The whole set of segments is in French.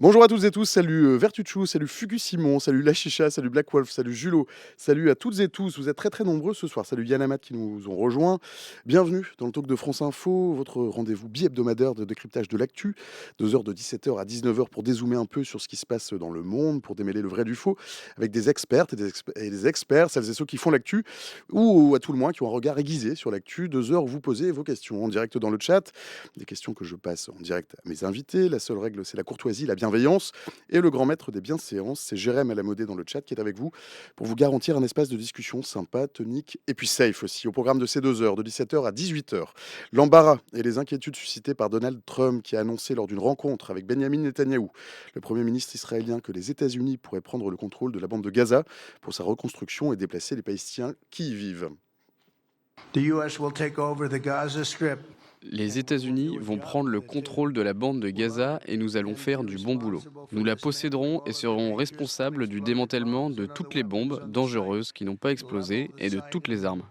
Bonjour à toutes et tous, salut Vertuchou, salut Fugu Simon, salut La Chicha, salut Black Wolf, salut Julot, salut à toutes et tous. Vous êtes très très nombreux ce soir. Salut Yann Amat qui nous ont rejoints. Bienvenue dans le talk de France Info, votre rendez-vous bi-hebdomadaire de décryptage de l'actu. 2 heures de 17h à 19h pour dézoomer un peu sur ce qui se passe dans le monde, pour démêler le vrai du faux, avec des expertes et des experts, celles et ceux qui font l'actu, ou à tout le moins qui ont un regard aiguisé sur l'actu. 2 heures où vous posez vos questions en direct dans le chat. Des questions que je passe en direct à mes invités. La seule règle, c'est la courtoisie, la bienveillance. Et le grand maître des bienséances, c'est Jérém Alamodé dans le chat qui est avec vous pour vous garantir un espace de discussion sympa, tonique et puis safe aussi. Au programme de ces 2 heures, de 17h à 18h, l'embarras et les inquiétudes suscitées par Donald Trump qui a annoncé lors d'une rencontre avec Benjamin Netanyahou, le Premier ministre israélien, que les États-Unis pourraient prendre le contrôle de la bande de Gaza pour sa reconstruction et déplacer les Palestiniens qui y vivent. The U.S. will take over the Gaza Strip. Les États-Unis vont prendre le contrôle de la bande de Gaza et nous allons faire du bon boulot. Nous la posséderons et serons responsables du démantèlement de toutes les bombes dangereuses qui n'ont pas explosé et de toutes les armes.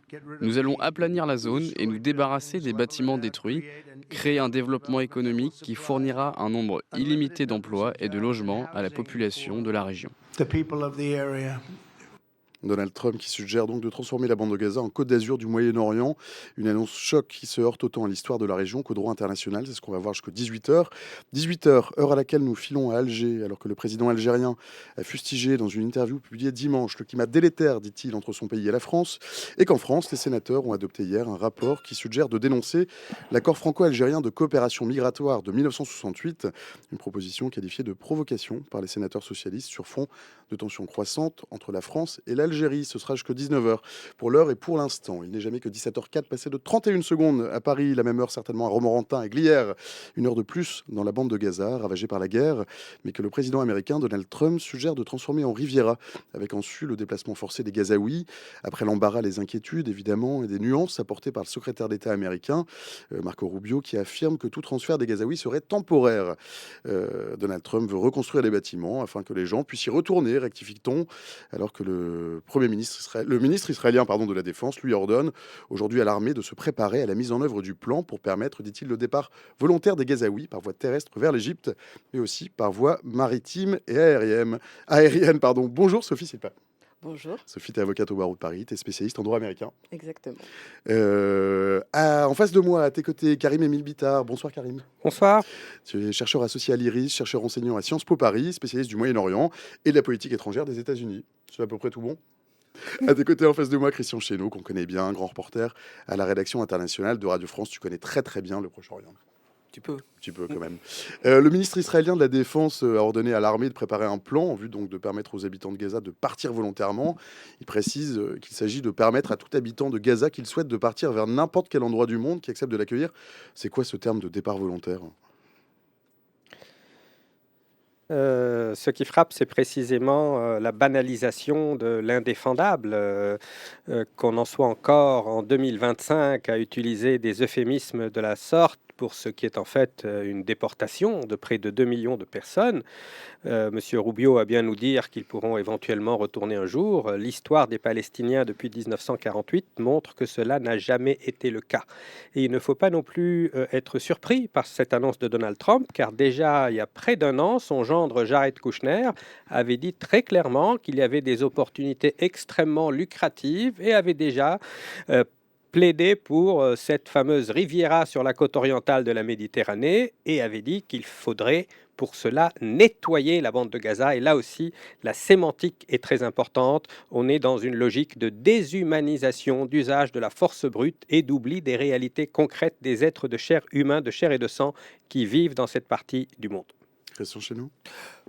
Nous allons aplanir la zone et nous débarrasser des bâtiments détruits, créer un développement économique qui fournira un nombre illimité d'emplois et de logements à la population de la région. The people of the area. Donald Trump qui suggère donc de transformer la bande de Gaza en Côte d'Azur du Moyen-Orient. Une annonce choc qui se heurte autant à l'histoire de la région qu'au droit international. C'est ce qu'on va voir jusqu'à 18h. 18h, heure à laquelle nous filons à Alger, alors que le président algérien a fustigé dans une interview publiée dimanche le climat délétère, dit-il, entre son pays et la France. Et qu'en France, les sénateurs ont adopté hier un rapport qui suggère de dénoncer l'accord franco-algérien de coopération migratoire de 1968. Une proposition qualifiée de provocation par les sénateurs socialistes sur fond de tensions croissantes entre la France et l'Algérie. Ce sera jusqu'à 19h pour l'heure et pour l'instant. Il n'est jamais que 17h04, passé de 31 secondes à Paris, la même heure certainement à Romorantin et Glières. Une heure de plus dans la bande de Gaza, ravagée par la guerre, mais que le président américain Donald Trump suggère de transformer en Riviera, avec en su le déplacement forcé des Gazaouis. Après l'embarras, les inquiétudes évidemment et des nuances apportées par le secrétaire d'État américain, Marco Rubio, qui affirme que tout transfert des Gazaouis serait temporaire. Donald Trump veut reconstruire les bâtiments afin que les gens puissent y retourner, rectifie-t-on, alors que le ministre israélien de la Défense lui ordonne aujourd'hui à l'armée de se préparer à la mise en œuvre du plan pour permettre, dit-il, le départ volontaire des Gazaouis par voie terrestre vers l'Égypte, mais aussi par voie maritime et aérienne. Bonjour Sophie Silpa. Bonjour. Sophie, tu es avocate au barreau de Paris, tu es spécialiste en droit américain. Exactement. En face de moi, à tes côtés, Karim-Émile Bittard. Bonsoir Karim. Bonsoir. Tu es chercheur associé à l'IRIS, chercheur enseignant à Sciences Po Paris, spécialiste du Moyen-Orient et de la politique étrangère des États-Unis. C'est à peu près tout bon. À tes côtés, en face de moi, Christian Chesneau, qu'on connaît bien, grand reporter à la rédaction internationale de Radio France. Tu connais très très bien le Proche-Orient. Tu peux quand même. Le ministre israélien de la Défense a ordonné à l'armée de préparer un plan en vue donc de permettre aux habitants de Gaza de partir volontairement. Il précise qu'il s'agit de permettre à tout habitant de Gaza qu'il souhaite de partir vers n'importe quel endroit du monde qui accepte de l'accueillir. C'est quoi ce terme de départ volontaire ? Ce qui frappe, c'est précisément la banalisation de l'indéfendable, qu'on en soit encore en 2025 à utiliser des euphémismes de la sorte pour ce qui est en fait une déportation de près de 2 millions de personnes. Monsieur Rubio a bien nous dire qu'ils pourront éventuellement retourner un jour. L'histoire des Palestiniens depuis 1948 montre que cela n'a jamais été le cas. Et il ne faut pas non plus être surpris par cette annonce de Donald Trump, car déjà il y a près d'un an, son gendre Jared Kushner avait dit très clairement qu'il y avait des opportunités extrêmement lucratives et avait déjà plaidé pour cette fameuse Riviera sur la côte orientale de la Méditerranée et avait dit qu'il faudrait pour cela nettoyer la bande de Gaza. Et là aussi, la sémantique est très importante. On est dans une logique de déshumanisation, d'usage de la force brute et d'oubli des réalités concrètes des êtres de chair humains, de chair et de sang qui vivent dans cette partie du monde. Christian Chesneau.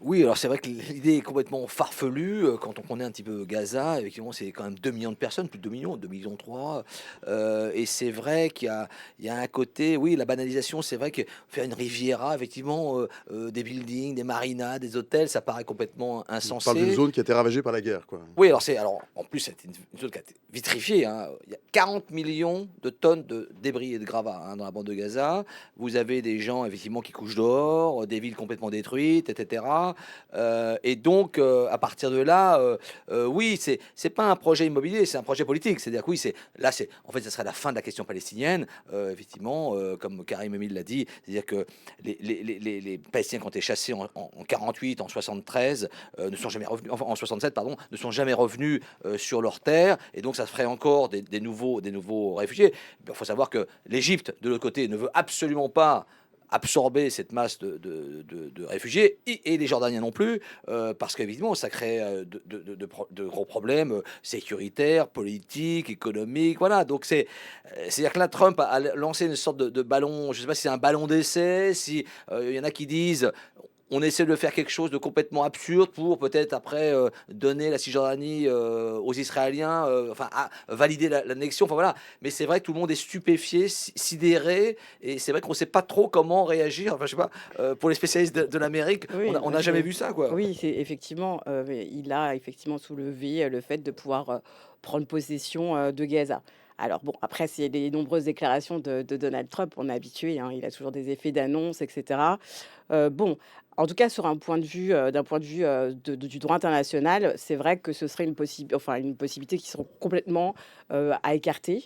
Oui, alors c'est vrai que l'idée est complètement farfelue quand on connaît un petit peu Gaza. Effectivement, c'est quand même 2 millions de personnes, plus de 2 millions, 2 millions 3. Et c'est vrai qu'il y a un côté, oui, la banalisation, c'est vrai que faire une Riviera, effectivement, des buildings, des marinas, des hôtels, ça paraît complètement On insensé. parle d'une zone qui a été ravagée par la guerre, quoi. Oui, alors en plus, c'est une zone qui a été vitrifiée. Hein. Il y a 40 millions de tonnes de débris et de gravats dans la bande de Gaza. Vous avez des gens, effectivement, qui couchent dehors, des villes complètement détruites, etc. Et donc, à partir de là, oui, c'est pas un projet immobilier, c'est un projet politique. C'est-à-dire que oui, en fait, ça serait la fin de la question palestinienne. Effectivement, comme Karim Emile l'a dit, c'est-à-dire que les Palestiniens qui ont été chassés en 48, en 73, ne sont jamais revenus, enfin, en 67, pardon, ne sont jamais revenus sur leur terre, et donc ça ferait encore des nouveaux réfugiés. Il faut savoir que l'Égypte, de l'autre côté, ne veut absolument pas absorber cette masse de réfugiés, et les Jordaniens non plus, parce qu'évidemment, ça crée de gros problèmes sécuritaires, politiques, économiques, voilà. Donc c'est-à-dire que là, Trump a lancé une sorte de ballon, je ne sais pas si c'est un ballon d'essai, si il y en a qui disent on essaie de faire quelque chose de complètement absurde pour peut-être après donner la Cisjordanie aux Israéliens, enfin valider l'annexion, enfin voilà. Mais c'est vrai que tout le monde est stupéfié, sidéré, et c'est vrai qu'on ne sait pas trop comment réagir. Enfin, je sais pas, pour les spécialistes de l'Amérique, Oui, on n'a jamais vu ça, quoi. oui, c'est effectivement, il a effectivement soulevé le fait de pouvoir prendre possession de Gaza. Alors bon, après, c'est les nombreuses déclarations de Donald Trump, on est habitué, hein, il a toujours des effets d'annonce, etc. Bon, en tout cas, sur un point de vue, d'un point de vue du droit international, c'est vrai que ce serait une possibilité qui serait complètement à écarter.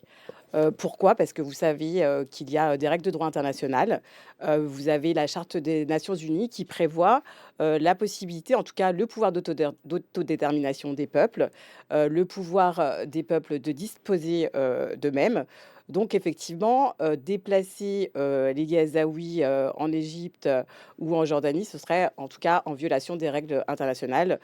Pourquoi? Parce que vous savez qu'il y a des règles de droit international. Vous avez la Charte des Nations Unies qui prévoit la possibilité, en tout cas le pouvoir d'autodétermination des peuples, le pouvoir des peuples de disposer d'eux-mêmes. Donc effectivement, déplacer les Gazaouis en Égypte ou en Jordanie, ce serait en tout cas en violation des règles internationales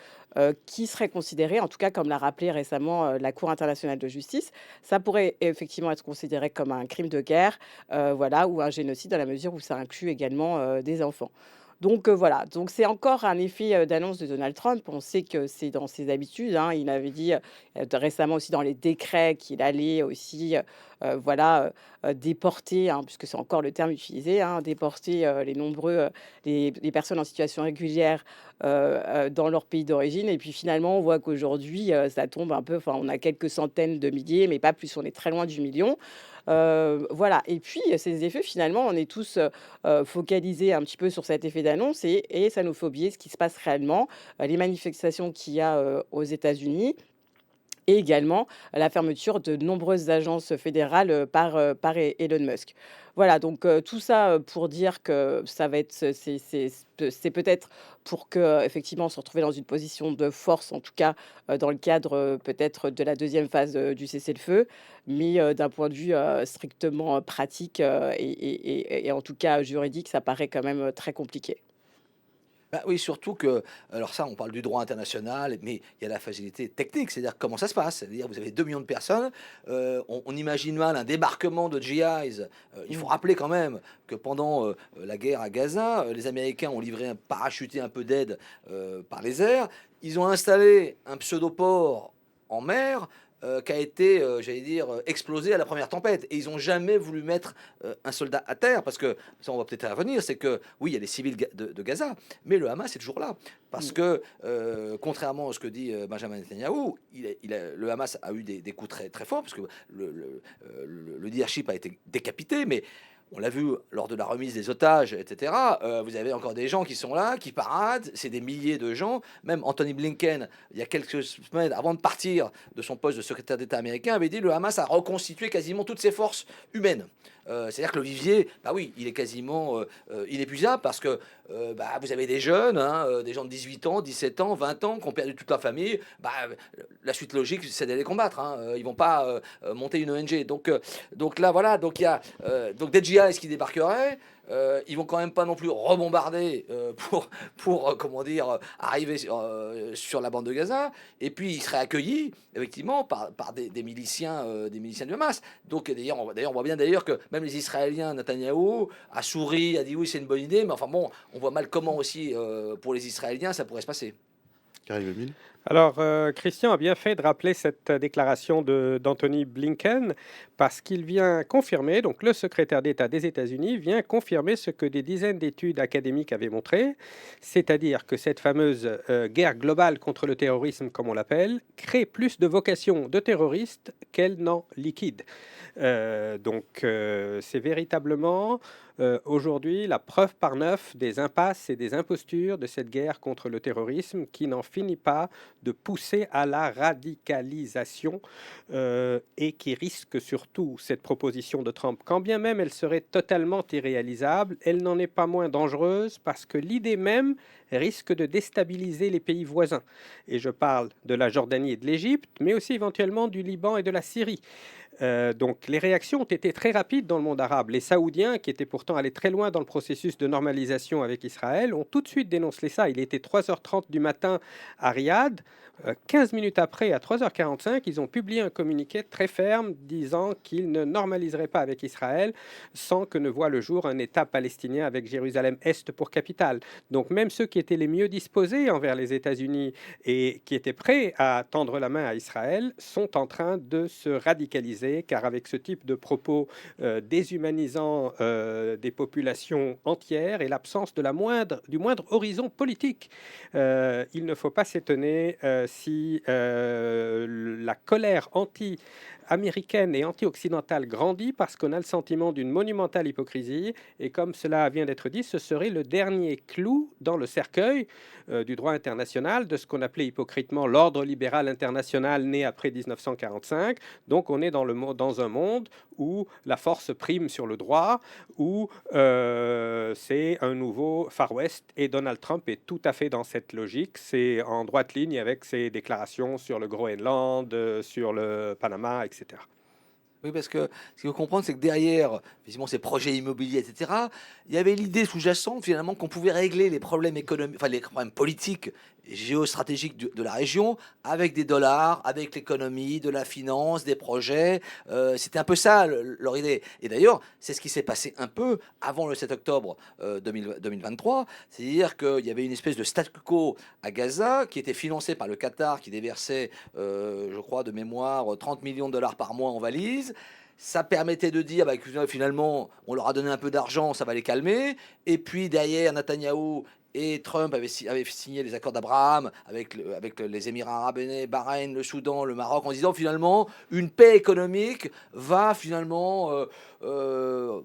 qui seraient considérées, en tout cas comme l'a rappelé récemment la Cour internationale de justice, ça pourrait effectivement être considéré comme un crime de guerre, voilà, ou un génocide dans la mesure où ça inclut également des enfants. Donc voilà, donc c'est encore un effet d'annonce de Donald Trump. On sait que c'est dans ses habitudes, hein. Il avait dit récemment aussi dans les décrets qu'il allait aussi voilà, déporter, hein, puisque c'est encore le terme utilisé, hein, déporter les personnes en situation régulière dans leur pays d'origine. Et puis finalement, on voit qu'aujourd'hui, ça tombe un peu, enfin, on a quelques centaines de milliers, mais pas plus, on est très loin du million. Voilà, et puis ces effets, finalement, on est tous focalisés un petit peu sur cet effet d'annonce, et ça nous fait oublier ce qui se passe réellement, les manifestations qu'il y a aux États-Unis, et également la fermeture de nombreuses agences fédérales par Elon Musk. Voilà, donc tout ça pour dire que ça va être, c'est peut-être pour que effectivement se retrouver dans une position de force, en tout cas dans le cadre peut-être de la deuxième phase du cessez-le-feu, mais d'un point de vue strictement pratique et en tout cas juridique, ça paraît quand même très compliqué. Bah oui, surtout que, alors ça, on parle du droit international, mais il y a la facilité technique, c'est-à-dire comment ça se passe. C'est-à-dire, vous avez 2 millions de personnes, on imagine mal un débarquement de GIs. Il faut Mm. rappeler quand même que pendant la guerre à Gaza, les Américains ont parachuté un peu d'aide par les airs. Ils ont installé un pseudo-port en mer qui a été, j'allais dire, explosé à la première tempête. Et ils n'ont jamais voulu mettre un soldat à terre, parce que, ça on va peut-être y revenir, c'est que, oui, il y a les civils de Gaza, mais le Hamas est toujours là. Parce Mm. que, contrairement à ce que dit Benjamin Netanyahou, le Hamas a eu des coups très, très forts, parce que le leadership a été décapité, mais on l'a vu lors de la remise des otages, etc. Vous avez encore des gens qui sont là, qui paradent, c'est des milliers de gens. Même Anthony Blinken, il y a quelques semaines, avant de partir de son poste de secrétaire d'État américain, avait dit le Hamas a reconstitué quasiment toutes ses forces humaines. C'est-à-dire que le vivier, bah oui, il est quasiment inépuisable, parce que bah, vous avez des jeunes, hein, des gens de 18 ans, 17 ans, 20 ans, qui ont perdu toute leur famille. Bah, la suite logique, c'est d'aller les combattre, hein. Ils vont pas monter une ONG. Donc là, voilà, donc il y a donc des GIs qui débarqueraient. Ils vont quand même pas non plus rebombarder pour comment dire, arriver sur la bande de Gaza. Et puis ils seraient accueillis effectivement par des miliciens du Hamas. Donc d'ailleurs on voit bien d'ailleurs que même les Israéliens, Netanyahou a souri, a dit oui c'est une bonne idée, mais enfin bon, on voit mal comment aussi pour les Israéliens ça pourrait se passer. Karim Emile. Alors, Christian a bien fait de rappeler cette déclaration d'Anthony Blinken parce qu'il vient confirmer, donc le secrétaire d'État des États-Unis vient confirmer ce que des dizaines d'études académiques avaient montré, c'est-à-dire que cette fameuse guerre globale contre le terrorisme, comme on l'appelle, crée plus de vocations de terroristes qu'elle n'en liquide. C'est véritablement aujourd'hui la preuve par neuf des impasses et des impostures de cette guerre contre le terrorisme qui n'en finit pas de pousser à la radicalisation et qui risque surtout cette proposition de Trump, quand bien même elle serait totalement irréalisable, elle n'en est pas moins dangereuse parce que l'idée même risque de déstabiliser les pays voisins. Et je parle de la Jordanie et de l'Égypte, mais aussi éventuellement du Liban et de la Syrie. Donc les réactions ont été très rapides dans le monde arabe. Les Saoudiens, qui étaient pourtant allés très loin dans le processus de normalisation avec Israël, ont tout de suite dénoncé ça. Il était 3h30 du matin à Riyad. 15 minutes après, à 3h45, ils ont publié un communiqué très ferme disant qu'ils ne normaliseraient pas avec Israël sans que ne voie le jour un État palestinien avec Jérusalem-Est pour capitale. Donc même ceux qui étaient les mieux disposés envers les États-Unis et qui étaient prêts à tendre la main à Israël sont en train de se radicaliser, car avec ce type de propos déshumanisant des populations entières et l'absence du moindre horizon politique, il ne faut pas s'étonner si la colère anti-américaine et anti-occidentale grandit parce qu'on a le sentiment d'une monumentale hypocrisie. Et comme cela vient d'être dit, ce serait le dernier clou dans le cercueil du droit international, de ce qu'on appelait hypocritement l'ordre libéral international né après 1945. Donc on est dans un monde où la force prime sur le droit, où c'est un nouveau Far West, et Donald Trump est tout à fait dans cette logique. C'est en droite ligne avec ses déclarations sur le Groenland, sur le Panama, etc. Oui, parce que ce qu'il faut comprendre, c'est que derrière, effectivement, ces projets immobiliers, etc., il y avait l'idée sous-jacente, finalement, qu'on pouvait régler les problèmes économiques, enfin, les problèmes politiques, géostratégiques de la région avec des dollars, avec l'économie, de la finance, des projets. C'était un peu ça leur idée. Et d'ailleurs, c'est ce qui s'est passé un peu avant le 7 octobre 2023. C'est-à-dire qu'il y avait une espèce de statu quo à Gaza qui était financé par le Qatar, qui déversait, je crois, de mémoire, 30 millions de dollars par mois en valise. Ça permettait de dire bah, que finalement, on leur a donné un peu d'argent, ça va les calmer. Et puis derrière, Netanyahou et Trump avaient signé les accords d'Abraham avec les Émirats arabes unis, Bahreïn, le Soudan, le Maroc, en disant finalement, une paix économique va finalement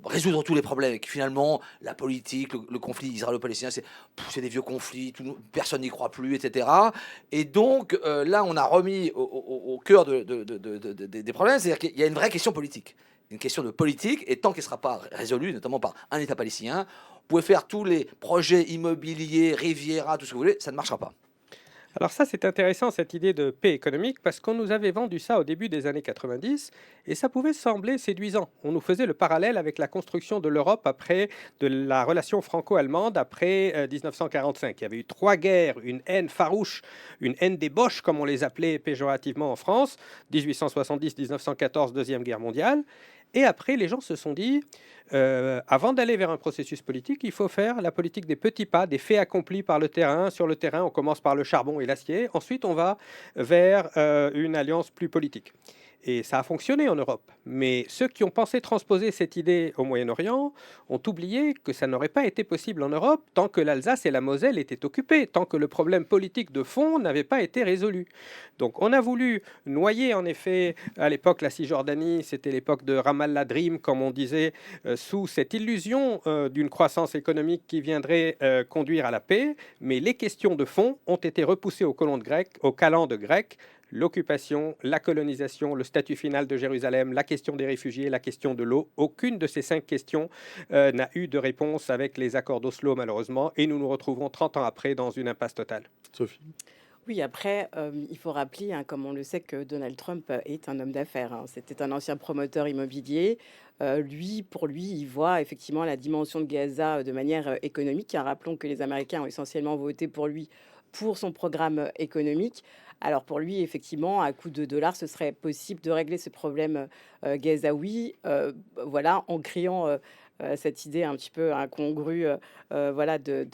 résoudre tous les problèmes. Et que finalement, la politique, le conflit israélo-palestinien, c'est des vieux conflits, personne n'y croit plus, etc. Et donc, là, on a remis au cœur des problèmes, c'est-à-dire qu'il y a une vraie question politique. Une question de politique, et tant qu'elle ne sera pas résolue, notamment par un État palestinien, vous pouvez faire tous les projets immobiliers, Riviera, tout ce que vous voulez, ça ne marchera pas. Alors ça, c'est intéressant, cette idée de paix économique, parce qu'on nous avait vendu ça au début des années 90, et ça pouvait sembler séduisant. On nous faisait le parallèle avec la construction de l'Europe après de la relation franco-allemande après 1945. Il y avait eu 3 guerres, une haine farouche, une haine des Boches, comme on les appelait péjorativement en France, 1870, 1914, Deuxième Guerre mondiale. Et après, les gens se sont dit, avant d'aller vers un processus politique, il faut faire la politique des petits pas, des faits accomplis par le terrain. Sur le terrain, on commence par le charbon et l'acier. Ensuite, on va vers une alliance plus politique. Et ça a fonctionné en Europe. Mais ceux qui ont pensé transposer cette idée au Moyen-Orient ont oublié que ça n'aurait pas été possible en Europe tant que l'Alsace et la Moselle étaient occupées, tant que le problème politique de fond n'avait pas été résolu. Donc on a voulu noyer en effet à l'époque la Cisjordanie, c'était l'époque de Ramallah Dream, comme on disait, sous cette illusion d'une croissance économique qui viendrait conduire à la paix. Mais les questions de fond ont été repoussées aux calendes grecques. L'occupation, la colonisation, le statut final de Jérusalem, la question des réfugiés, la question de l'eau. Aucune de ces 5 questions n'a eu de réponse avec les accords d'Oslo, malheureusement, et nous nous retrouvons 30 ans après dans une impasse totale. Sophie. Oui, après, il faut rappeler, hein, comme on le sait, que Donald Trump est un homme d'affaires, hein. C'était un ancien promoteur immobilier. Pour lui, il voit effectivement la dimension de Gaza de manière économique, hein. Rappelons que les Américains ont essentiellement voté pour lui pour son programme économique. Alors pour lui, effectivement, à coup de dollars, ce serait possible de régler ce problème gazaoui, voilà, en créant cette idée un petit peu incongrue, voilà, de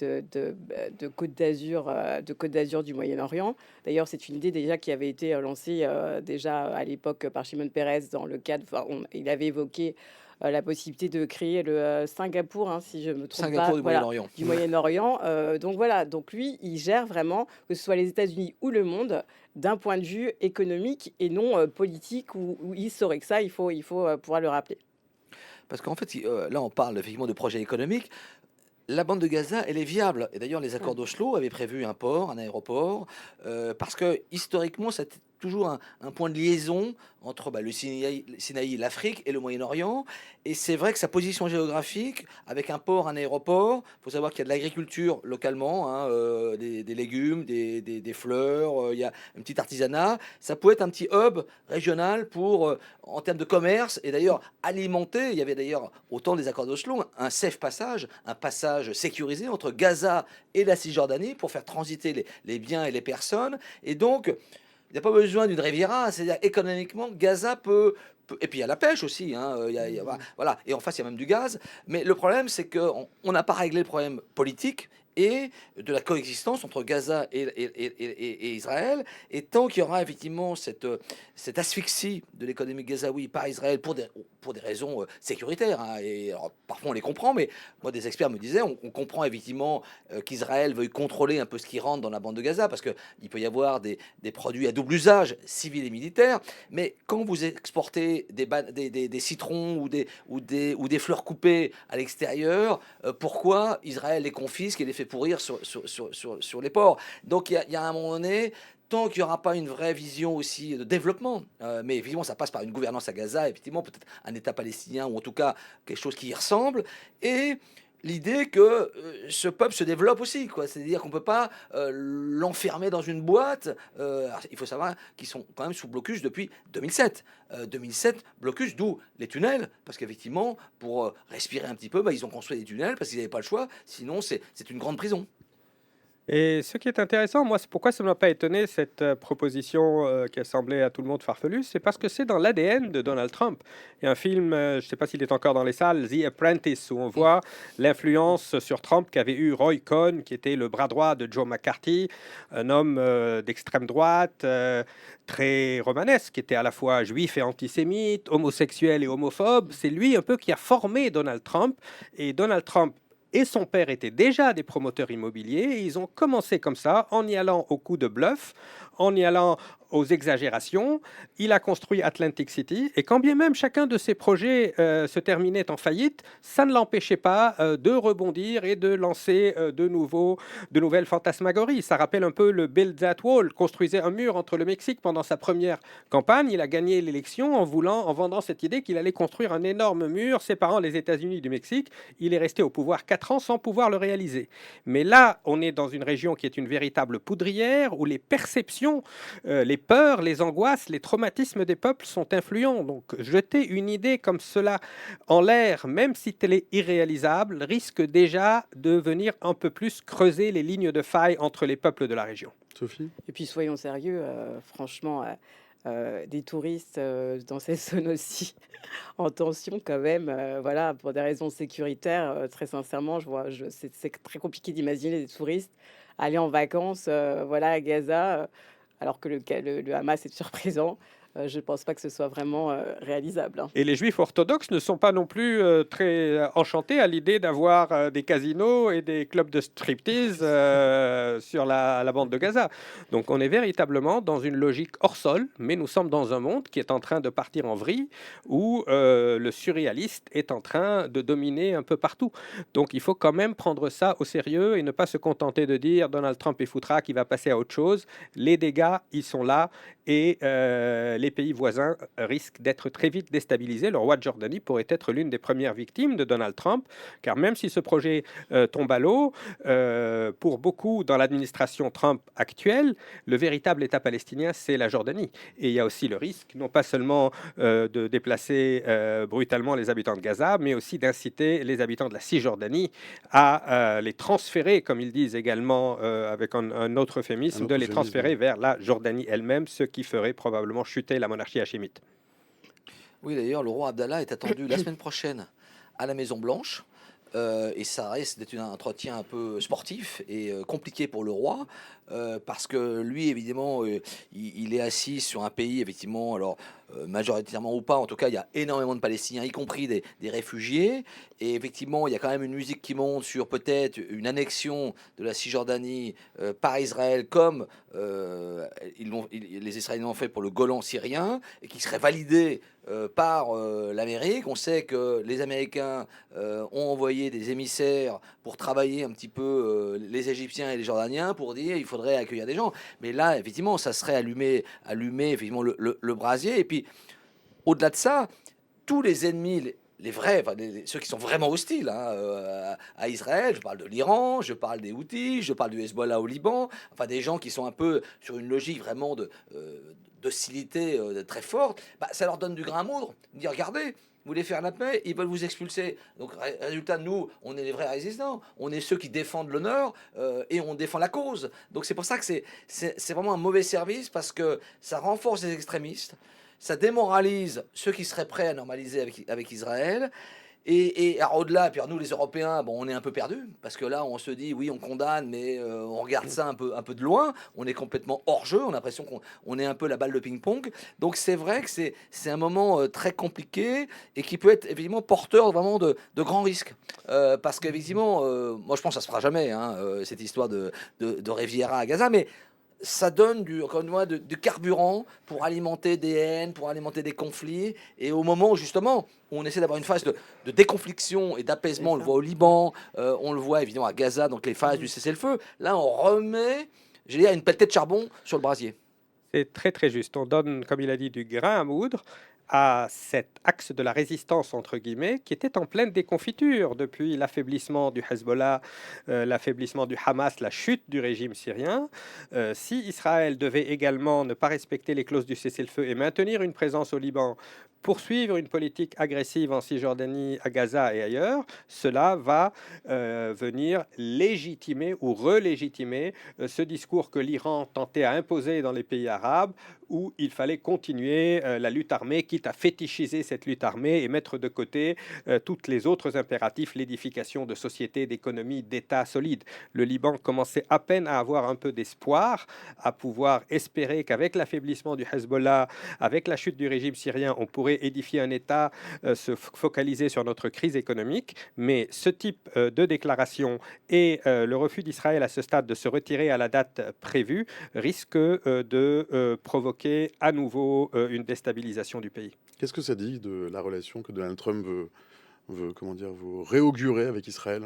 Côte d'Azur du Moyen-Orient. D'ailleurs, c'est une idée déjà qui avait été lancée déjà à l'époque par Shimon Peres dans le cadre, enfin, il avait évoqué la possibilité de créer le Singapour, hein, si je me trompe pas, Singapour du voilà, Moyen-Orient. du Moyen-Orient. Donc voilà, donc lui, il gère vraiment, que ce soit les États-Unis ou le monde, d'un point de vue économique et non politique ou historique. Ça, il faut pouvoir le rappeler. Parce qu'en fait, là, on parle effectivement de projets économiques. La bande de Gaza, elle est viable. Et d'ailleurs, les accords Mm. d'Oslo avaient prévu un port, un aéroport, parce que historiquement, c'était toujours un point de liaison entre le Sinaï, l'Afrique et le Moyen-Orient. Et c'est vrai que sa position géographique, avec un port, un aéroport, il faut savoir qu'il y a de l'agriculture localement, hein, des légumes, des fleurs, il y a un petit artisanat. Ça peut être un petit hub régional pour, en termes de commerce, et d'ailleurs alimenter. Il y avait d'ailleurs, au temps des accords d'Oslo, un safe passage, un passage sécurisé entre Gaza et la Cisjordanie pour faire transiter les biens et les personnes. Et donc, il n'y a pas besoin d'une Riviera, c'est-à-dire économiquement, Gaza et puis il y a la pêche aussi, hein, voilà, et en face il y a même du gaz. Mais le problème, c'est qu'on n'a pas réglé le problème politique et de la coexistence entre Gaza et Israël. Et tant qu'il y aura effectivement cette asphyxie de l'économie gazaoui par Israël pour des raisons sécuritaires, hein, et alors, parfois on les comprend, mais moi des experts me disaient, on comprend effectivement qu'Israël veuille contrôler un peu ce qui rentre dans la bande de Gaza, parce qu'il peut y avoir des produits à double usage, civil et militaire, mais quand vous exportez des citrons ou des fleurs coupées à l'extérieur, pourquoi Israël les confisque et les fait pourrir sur les ports? Donc il y a un moment donné, tant qu'il n'y aura pas une vraie vision aussi de développement, mais évidemment ça passe par une gouvernance à Gaza, effectivement peut-être un État palestinien ou en tout cas quelque chose qui y ressemble, et l'idée que ce peuple se développe aussi, quoi. C'est-à-dire qu'on ne peut pas l'enfermer dans une boîte. Alors, il faut savoir qu'ils sont quand même sous blocus depuis 2007. 2007, blocus, d'où les tunnels, parce qu'effectivement, pour respirer un petit peu, ils ont construit des tunnels parce qu'ils n'avaient pas le choix, sinon c'est une grande prison. Et ce qui est intéressant, moi, c'est pourquoi ça ne m'a pas étonné cette proposition qui a semblé à tout le monde farfelue, c'est parce que c'est dans l'ADN de Donald Trump. Il y a un film, je ne sais pas s'il est encore dans les salles, The Apprentice, où on voit l'influence sur Trump qu'avait eu Roy Cohn, qui était le bras droit de Joe McCarthy, un homme d'extrême droite, très romanesque, qui était à la fois juif et antisémite, homosexuel et homophobe. C'est lui un peu qui a formé Donald Trump, et Donald Trump et son père étaient déjà des promoteurs immobiliers. Et ils ont commencé comme ça, en y allant au coup de bluff, en y allant aux exagérations. Il a construit Atlantic City. Et quand bien même chacun de ces projets se terminait en faillite, ça ne l'empêchait pas de rebondir et de lancer de nouvelles fantasmagories. Ça rappelle un peu le Build That Wall, construisait un mur entre le Mexique pendant sa première campagne. Il a gagné l'élection en vendant cette idée qu'il allait construire un énorme mur séparant les États-Unis du Mexique. Il est resté au pouvoir 4 ans sans pouvoir le réaliser. Mais là, on est dans une région qui est une véritable poudrière où les perceptions, les peurs, les angoisses, les traumatismes des peuples sont influents. Donc, jeter une idée comme cela en l'air, même si elle est irréalisable, risque déjà de venir un peu plus creuser les lignes de faille entre les peuples de la région. Sophie? Et puis soyons sérieux, franchement, des touristes dans ces zones aussi en tension quand même, voilà, pour des raisons sécuritaires, très sincèrement, c'est très compliqué d'imaginer des touristes aller en vacances, voilà, à Gaza, alors que le Hamas est toujours présent. Je ne pense pas que ce soit vraiment réalisable, hein. Et les juifs orthodoxes ne sont pas non plus très enchantés à l'idée d'avoir des casinos et des clubs de striptease sur la bande de Gaza. Donc on est véritablement dans une logique hors sol, mais nous sommes dans un monde qui est en train de partir en vrille, où le surréaliste est en train de dominer un peu partout. Donc il faut quand même prendre ça au sérieux et ne pas se contenter de dire Donald Trump est foutraque, il va passer à autre chose. Les dégâts, ils sont là, et les pays voisins risquent d'être très vite déstabilisés. Le roi de Jordanie pourrait être l'une des premières victimes de Donald Trump, car même si ce projet tombe à l'eau, pour beaucoup dans l'administration Trump actuelle, le véritable État palestinien, c'est la Jordanie. Et il y a aussi le risque, non pas seulement de déplacer brutalement les habitants de Gaza, mais aussi d'inciter les habitants de la Cisjordanie à les transférer, comme ils disent également, avec un autre euphémisme, de les transférer vers la Jordanie elle-même, ce qui ferait probablement chuter la monarchie hachémite. Oui, d'ailleurs, le roi Abdallah est attendu la semaine prochaine à la Maison Blanche. Et ça risque d'être un entretien un peu sportif et compliqué pour le roi, parce que lui, évidemment, il est assis sur un pays, effectivement, alors majoritairement ou pas, en tout cas, il y a énormément de Palestiniens, y compris des réfugiés, et effectivement, il y a quand même une musique qui monte sur peut-être une annexion de la Cisjordanie par Israël, comme les Israéliens l'ont fait pour le Golan syrien, et qui serait validée par l'Amérique. On sait que les Américains ont envoyé des émissaires pour travailler un petit peu les Égyptiens et les Jordaniens pour dire il faudrait accueillir des gens. Mais là, effectivement, ça serait allumer effectivement le brasier. Et puis, au-delà de ça, tous les ennemis, les vrais, enfin, ceux qui sont vraiment hostiles à Israël, je parle de l'Iran, je parle des Houthis, je parle du Hezbollah au Liban, enfin des gens qui sont un peu sur une logique vraiment d'hostilité très forte, bah, ça leur donne du grain à moudre. Ils disent regardez, vous voulez faire la paix, ils veulent vous expulser. Donc, résultat, nous, on est les vrais résistants. On est ceux qui défendent l'honneur et on défend la cause. Donc, c'est pour ça que c'est vraiment un mauvais service parce que ça renforce les extrémistes, ça démoralise ceux qui seraient prêts à normaliser avec Israël. Et alors, au-delà, puis alors, nous les Européens, bon, on est un peu perdus, parce que là on se dit oui on condamne, mais on regarde ça un peu de loin, on est complètement hors jeu, on a l'impression qu'on est un peu la balle de ping-pong. Donc c'est vrai que c'est un moment très compliqué et qui peut être évidemment porteur vraiment de grands risques. Parce qu'évidemment, moi je pense que ça se fera jamais, hein, cette histoire de Riviera à Gaza, mais ça donne encore une fois, du carburant pour alimenter des haines, pour alimenter des conflits. Et au moment où, justement, où on essaie d'avoir une phase de déconfliction et d'apaisement, on le voit au Liban, on le voit évidemment à Gaza, donc les phases du cessez-le-feu, là on remet, j'ai dit, une pelletée de charbon sur le brasier. C'est très très juste. On donne, comme il a dit, du grain à moudre à cet axe de la résistance, entre guillemets, qui était en pleine déconfiture depuis l'affaiblissement du Hezbollah, l'affaiblissement du Hamas, la chute du régime syrien. Si Israël devait également ne pas respecter les clauses du cessez-le-feu et maintenir une présence au Liban, poursuivre une politique agressive en Cisjordanie, à Gaza et ailleurs, cela va venir légitimer ou relégitimer ce discours que l'Iran tentait à imposer dans les pays arabes, où il fallait continuer la lutte armée, quitte à fétichiser cette lutte armée et mettre de côté toutes les autres impératifs, l'édification de sociétés, d'économies, d'États solides. Le Liban commençait à peine à avoir un peu d'espoir, à pouvoir espérer qu'avec l'affaiblissement du Hezbollah, avec la chute du régime syrien, on pourrait édifier un État, se focaliser sur notre crise économique. Mais ce type de déclaration et le refus d'Israël à ce stade de se retirer à la date prévue risque de provoquer à nouveau une déstabilisation du pays. Qu'est-ce que ça dit de la relation que Donald Trump veut comment dire, vous réaugurer avec Israël?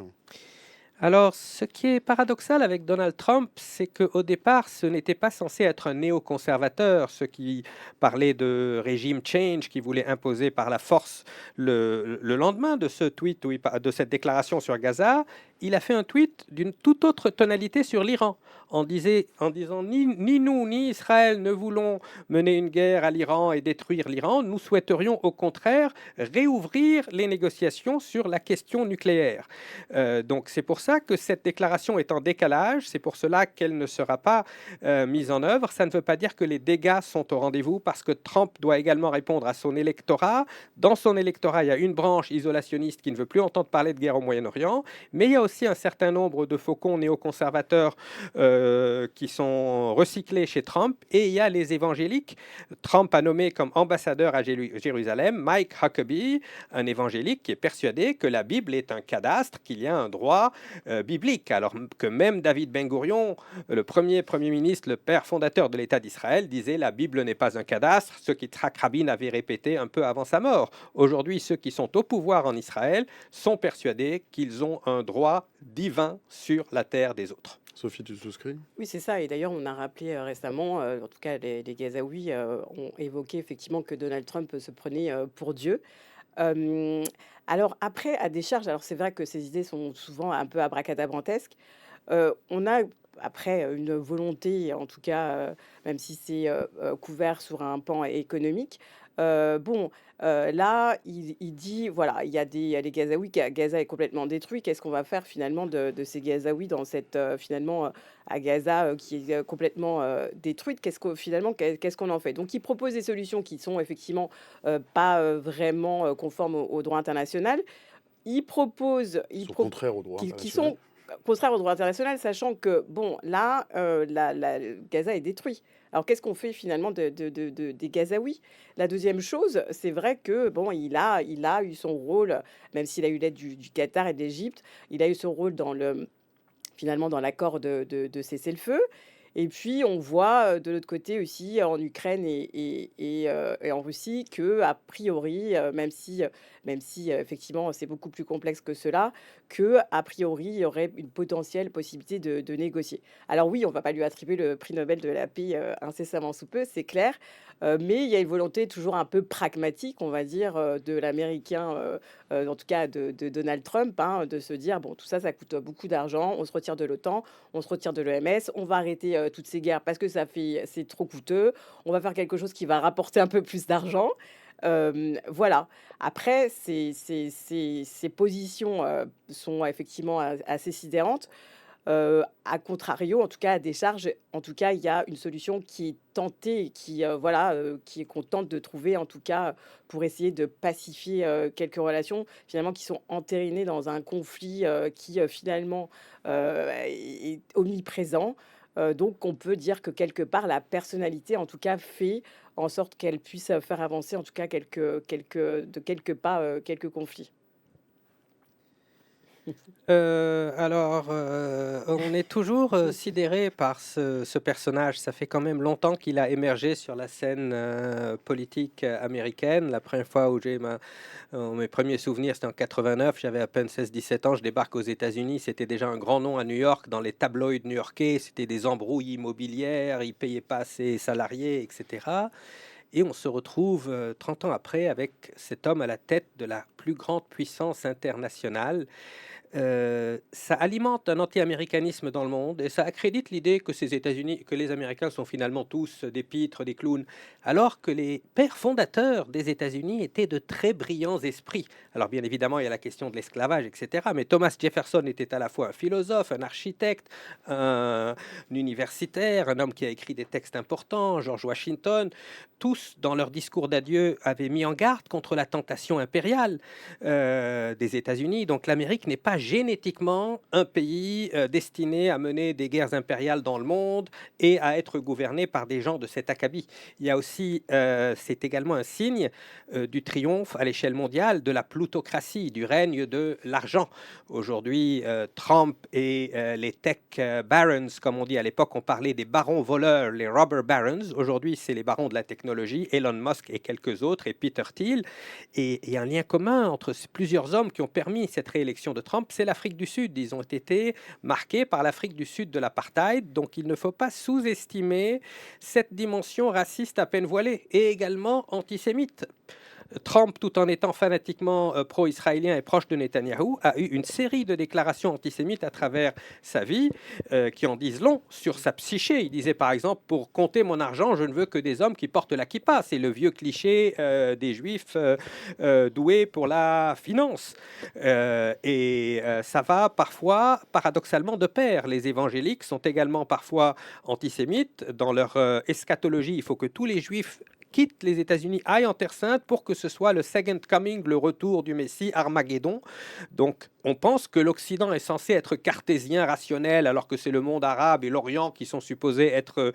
Alors, ce qui est paradoxal avec Donald Trump, c'est qu'au départ, ce n'était pas censé être un néoconservateur, ceux qui parlaient de régime change, qui voulait imposer par la force le lendemain de ce tweet, de cette déclaration sur Gaza. Il a fait un tweet d'une toute autre tonalité sur l'Iran, en disant ni nous ni Israël ne voulons mener une guerre à l'Iran et détruire l'Iran. Nous souhaiterions au contraire réouvrir les négociations sur la question nucléaire. Donc c'est pour ça que cette déclaration est en décalage, c'est pour cela qu'elle ne sera pas mise en œuvre. Ça ne veut pas dire que les dégâts sont au rendez-vous, parce que Trump doit également répondre à son électorat. Dans son électorat, il y a une branche isolationniste qui ne veut plus entendre parler de guerre au Moyen-Orient, mais il y a aussi un certain nombre de faucons néoconservateurs qui sont recyclés chez Trump, et il y a les évangéliques. Trump a nommé comme ambassadeur à Jérusalem Mike Huckabee, un évangélique qui est persuadé que la Bible est un cadastre, qu'il y a un droit biblique, alors que même David Ben-Gourion, le premier ministre, le père fondateur de l'État d'Israël, disait la Bible n'est pas un cadastre, ce qu'Yitzhak Rabin avait répété un peu avant sa mort. Aujourd'hui, ceux qui sont au pouvoir en Israël sont persuadés qu'ils ont un droit divin sur la terre des autres. Sophie, tu souscris? Oui, c'est ça. Et d'ailleurs, on a rappelé récemment, en tout cas les Gazaouis ont évoqué effectivement que Donald Trump se prenait pour Dieu. Euh, alors après, à décharge, alors c'est vrai que ces idées sont souvent un peu abracadabrantesques. On a après une volonté, en tout cas, même si c'est couvert sur un pan économique. Bon, là, il dit, voilà, il y a les Gazaouis, Gaza est complètement détruit. Qu'est-ce qu'on va faire finalement de ces Gazaouis dans cette, finalement, à Gaza qui est complètement détruite? Finalement, qu'est-ce qu'on en fait? Donc, il propose des solutions qui sont effectivement pas vraiment conformes au droit international. il propose, Ils il sont pro- contraires au droit qui international. sont contraires au droit international, sachant que, bon, là, Gaza est détruit. Alors, qu'est-ce qu'on fait finalement des Gazaouis? La deuxième chose, c'est vrai que, bon, il a eu son rôle, même s'il a eu l'aide du Qatar et de l'Égypte, il a eu son rôle finalement dans l'accord de cessez-le-feu. Et puis on voit, de l'autre côté aussi en Ukraine et en Russie que a priori, même si, effectivement c'est beaucoup plus complexe que cela, que a priori il y aurait une potentielle possibilité de négocier. Alors oui, on va pas lui attribuer le prix Nobel de la paix, incessamment sous peu, c'est clair, mais il y a une volonté toujours un peu pragmatique, on va dire, de l'américain, en tout cas de Donald Trump, hein, de se dire: «Bon, tout ça, ça coûte beaucoup d'argent, on se retire de l'OTAN, on se retire de l'OMS, on va arrêter, toutes ces guerres parce que c'est trop coûteux, on va faire quelque chose qui va rapporter un peu plus d'argent». Voilà. Après ces positions, sont effectivement assez sidérantes. À contrario, en tout cas à décharge, en tout cas, il y a une solution qui est tentée et qui, voilà, qu'on tente de trouver en tout cas, pour essayer de pacifier, quelques relations finalement qui sont entérinées dans un conflit, qui, finalement, est omniprésent. Donc on peut dire que quelque part la personnalité en tout cas fait en sorte qu'elle puisse, faire avancer en tout cas quelques pas, quelques conflits. On est toujours sidéré par ce personnage. Ça fait quand même longtemps qu'il a émergé sur la scène politique américaine. La première fois où mes premiers souvenirs, c'était en 89. J'avais à peine 16-17 ans. Je débarque aux États-Unis. C'était déjà un grand nom à New York, dans les tabloïds new-yorkais. C'était des embrouilles immobilières. Ils payaient pas ses salariés, etc. Et on se retrouve 30 ans après avec cet homme à la tête de la plus grande puissance internationale. Ça alimente un anti-américanisme dans le monde et ça accrédite l'idée que les Américains sont finalement tous des pitres, des clowns, alors que les pères fondateurs des États-Unis étaient de très brillants esprits. Alors bien évidemment, il y a la question de l'esclavage, etc. Mais Thomas Jefferson était à la fois un philosophe, un architecte, un universitaire, un homme qui a écrit des textes importants, George Washington. Tous, dans leur discours d'adieu, avaient mis en garde contre la tentation impériale des États-Unis. Donc l'Amérique n'est pas génétiquement un pays destiné à mener des guerres impériales dans le monde et à être gouverné par des gens de cet acabit. Il y a aussi, c'est également un signe du triomphe à l'échelle mondiale de la plutocratie, du règne de l'argent. Aujourd'hui, Trump et les tech barons, comme on dit à l'époque, on parlait des barons voleurs, les robber barons. Aujourd'hui, c'est les barons de la technologie, Elon Musk et quelques autres, et Peter Thiel. Et il y a un lien commun entre plusieurs hommes qui ont permis cette réélection de Trump, c'est l'Afrique du Sud. Ils ont été marqués par l'Afrique du Sud de l'apartheid, donc il ne faut pas sous-estimer cette dimension raciste à peine voilée et également antisémite. Trump, tout en étant fanatiquement pro-israélien et proche de Netanyahou, a eu une série de déclarations antisémites à travers sa vie qui en disent long sur sa psyché. Il disait par exemple: pour compter mon argent, je ne veux que des hommes qui portent la kippa. C'est le vieux cliché des juifs doués pour la finance. Ça va parfois, paradoxalement, de pair. Les évangéliques sont également parfois antisémites. Dans leur eschatologie, il faut que tous les juifs quittent les États-Unis, aillent en Terre Sainte pour que ce soit le second coming, le retour du Messie, Armageddon. Donc, on pense que l'Occident est censé être cartésien, rationnel, alors que c'est le monde arabe et l'Orient qui sont supposés être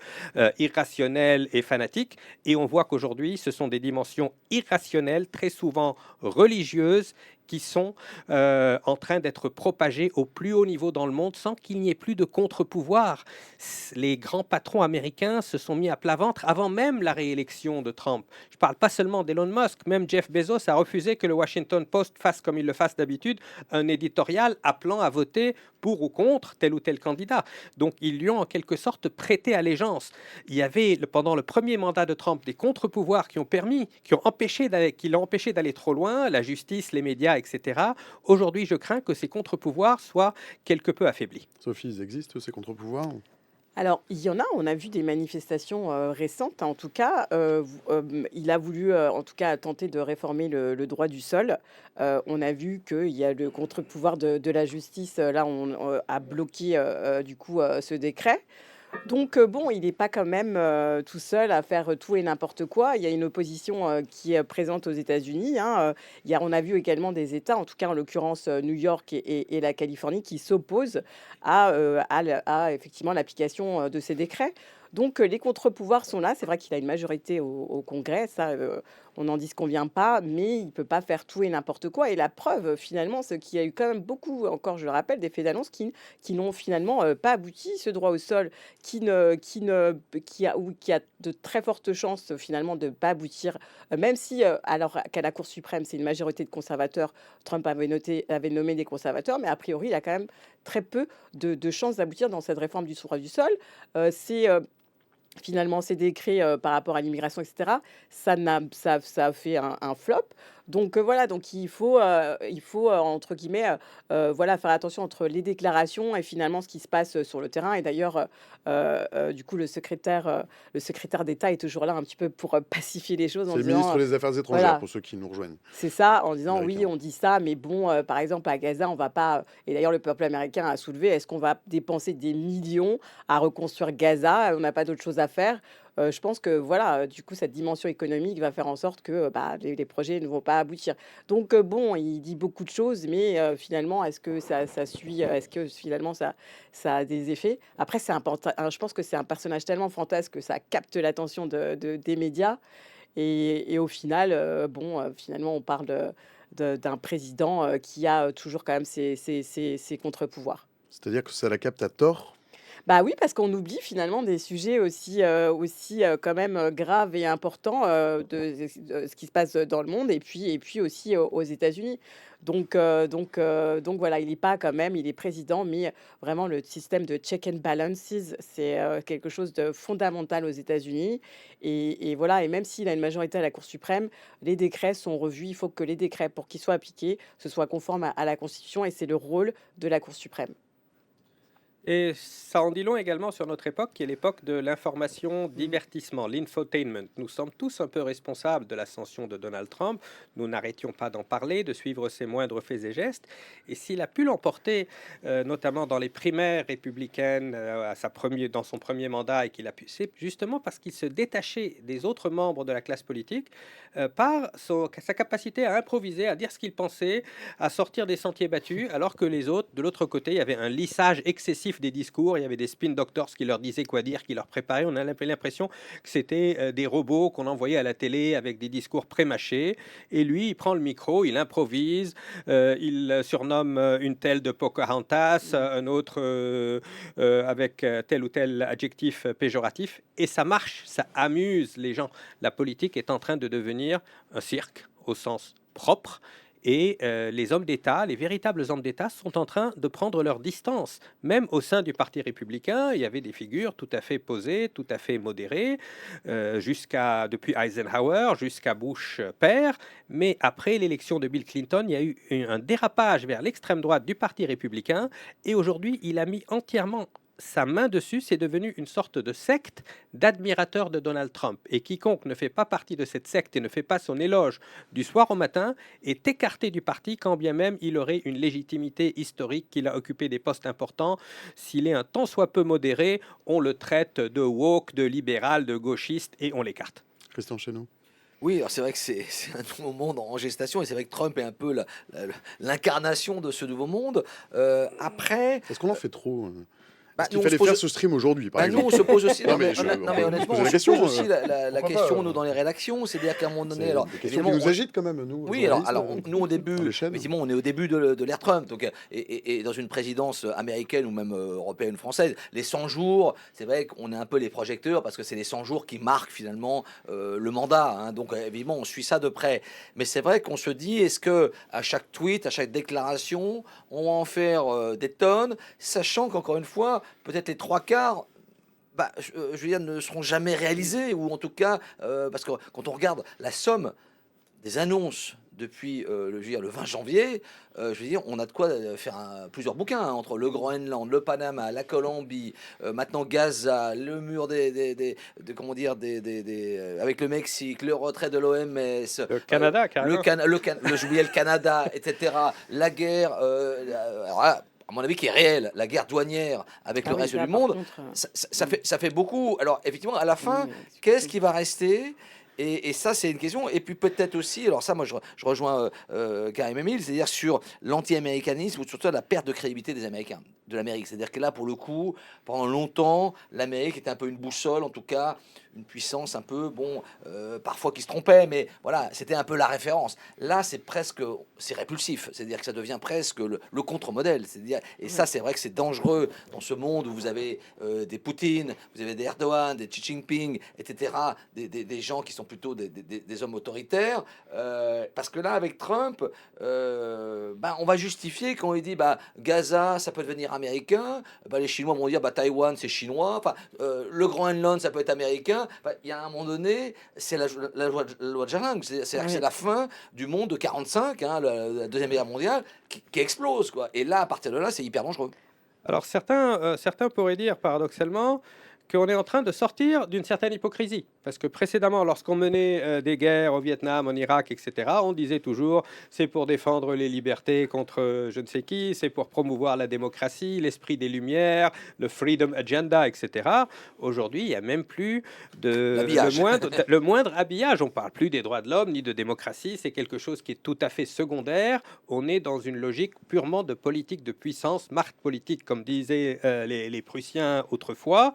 irrationnels et fanatiques. Et on voit qu'aujourd'hui, ce sont des dimensions irrationnelles, très souvent religieuses, qui sont en train d'être propagées au plus haut niveau dans le monde sans qu'il n'y ait plus de contre-pouvoir. Les grands patrons américains se sont mis à plat ventre avant même la réélection de Trump. Je ne parle pas seulement d'Elon Musk, même Jeff Bezos a refusé que le Washington Post fasse, comme il le fasse d'habitude, un éditorial appelant à voter pour ou contre tel ou tel candidat. Donc ils lui ont en quelque sorte prêté allégeance. Il y avait pendant le premier mandat de Trump des contre-pouvoirs qui l'ont empêché d'aller trop loin, la justice, les médias, etc. Aujourd'hui, je crains que ces contre-pouvoirs soient quelque peu affaiblis. Sophie, ils existent ces contre-pouvoirs? Alors, il y en a, on a vu des manifestations, récentes, en tout cas, il a voulu, en tout cas, tenter de réformer le droit du sol. On a vu qu'il y a le contre-pouvoir de la justice, là, on a bloqué, du coup, ce décret. Donc bon, il n'est pas quand même, tout seul à faire, tout et n'importe quoi. Il y a une opposition, qui est présente aux États-Unis, hein, il y a on a vu également des États, en tout cas en l'occurrence, New York et la Californie qui s'opposent à effectivement l'application, de ces décrets. Donc les contre-pouvoirs sont là. C'est vrai qu'il a une majorité au Congrès, ça, on n'en disconvient pas, mais il ne peut pas faire tout et n'importe quoi et la preuve, finalement, c'est qu'il y a eu quand même beaucoup, encore je le rappelle, des faits d'annonce qui n'ont finalement, pas abouti. Ce droit au sol qui a de très fortes chances, finalement de pas aboutir, même si, alors qu'à la Cour suprême, c'est une majorité de conservateurs, Trump avait nommé des conservateurs, mais a priori, il a quand même très peu de chances d'aboutir dans cette réforme du droit du sol. C'est, finalement, ces décrets, par rapport à l'immigration et cetera, ça a fait un flop. Donc voilà, donc entre guillemets, voilà, faire attention entre les déclarations et finalement ce qui se passe, sur le terrain et d'ailleurs, du coup, le secrétaire d'État est toujours là un petit peu pour, pacifier les choses en C'est le ministre disant, des Affaires étrangères, voilà. pour ceux qui nous rejoignent, C'est ça, en disant: «Oui, américain. on dit ça, mais bon, par exemple, à Gaza, on va pas» et d'ailleurs le peuple américain a soulevé: «Est-ce qu'on va dépenser des millions à reconstruire Gaza? On n'a pas d'autre chose à faire?» Je pense que voilà, du coup, cette dimension économique va faire en sorte que, bah, les projets ne vont pas aboutir. Donc bon, il dit beaucoup de choses, mais finalement, est-ce que ça suit, est-ce que finalement ça a des effets? Après, je pense que c'est un personnage tellement fantasque que ça capte l'attention des médias et au final, bon, finalement, on parle d'un président, qui a, toujours quand même ses contre-pouvoirs. C'est-à-dire que ça la capte à tort? Bah oui, parce qu'on oublie finalement des sujets aussi, quand même, graves et importants, de ce qui se passe dans le monde et puis aussi aux États-Unis. Donc voilà, il est président, mais vraiment le système de check and balances, c'est, quelque chose de fondamental aux États-Unis et voilà et même s'il a une majorité à la Cour suprême, les décrets sont revus. Il faut que les décrets, pour qu'ils soient appliqués, ce soit conforme à la Constitution et c'est le rôle de la Cour suprême. Et ça en dit long également sur notre époque, qui est l'époque de l'information divertissement, l'infotainment. Nous sommes tous un peu responsables de l'ascension de Donald Trump. Nous n'arrêtions pas d'en parler, de suivre ses moindres faits et gestes. Et s'il a pu l'emporter, notamment dans les primaires républicaines, dans son premier mandat, et qu'il a pu, c'est justement parce qu'il se détachait des autres membres de la classe politique par sa capacité à improviser, à dire ce qu'il pensait, à sortir des sentiers battus, alors que les autres, de l'autre côté, il y avait un lissage excessif des discours, il y avait des spin doctors qui leur disaient quoi dire, qui leur préparaient. On a l'impression que c'était des robots qu'on envoyait à la télé avec des discours prémâchés. Et lui, il prend le micro, il improvise, il surnomme une telle de Pocahontas, un autre avec tel ou tel adjectif péjoratif. Et ça marche, ça amuse les gens. La politique est en train de devenir un cirque au sens propre. Et les hommes d'État, les véritables hommes d'État, sont en train de prendre leur distance. Même au sein du Parti républicain, il y avait des figures tout à fait posées, tout à fait modérées, depuis Eisenhower jusqu'à Bush père. Mais après l'élection de Bill Clinton, il y a eu un dérapage vers l'extrême droite du Parti républicain. Et aujourd'hui, il a mis entièrement sa main dessus, c'est devenu une sorte de secte d'admirateurs de Donald Trump. Et quiconque ne fait pas partie de cette secte et ne fait pas son éloge du soir au matin est écarté du parti, quand bien même il aurait une légitimité historique, qu'il a occupé des postes importants. S'il est un tant soit peu modéré, on le traite de woke, de libéral, de gauchiste et on l'écarte. Christian Chesneau. Oui, alors c'est vrai que c'est un nouveau monde en gestation et c'est vrai que Trump est un peu l'incarnation de ce nouveau monde. Après, Est-ce qu'on en fait trop? bah, Est-ce qu'il nous, on fallait se pose, faire ce stream aujourd'hui, par bah, nous, on exemple? se pose aussi. Non, Non, mais mais, non, mais on honnêtement, pose on la se question. pose aussi la Pourquoi question, pas? nous, dans les rédactions. C'est-à-dire qu'à un moment donné, C'est alors, des questions qui évidemment, nous agitent quand même, nous, oui, alors, journalistes, nous au dans début, les chaînes. effectivement, on est au début de l'ère Trump, donc, et dans une présidence américaine ou même européenne, française, les 100 jours, c'est vrai qu'on est un peu les projecteurs parce que c'est les 100 jours qui marquent finalement le mandat, hein, donc évidemment on suit ça de près. Mais c'est vrai qu'on se dit, est-ce que à chaque tweet, à chaque déclaration, on va en faire des tonnes, sachant qu'encore une fois, peut-être les trois quarts je veux dire, ne seront jamais réalisés, ou en tout cas, parce que quand on regarde la somme des annonces depuis je veux dire, le 20 janvier, je veux dire, on a de quoi faire plusieurs bouquins, hein, entre le Groenland, le Panama, la Colombie, maintenant Gaza, le mur comment dire, avec le Mexique, le retrait de l'OMS, Le Canada, carrément. j'oubliais le Canada, etc. La guerre, alors là, à mon avis, qui est réelle, la guerre douanière avec Ah le oui, reste ça du par monde, contre, ça fait beaucoup. Alors, effectivement, à la oui, fin, qu'est-ce qui va rester? Et ça, c'est une question. Et puis peut-être aussi, alors ça, moi, je rejoins Karim Emile, c'est-à-dire sur l'anti-américanisme ou surtout la perte de crédibilité des Américains, de l'Amérique. C'est-à-dire que là, pour le coup, pendant longtemps, l'Amérique était un peu une boussole, en tout cas, une puissance un peu, bon, parfois qui se trompait, mais voilà, c'était un peu la référence. Là, c'est répulsif. C'est-à-dire que ça devient presque le contre-modèle. C'est-à-dire, et ça, c'est vrai que c'est dangereux dans ce monde où vous avez des Poutine, vous avez des Erdogan, des Xi Jinping, etc., des gens qui sont plutôt des hommes autoritaires, parce que là, avec Trump, on va justifier quand il dit Gaza, ça peut devenir américain, les Chinois vont dire Taïwan, c'est chinois, le Groenland, ça peut être américain. Il y a un moment donné, c'est la loi de Jalang, c'est-à-dire que c'est oui. la fin du monde de 45, la Deuxième Guerre mondiale, qui explose, quoi. Et là, à partir de là, c'est hyper dangereux. Alors certains pourraient dire paradoxalement qu'on est en train de sortir d'une certaine hypocrisie. Parce que précédemment, lorsqu'on menait des guerres au Vietnam, en Irak, etc., on disait toujours c'est pour défendre les libertés contre je ne sais qui, c'est pour promouvoir la démocratie, l'esprit des Lumières, le Freedom Agenda, etc. Aujourd'hui, il n'y a même plus L'habillage. le moindre habillage. On ne parle plus des droits de l'homme ni de démocratie. C'est quelque chose qui est tout à fait secondaire. On est dans une logique purement de politique de puissance, marque politique, comme disaient les Prussiens autrefois.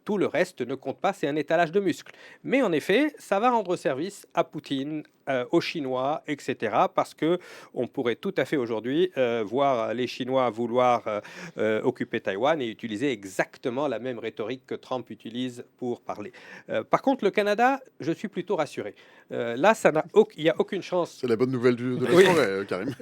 Tout le reste ne compte pas, c'est un étalage de muscles. Mais en effet, ça va rendre service à Poutine, aux Chinois, etc. Parce que on pourrait tout à fait aujourd'hui voir les Chinois vouloir occuper Taïwan et utiliser exactement la même rhétorique que Trump utilise pour parler. Par contre, le Canada, je suis plutôt rassuré. Là, il n'y a aucune chance. C'est la bonne nouvelle de la Oui. soirée, Karim.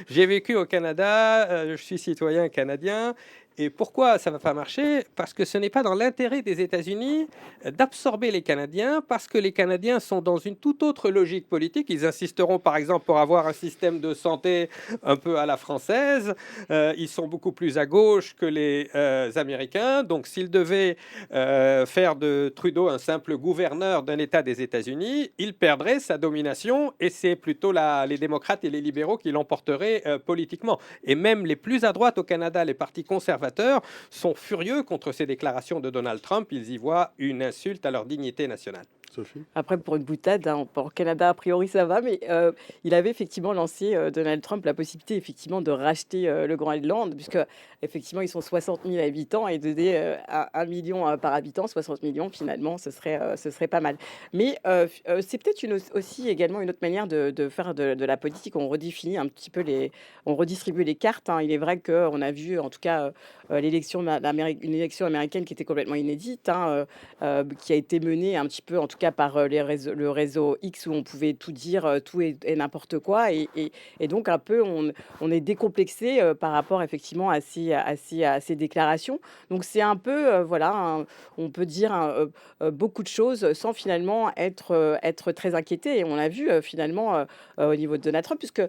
J'ai vécu au Canada, je suis citoyen canadien. Et pourquoi ça ne va pas marcher? Parce que ce n'est pas dans l'intérêt des États-Unis d'absorber les Canadiens, parce que les Canadiens sont dans une toute autre logique politique. Ils insisteront par exemple pour avoir un système de santé un peu à la française. Ils sont beaucoup plus à gauche que les Américains. Donc s'ils devaient faire de Trudeau un simple gouverneur d'un État des États-Unis, il perdrait sa domination et c'est plutôt les démocrates et les libéraux qui l'emporteraient politiquement. Et même les plus à droite au Canada, les partis conservateurs, sont furieux contre ces déclarations de Donald Trump. Ils y voient une insulte à leur dignité nationale. Sophie? Après, pour une boutade, au Canada, a priori, ça va, mais il avait effectivement lancé, Donald Trump, la possibilité effectivement de racheter le Groenland, puisque effectivement, ils sont 60 000 habitants et donner 1 million par habitant, 60 millions, finalement, ce serait pas mal. Mais c'est peut-être aussi également une autre manière de faire de la politique. On redéfinit un petit peu on redistribue les cartes. Hein. Il est vrai qu'on a vu, en tout cas, une élection américaine qui était complètement inédite, hein, qui a été menée un petit peu, en tout cas par le réseau X, où on pouvait tout dire, tout et n'importe quoi. Et donc, un peu, on est décomplexé par rapport effectivement à ces déclarations. Donc, c'est un peu, on peut dire beaucoup de choses sans finalement être très inquiété. Et on l'a vu finalement au niveau de Donald Trump, puisque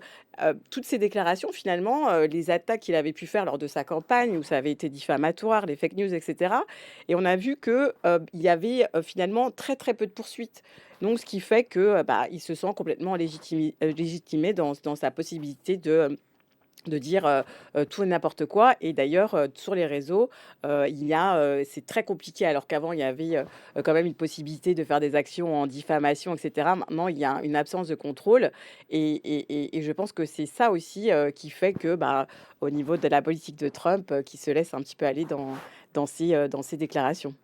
toutes ces déclarations, finalement, les attaques qu'il avait pu faire lors de sa campagne, où ça avait été diffamatoire, les fake news, etc. Et on a vu que il y avait finalement très très peu de poursuites. Donc, ce qui fait que il se sent complètement légitimé dans sa possibilité de dire tout et n'importe quoi. Et d'ailleurs, sur les réseaux, c'est très compliqué, alors qu'avant, il y avait quand même une possibilité de faire des actions en diffamation, etc. Maintenant, il y a une absence de contrôle. Et je pense que c'est ça aussi qui fait que, au niveau de la politique de Trump, qui se laisse un petit peu aller dans ces déclarations.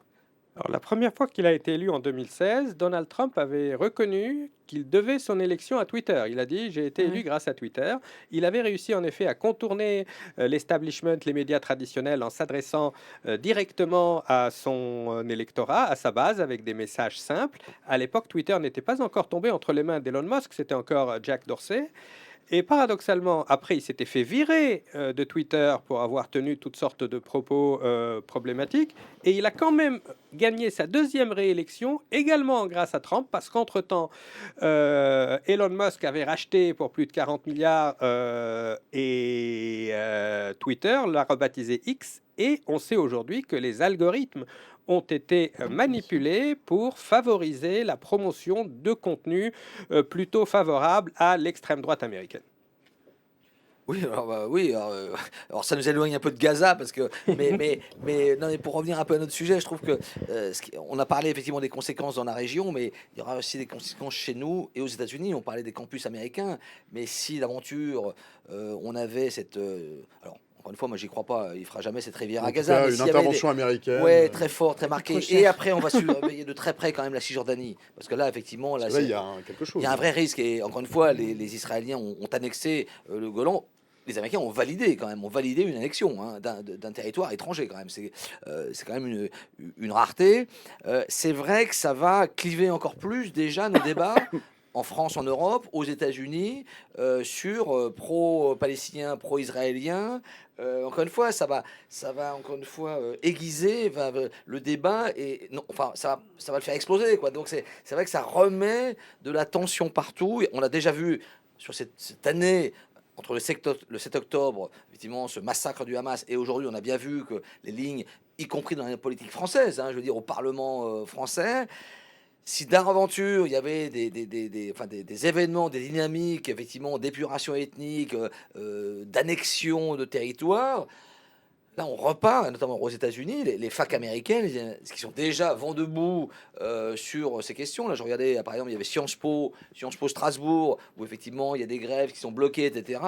Alors, la première fois qu'il a été élu en 2016, Donald Trump avait reconnu qu'il devait son élection à Twitter. Il a dit j'ai été élu Ouais. grâce à Twitter. Il avait réussi en effet à contourner l'establishment, les médias traditionnels, en s'adressant directement à son électorat, à sa base, avec des messages simples. À l'époque, Twitter n'était pas encore tombé entre les mains d'Elon Musk, c'était encore Jack Dorsey. Et paradoxalement, après, il s'était fait virer de Twitter pour avoir tenu toutes sortes de propos problématiques. Et il a quand même gagné sa deuxième réélection, également grâce à Trump, parce qu'entre-temps, Elon Musk avait racheté pour plus de 40 milliards Twitter, l'a rebaptisé X. Et on sait aujourd'hui que les algorithmes ont été manipulés pour favoriser la promotion de contenus plutôt favorables à l'extrême droite américaine. Oui, oui, alors ça nous éloigne un peu de Gaza parce que, mais non, mais pour revenir un peu à notre sujet, je trouve que on a parlé effectivement des conséquences dans la région, mais il y aura aussi des conséquences chez nous et aux États-Unis. On parlait des campus américains, mais si l'aventure, on avait cette, alors encore une fois, moi j'y crois pas, il fera jamais cette rivière En à tout Gaza, cas, mais une s'il y avait intervention américaine. ouais, très fort, très Ça coûte trop marqué. Et cher. après, on va surveiller de très près quand même la Cisjordanie, parce que là, effectivement, Parce là, que là, il c'est y a quelque il chose. y a un vrai risque. Et encore une fois, les Israéliens ont annexé le Golan. Les Américains ont validé quand même, ont validé une annexion hein, d'un territoire étranger quand même. C'est quand même une rareté. C'est vrai que ça va cliver encore plus déjà nos débats en France, en Europe, aux États-Unis, sur pro-palestiniens, pro-israéliens. Encore une fois, ça va encore une fois aiguiser le débat et non, enfin ça va le faire exploser quoi. Donc c'est vrai que ça remet de la tension partout. Et on l'a déjà vu sur cette année entre le 7 octobre, effectivement, ce massacre du Hamas, et aujourd'hui, on a bien vu que les lignes, y compris dans la politique française, hein, je veux dire au Parlement français, si d'aventure il y avait enfin, des événements, des dynamiques, effectivement, d'épuration ethnique, d'annexion de territoire, là on repart, notamment aux États-Unis, les facs américaines, qui sont déjà vent debout sur ces questions. Là, je regardais, par exemple, il y avait Sciences Po Strasbourg, où effectivement il y a des grèves qui sont bloquées, etc.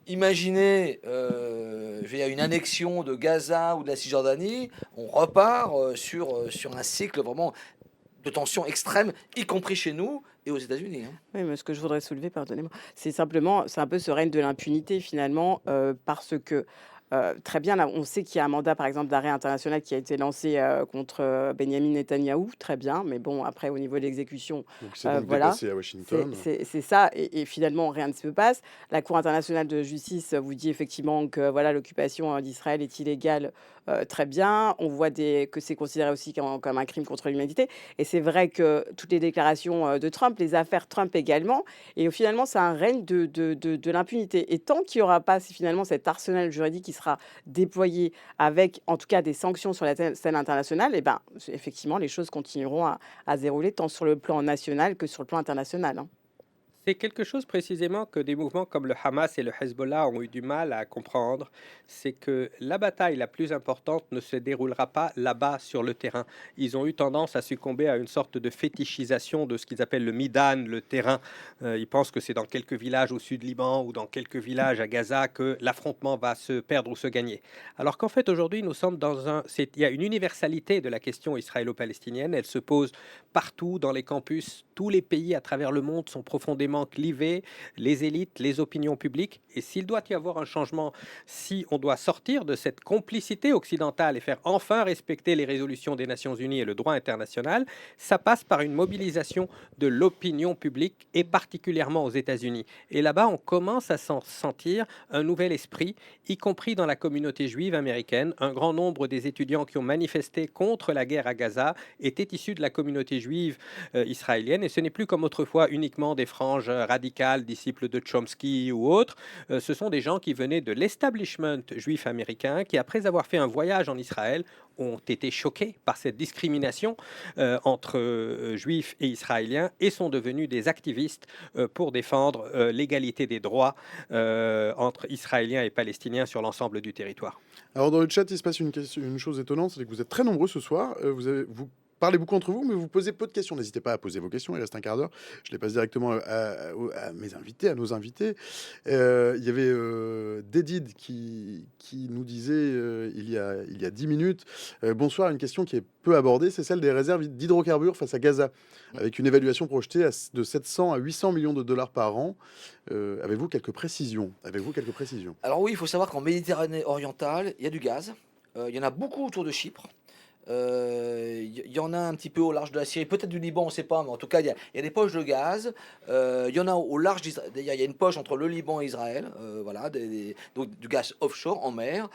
Imaginez, je veux dire, une annexion de Gaza ou de la Cisjordanie, on repart sur un cycle vraiment de tension extrême, y compris chez nous et aux États-Unis. Hein. Oui, mais ce que je voudrais soulever, pardonnez-moi, c'est simplement, c'est un peu ce règne de l'impunité finalement, parce que très bien, là, on sait qu'il y a un mandat, par exemple, d'arrêt international qui a été lancé contre Benyamin Netanyahou, très bien, mais bon, après, au niveau de l'exécution, Donc, c'est donc voilà, déplacé à Washington. c'est ça, et finalement, rien ne se passe. La Cour internationale de justice vous dit effectivement que voilà, l'occupation d'Israël est illégale, très bien. On voit que c'est considéré aussi comme un crime contre l'humanité. Et c'est vrai que toutes les déclarations de Trump, les affaires Trump également, et finalement, c'est un règne de l'impunité. Et tant qu'il n'y aura pas finalement cet arsenal juridique qui sera déployé avec, en tout cas, des sanctions sur la scène internationale, et ben, effectivement, les choses continueront à se dérouler tant sur le plan national que sur le plan international. Hein. C'est quelque chose précisément que des mouvements comme le Hamas et le Hezbollah ont eu du mal à comprendre, c'est que la bataille la plus importante ne se déroulera pas là-bas sur le terrain. Ils ont eu tendance à succomber à une sorte de fétichisation de ce qu'ils appellent le Midan, le terrain. Ils pensent que c'est dans quelques villages au sud Liban ou dans quelques villages à Gaza que l'affrontement va se perdre ou se gagner. Alors qu'en fait aujourd'hui nous sommes il y a une universalité de la question israélo-palestinienne, elle se pose partout dans les campus, tous les pays à travers le monde sont profondément clivés, les élites, les opinions publiques. Et s'il doit y avoir un changement, si on doit sortir de cette complicité occidentale et faire enfin respecter les résolutions des Nations Unies et le droit international, ça passe par une mobilisation de l'opinion publique et particulièrement aux États-Unis. Et là-bas, on commence à sentir un nouvel esprit, y compris dans la communauté juive américaine. Un grand nombre des étudiants qui ont manifesté contre la guerre à Gaza étaient issus de la communauté juive israélienne. Et ce n'est plus comme autrefois uniquement des franges radicales, disciples de Chomsky ou autres. Ce sont des gens qui venaient de l'establishment juif américain, qui après avoir fait un voyage en Israël, ont été choqués par cette discrimination entre juifs et israéliens et sont devenus des activistes pour défendre l'égalité des droits entre israéliens et palestiniens sur l'ensemble du territoire. Alors, dans le chat, il se passe une chose étonnante, c'est que vous êtes très nombreux ce soir. Vous parlez beaucoup entre vous, mais vous posez peu de questions. N'hésitez pas à poser vos questions, il reste un quart d'heure. Je les passe directement à mes invités, à nos invités. Il y avait Dédid qui nous disait il y a 10 minutes, bonsoir, une question qui est peu abordée, c'est celle des réserves d'hydrocarbures face à Gaza, avec une évaluation projetée de 700 à 800 millions de dollars par an. Avez-vous quelques précisions? Alors oui, il faut savoir qu'en Méditerranée orientale, il y a du gaz. Il y en a beaucoup autour de Chypre. Il y en a un petit peu au large de la Syrie, peut-être du Liban, on ne sait pas, mais en tout cas, il y a des poches de gaz. Il y en a au large d'Israël. Il y a une poche entre le Liban et Israël, voilà, donc du gaz offshore en mer.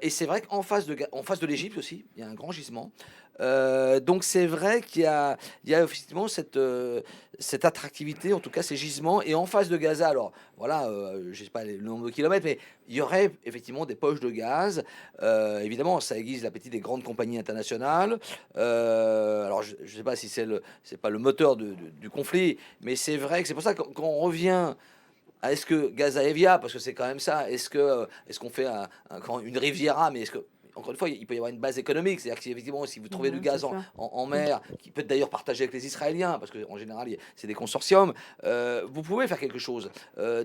Et c'est vrai qu'en face de l'Égypte aussi, il y a un grand gisement. Donc c'est vrai il y a effectivement cette attractivité, en tout cas ces gisements. Et en face de Gaza, alors voilà, je ne sais pas le nombre de kilomètres, mais il y aurait effectivement des poches de gaz. Évidemment, ça aiguise l'appétit des grandes compagnies internationales. Alors je ne sais pas si c'est pas le moteur du conflit, mais c'est vrai que c'est pour ça que quand on revient Est-ce que Gaza est viable? Parce que c'est quand même ça. Est-ce qu'on fait une Riviera? Mais est-ce que, encore une fois, il peut y avoir une base économique. C'est-à-dire que effectivement, si vous trouvez du Ouais, c'est gaz ça. en mer, qui peut être d'ailleurs partagé avec les Israéliens, parce qu'en général, c'est des consortiums, vous pouvez faire quelque chose.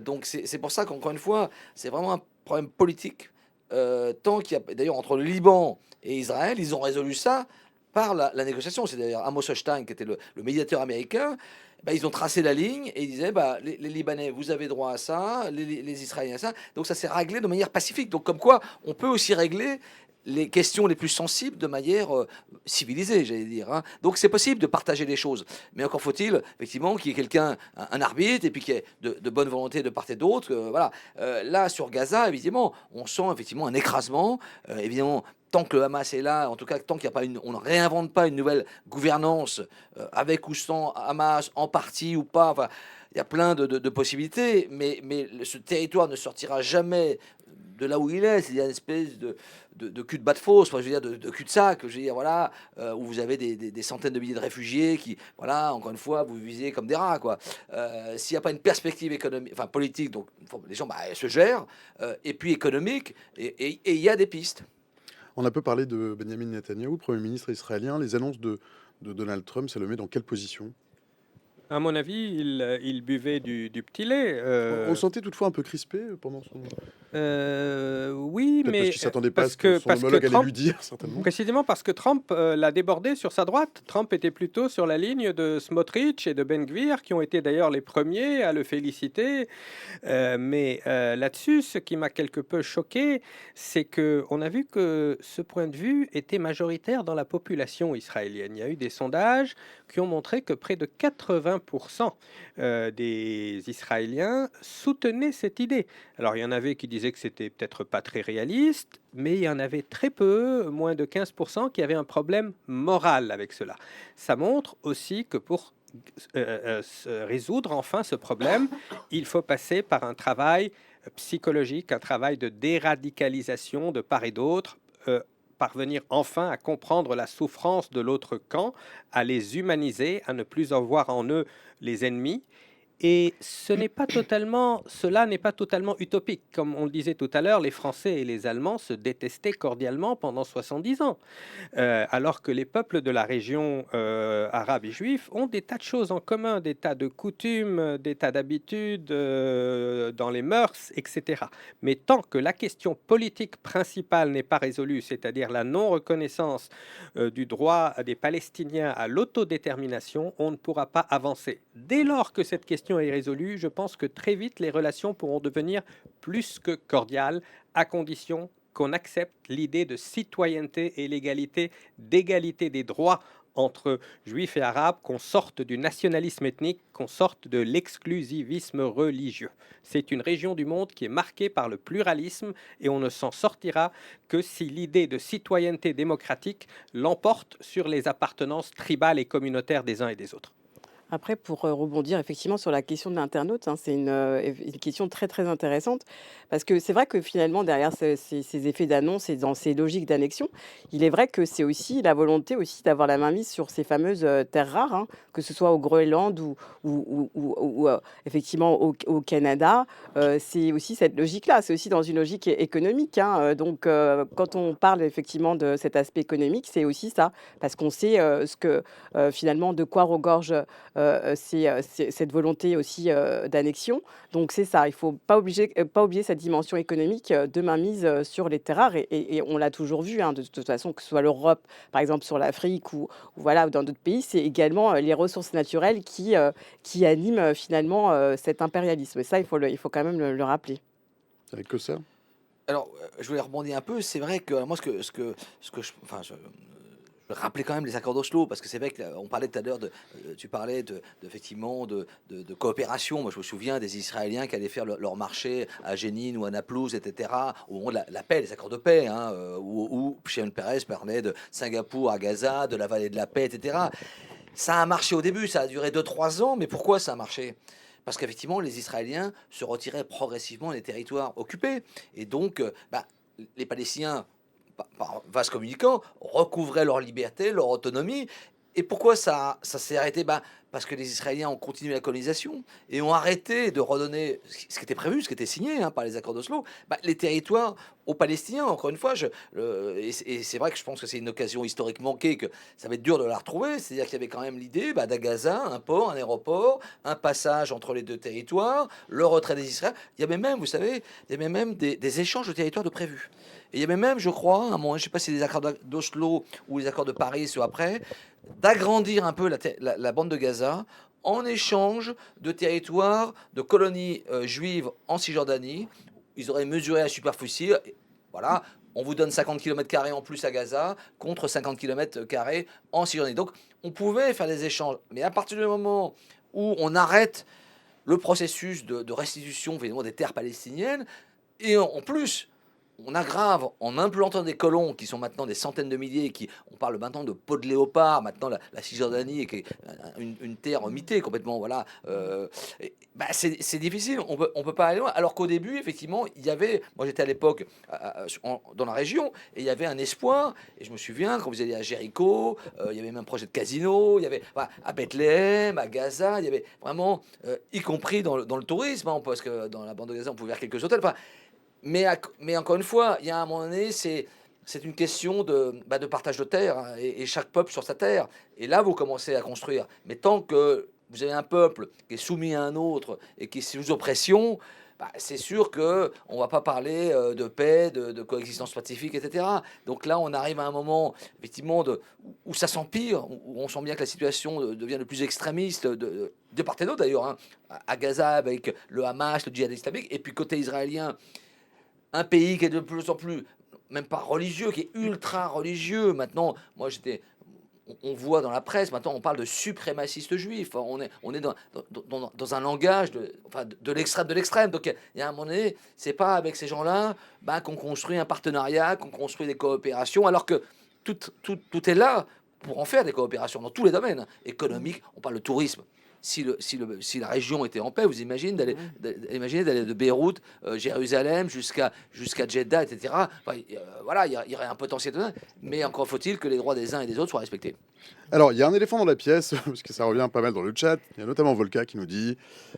Donc c'est pour ça qu'encore une fois, c'est vraiment un problème politique. Tant qu'il y a, d'ailleurs, entre le Liban et Israël, ils ont résolu ça par la négociation. C'est d'ailleurs Amos Hochstein, qui était le médiateur américain. Ben, ils ont tracé la ligne et ils disaient bah, les Libanais, vous avez droit à ça, les Israéliens à ça. Donc ça s'est réglé de manière pacifique. Donc comme quoi, on peut aussi régler les questions les plus sensibles de manière civilisée, j'allais dire. Hein. Donc c'est possible de partager les choses. Mais encore faut-il, effectivement, qu'il y ait quelqu'un, un arbitre, et puis qu'il y ait de bonne volonté de part et d'autre. Voilà. Là, sur Gaza, évidemment, on sent effectivement un écrasement. Évidemment, tant que le Hamas est là, en tout cas, tant qu'il n'y a pas on ne réinvente pas une nouvelle gouvernance avec ou sans Hamas, en partie ou pas, enfin, il y a plein de possibilités, mais ce territoire ne sortira jamais de là où il est, c'est-à-dire une espèce de cul de bas de fosse, enfin, je veux dire de cul-de-sac, je veux dire, voilà, où vous avez des centaines de milliers de réfugiés qui, voilà, encore une fois, vous visez comme des rats, quoi. S'il n'y a pas une perspective économique, enfin politique, donc les gens se gèrent, et puis économique, et il y a des pistes. On a peu parlé de Benjamin Netanyahou, Premier ministre israélien. Les annonces de Donald Trump, ça le met dans quelle position? À mon avis, il buvait du petit lait. On le sentait toutefois un peu crispé pendant son... Oui, Peut-être parce mais qu'il s'attendait pas à ce que son parce que homologue allait Trump, lui dire, certainement. précisément parce que Trump l'a débordé sur sa droite. Trump était plutôt sur la ligne de Smotrich et de Ben Gvir, qui ont été d'ailleurs les premiers à le féliciter. Mais là-dessus, ce qui m'a quelque peu choqué, c'est que on a vu que ce point de vue était majoritaire dans la population israélienne. Il y a eu des sondages qui ont montré que près de 80% des Israéliens soutenaient cette idée. Alors, il y en avait qui disaient que c'était peut-être pas très réaliste, mais il y en avait très peu, moins de 15%, qui avaient un problème moral avec cela. Ça montre aussi que pour résoudre enfin ce problème, il faut passer par un travail psychologique, un travail de déradicalisation de part et d'autre, parvenir enfin à comprendre la souffrance de l'autre camp, à les humaniser, à ne plus en voir en eux les ennemis. Et cela n'est pas totalement utopique. Comme on le disait tout à l'heure, les Français et les Allemands se détestaient cordialement pendant 70 ans. Alors que les peuples de la région arabe et juif ont des tas de choses en commun, des tas de coutumes, des tas d'habitudes dans les mœurs, etc. Mais tant que la question politique principale n'est pas résolue, c'est-à-dire la non-reconnaissance du droit des Palestiniens à l'autodétermination, on ne pourra pas avancer. Dès lors que cette question est résolue, je pense que très vite les relations pourront devenir plus que cordiales, à condition qu'on accepte l'idée de citoyenneté et d'égalité des droits entre juifs et arabes, qu'on sorte du nationalisme ethnique, qu'on sorte de l'exclusivisme religieux. C'est une région du monde qui est marquée par le pluralisme et on ne s'en sortira que si l'idée de citoyenneté démocratique l'emporte sur les appartenances tribales et communautaires des uns et des autres. Après, pour rebondir effectivement sur la question de l'internaute, hein, c'est une question très très intéressante parce que c'est vrai que finalement derrière ces effets d'annonce et dans ces logiques d'annexion, il est vrai que c'est aussi la volonté aussi d'avoir la main mise sur ces fameuses terres rares, hein, que ce soit au Groenland ou effectivement au Canada. C'est aussi cette logique-là, c'est aussi dans une logique économique. Hein, donc quand on parle effectivement de cet aspect économique, c'est aussi ça, parce qu'on sait ce que finalement de quoi regorge c'est cette volonté aussi d'annexion. Donc c'est ça, il ne faut pas oublier cette dimension économique de mainmise sur les terres rares. Et on l'a toujours vu, hein, de toute façon, que ce soit l'Europe, par exemple sur l'Afrique voilà, ou dans d'autres pays, c'est également les ressources naturelles qui animent finalement cet impérialisme. Et ça, il faut quand même le rappeler. Avec que ça? Alors, je voulais rebondir un peu. C'est vrai que moi, je rappelais quand même les accords d'Oslo, parce que c'est vrai qu'on parlait tout à l'heure tu parlais effectivement de coopération. Moi, je me souviens des Israéliens qui allaient faire leur marché à Jénine ou à Naplouse, etc., au moment de la paix, les accords de paix, hein, où Shimon Peres parlait de Singapour à Gaza, de la vallée de la paix, etc. Ça a marché au début, ça a duré 2-3 ans, mais pourquoi ça a marché? Parce qu'effectivement, les Israéliens se retiraient progressivement des territoires occupés. Et donc, les Palestiniens, par vase communicant, recouvraient leur liberté, leur autonomie, Et pourquoi ça s'est arrêté? Parce que les Israéliens ont continué la colonisation et ont arrêté de redonner ce qui était prévu, ce qui était signé par les accords d'Oslo, les territoires aux Palestiniens. Encore une fois, et c'est vrai que je pense que c'est une occasion historique manquée, que ça va être dur de la retrouver. C'est-à-dire qu'il y avait quand même l'idée d'à Gaza, un port, un aéroport, un passage entre les deux territoires, le retrait des Israéliens. Il y avait même, vous savez, il y avait même des échanges de territoires de prévus. Et il y avait même, je crois, à un moment, je ne sais pas si les accords d'Oslo ou les accords de Paris sont après, d'agrandir un peu la bande de Gaza en échange de territoires, de colonies juives en Cisjordanie. Ils auraient mesuré la superficie. Voilà, on vous donne 50 km² en plus à Gaza contre 50 km² en Cisjordanie. Donc, on pouvait faire des échanges. Mais à partir du moment où on arrête le processus de restitution évidemment, des terres palestiniennes, et en plus, on aggrave en implantant des colons qui sont maintenant des centaines de milliers, on parle maintenant de peau de léopard, maintenant la Cisjordanie, qui est une terre mitée complètement, voilà. C'est difficile, on peut pas aller loin. Alors qu'au début, effectivement, il y avait, moi j'étais à l'époque dans la région, et il y avait un espoir, et je me souviens, quand vous alliez à Jéricho, il y avait même un projet de casino, il y avait à Bethléem, à Gaza, il y avait vraiment, y compris dans le tourisme, parce que dans la bande de Gaza, on pouvait faire quelques hôtels, mais encore une fois, il y a un moment donné, c'est une question de partage de terre, et chaque peuple sur sa terre. Et là, vous commencez à construire. Mais tant que vous avez un peuple qui est soumis à un autre et qui est sous oppression, c'est sûr qu'on ne va pas parler de paix, de coexistence pacifique, etc. Donc là, on arrive à un moment, effectivement, où ça s'empire, où on sent bien que la situation devient de plus extrémiste, de part et d'autre d'ailleurs, à Gaza avec le Hamas, le djihad islamique, et puis côté israélien, un pays qui est de plus en plus, même pas religieux, qui est ultra religieux. Maintenant, on voit dans la presse, maintenant on parle de suprémacistes juifs. On est dans un langage de l'extrême de l'extrême. Donc il y a un moment donné, c'est pas avec ces gens-là qu'on construit un partenariat, qu'on construit des coopérations, alors que tout est là pour en faire des coopérations dans tous les domaines. Économiques, on parle de tourisme. Si la région était en paix, vous imaginez d'aller de Beyrouth, Jérusalem, jusqu'à Jeddah, etc. Voilà, il y aurait un potentiel. Mais encore faut-il que les droits des uns et des autres soient respectés. Alors, il y a un éléphant dans la pièce, parce que ça revient pas mal dans le chat. Il y a notamment Volka qui nous dit,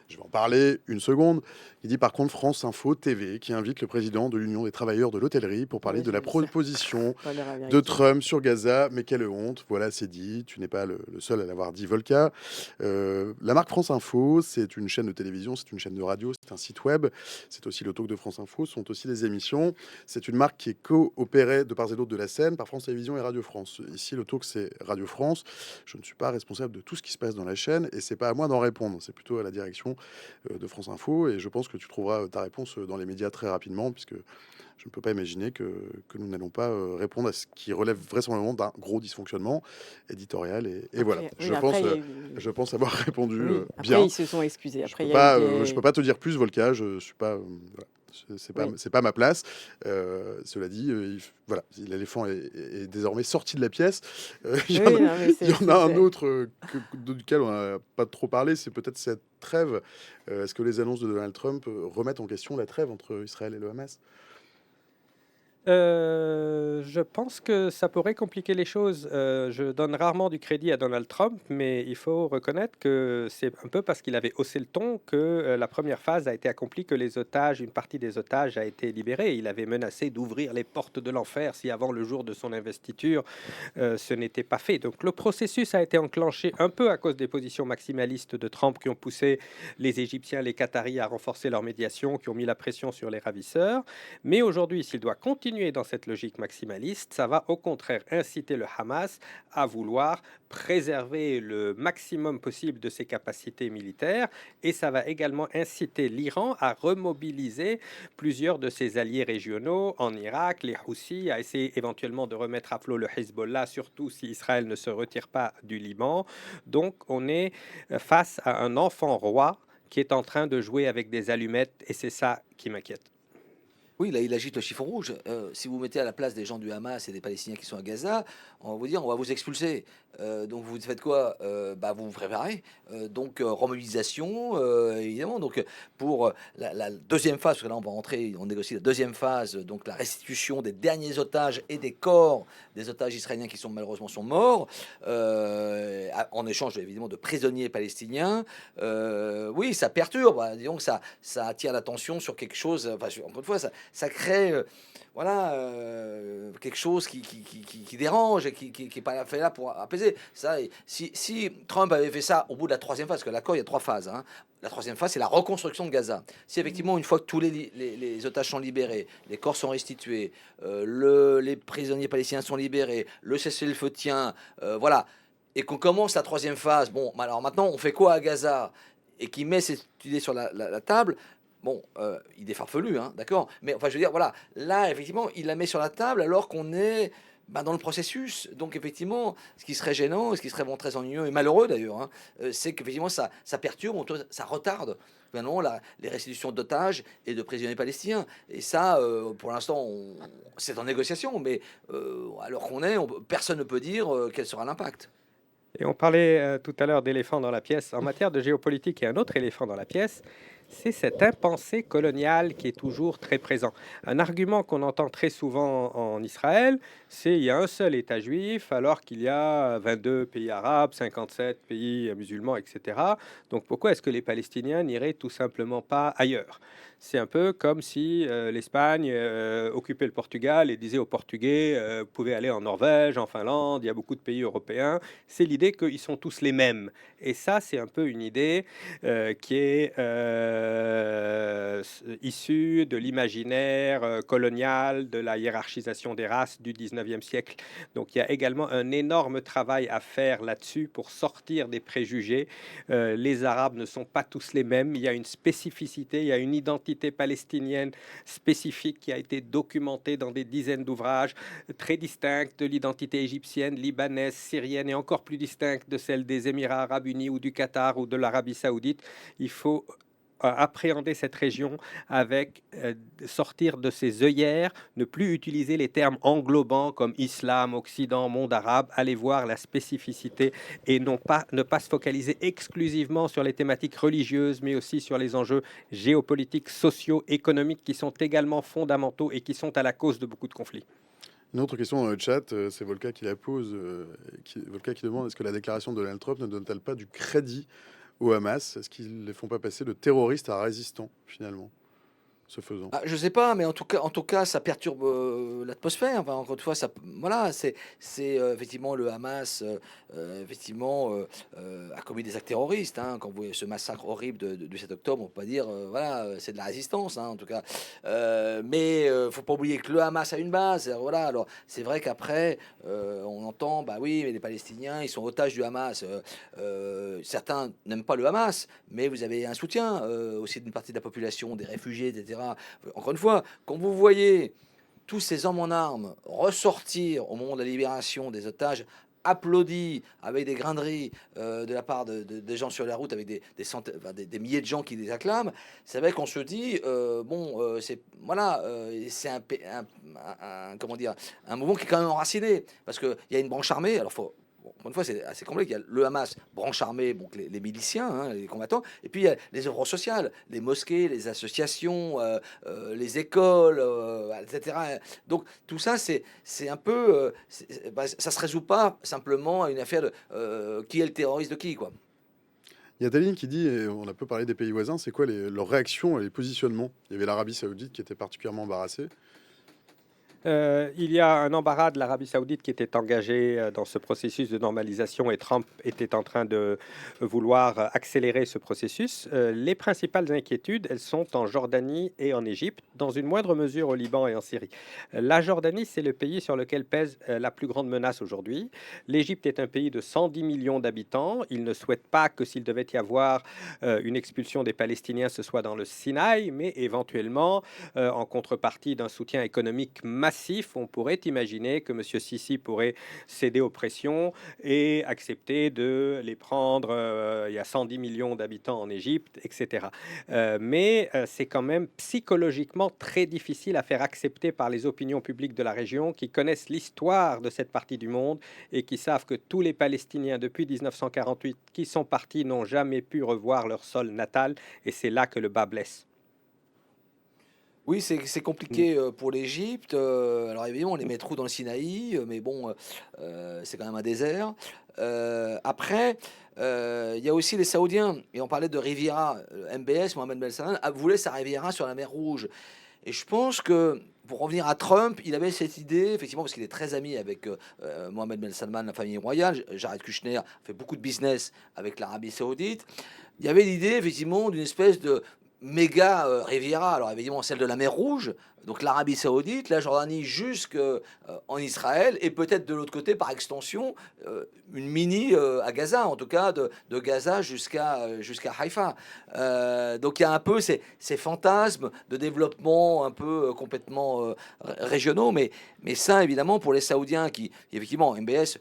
je vais en parler une seconde, il dit par contre France Info TV qui invite le président de l'Union des travailleurs de l'hôtellerie pour parler Oui, de j'ai la vu ça. proposition Voilà la de vérité. Trump sur Gaza. Mais quelle honte, voilà, c'est dit. Tu n'es pas le seul à l'avoir dit, Volka. La marque France Info, c'est une chaîne de télévision, c'est une chaîne de radio, c'est un site web, c'est aussi le talk de France Info, ce sont aussi des émissions. C'est une marque qui est coopérée de part et d'autre de la scène par France Télévisions et Radio France. Ici, le talk, c'est Radio France. Je ne suis pas responsable de tout ce qui se passe dans la chaîne et c'est pas à moi d'en répondre. C'est plutôt à la direction de France Info et je pense que tu trouveras ta réponse dans les médias très rapidement puisque je ne peux pas imaginer que nous n'allons pas répondre à ce qui relève vraisemblablement d'un gros dysfonctionnement éditorial et voilà. Après, oui, après, il y a eu- Je pense avoir répondu oui, bien. après, ils se sont excusés. Je Après, peux il y a eu pas, je des... peux pas te dire plus, Volca. Je suis pas, voilà. Oui. C'est pas ma place. Cela dit, voilà, l'éléphant est désormais sorti de la pièce. Il y en Oui, a, non, mais il y c'est en a un fait. autre duquel on n'a pas trop parlé. C'est peut-être cette trêve. Est-ce que les annonces de Donald Trump remettent en question la trêve entre Israël et le Hamas? Je pense que ça pourrait compliquer les choses. Je donne rarement du crédit à Donald Trump, mais il faut reconnaître que c'est un peu parce qu'il avait haussé le ton que la première phase a été accomplie, que une partie des otages a été libérée. Il avait menacé d'ouvrir les portes de l'enfer si avant le jour de son investiture, ce n'était pas fait. Donc le processus a été enclenché un peu à cause des positions maximalistes de Trump qui ont poussé les Égyptiens, les Qataris à renforcer leur médiation, qui ont mis la pression sur les ravisseurs. Mais aujourd'hui, s'il doit continuer dans cette logique maximaliste, ça va au contraire inciter le Hamas à vouloir préserver le maximum possible de ses capacités militaires et ça va également inciter l'Iran à remobiliser plusieurs de ses alliés régionaux en Irak, les Houthis, à essayer éventuellement de remettre à flot le Hezbollah, surtout si Israël ne se retire pas du Liban. Donc on est face à un enfant roi qui est en train de jouer avec des allumettes et c'est ça qui m'inquiète. Oui, là, il agite le chiffon rouge. Si vous mettez à la place des gens du Hamas et des Palestiniens qui sont à Gaza, on va vous dire, on va vous expulser. Donc vous faites quoi? Vous vous préparez. Remobilisation, évidemment. Donc pour la deuxième phase, parce que là on va rentrer, on négocie la deuxième phase, donc la restitution des derniers otages et des corps des otages israéliens qui sont malheureusement sont morts, en échange évidemment de prisonniers palestiniens. Oui, ça perturbe. Disons que ça attire l'attention sur quelque chose. Enfin, encore une fois, ça crée quelque chose qui dérange et qui n'est pas fait là pour apaiser. Ça, si Trump avait fait ça au bout de la troisième phase, parce que l'accord, il y a trois phases. La troisième phase, c'est la reconstruction de Gaza. Si effectivement, une fois que tous les otages sont libérés, les corps sont restitués, les prisonniers palestiniens sont libérés, le cessez-le-feu tient, voilà, et qu'on commence la troisième phase, bon, alors maintenant, on fait quoi à Gaza? Et qui met cette idée sur la table. Bon, idée farfelue, d'accord. Mais enfin, je veux dire, voilà, là, effectivement, il la met sur la table alors qu'on est dans le processus. Donc, effectivement, ce qui serait gênant, ce qui serait très ennuyeux et malheureux d'ailleurs, c'est qu'effectivement, ça perturbe, ça retarde maintenant les restitutions d'otages et de prisonniers palestiniens. Et ça, pour l'instant, c'est en négociation, mais alors personne ne peut dire quel sera l'impact. Et on parlait tout à l'heure d'éléphant dans la pièce. En matière de géopolitique, il y a un autre éléphant dans la pièce, c'est cet impensé colonial qui est toujours très présent. Un argument qu'on entend très souvent en Israël, c'est il y a un seul État juif alors qu'il y a 22 pays arabes, 57 pays musulmans, etc. Donc pourquoi est-ce que les Palestiniens n'iraient tout simplement pas ailleurs? C'est un peu comme si l'Espagne occupait le Portugal et disait aux Portugais, vous pouvez aller en Norvège, en Finlande, il y a beaucoup de pays européens. C'est l'idée qu'ils sont tous les mêmes. Et ça, c'est un peu une idée qui est issue de l'imaginaire colonial, de la hiérarchisation des races du 19e siècle. Donc il y a également un énorme travail à faire là-dessus pour sortir des préjugés. Les Arabes ne sont pas tous les mêmes. Il y a une spécificité, il y a une identité palestinienne spécifique qui a été documentée dans des dizaines d'ouvrages, très distincte de l'identité égyptienne, libanaise, syrienne et encore plus distincte de celle des Émirats arabes unis ou du Qatar ou de l'Arabie saoudite. Il faut appréhender cette région avec sortir de ses œillères, ne plus utiliser les termes englobants comme islam, occident, monde arabe, aller voir la spécificité et ne pas se focaliser exclusivement sur les thématiques religieuses, mais aussi sur les enjeux géopolitiques, sociaux, économiques qui sont également fondamentaux et qui sont à la cause de beaucoup de conflits. Une autre question dans le chat, c'est Volka qui la pose, Volka qui demande est-ce que la déclaration de Donald Trump ne donne-t-elle pas du crédit au Hamas? Est-ce qu'ils ne les font pas passer de terroristes à résistants, finalement, ce faisant? Je sais pas, mais en tout cas, ça perturbe l'atmosphère. Enfin, encore une fois, voilà, c'est effectivement le Hamas, effectivement, a commis des actes terroristes. Quand vous voyez ce massacre horrible du 7 octobre, on peut pas dire, voilà, c'est de la résistance, en tout cas. Mais faut pas oublier que le Hamas a une base. Voilà. Alors, c'est vrai qu'après, on entend, bah oui, mais les Palestiniens, ils sont otages du Hamas. Certains n'aiment pas le Hamas, mais vous avez un soutien aussi d'une partie de la population, des réfugiés, etc. Encore une fois, quand vous voyez tous ces hommes en armes ressortir au moment de la libération des otages, applaudis avec des graineries de la part des gens sur la route, avec des milliers de gens qui les acclament, c'est vrai qu'on se dit c'est voilà, c'est comment dire, un mouvement qui est quand même enraciné parce qu'il y a une branche armée. Alors encore une fois, c'est assez complexe. Il y a le Hamas, branche armée, donc les miliciens, les combattants, et puis il y a les œuvres sociales, les mosquées, les associations, les écoles, etc. Donc tout ça, c'est un peu, ça se résout pas simplement à une affaire de qui est le terroriste de qui, quoi. Il y a Taline qui dit, et on a peu parlé des pays voisins, c'est quoi leurs réactions et les positionnements? Il y avait l'Arabie Saoudite qui était particulièrement embarrassée. Il y a un embarras de l'Arabie saoudite qui était engagé dans ce processus de normalisation et Trump était en train de vouloir accélérer ce processus. Les principales inquiétudes, elles sont en Jordanie et en Égypte, dans une moindre mesure au Liban et en Syrie. La Jordanie, c'est le pays sur lequel pèse la plus grande menace aujourd'hui. L'Égypte est un pays de 110 millions d'habitants. Il ne souhaite pas que s'il devait y avoir une expulsion des Palestiniens, ce soit dans le Sinaï, mais éventuellement en contrepartie d'un soutien économique massif massif, on pourrait imaginer que M. Sisi pourrait céder aux pressions et accepter de les prendre. Il y a 110 millions d'habitants en Égypte, etc. Mais c'est quand même psychologiquement très difficile à faire accepter par les opinions publiques de la région qui connaissent l'histoire de cette partie du monde et qui savent que tous les Palestiniens depuis 1948 qui sont partis n'ont jamais pu revoir leur sol natal et c'est là que le bas blesse. Oui, c'est compliqué pour l'Égypte. Alors évidemment, on les met trop dans le Sinaï, mais bon, c'est quand même un désert. Après, il y a aussi les Saoudiens, et on parlait de Riviera. MBS, Mohamed Ben Salman, voulait sa Riviera sur la mer Rouge. Et je pense que, pour revenir à Trump, il avait cette idée, effectivement, parce qu'il est très ami avec Mohamed Ben Salman, la famille royale. Jared Kushner fait beaucoup de business avec l'Arabie Saoudite. Il y avait l'idée, effectivement, d'une espèce de méga Riviera, alors évidemment celle de la mer Rouge, donc l'Arabie Saoudite, la Jordanie jusqu'en Israël, et peut-être de l'autre côté, par extension, une mini à Gaza, en tout cas de Gaza jusqu'à Haïfa. Donc il y a un peu ces fantasmes de développement un peu complètement régionaux, mais ça évidemment pour les Saoudiens qui, effectivement, MBS,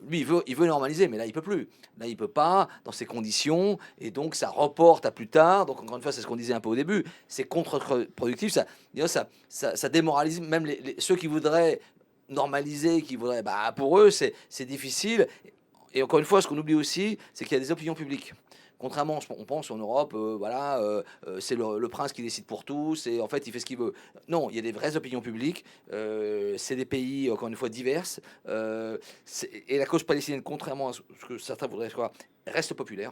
lui il veut normaliser, mais là il peut plus. Là, il ne peut pas dans ces conditions, et donc ça reporte à plus tard. Donc, encore une fois, c'est ce qu'on disait un peu au début, c'est contre-productif, ça démoralise même ceux qui voudraient normaliser, qui voudraient, bah, pour eux, c'est difficile. Et encore une fois, ce qu'on oublie aussi, c'est qu'il y a des opinions publiques. Contrairement, on pense en Europe, c'est le prince qui décide pour tous, et en fait, il fait ce qu'il veut. Non, il y a des vraies opinions publiques. C'est des pays, encore une fois, divers. Et la cause palestinienne, contrairement à ce que certains voudraient croire, reste populaire.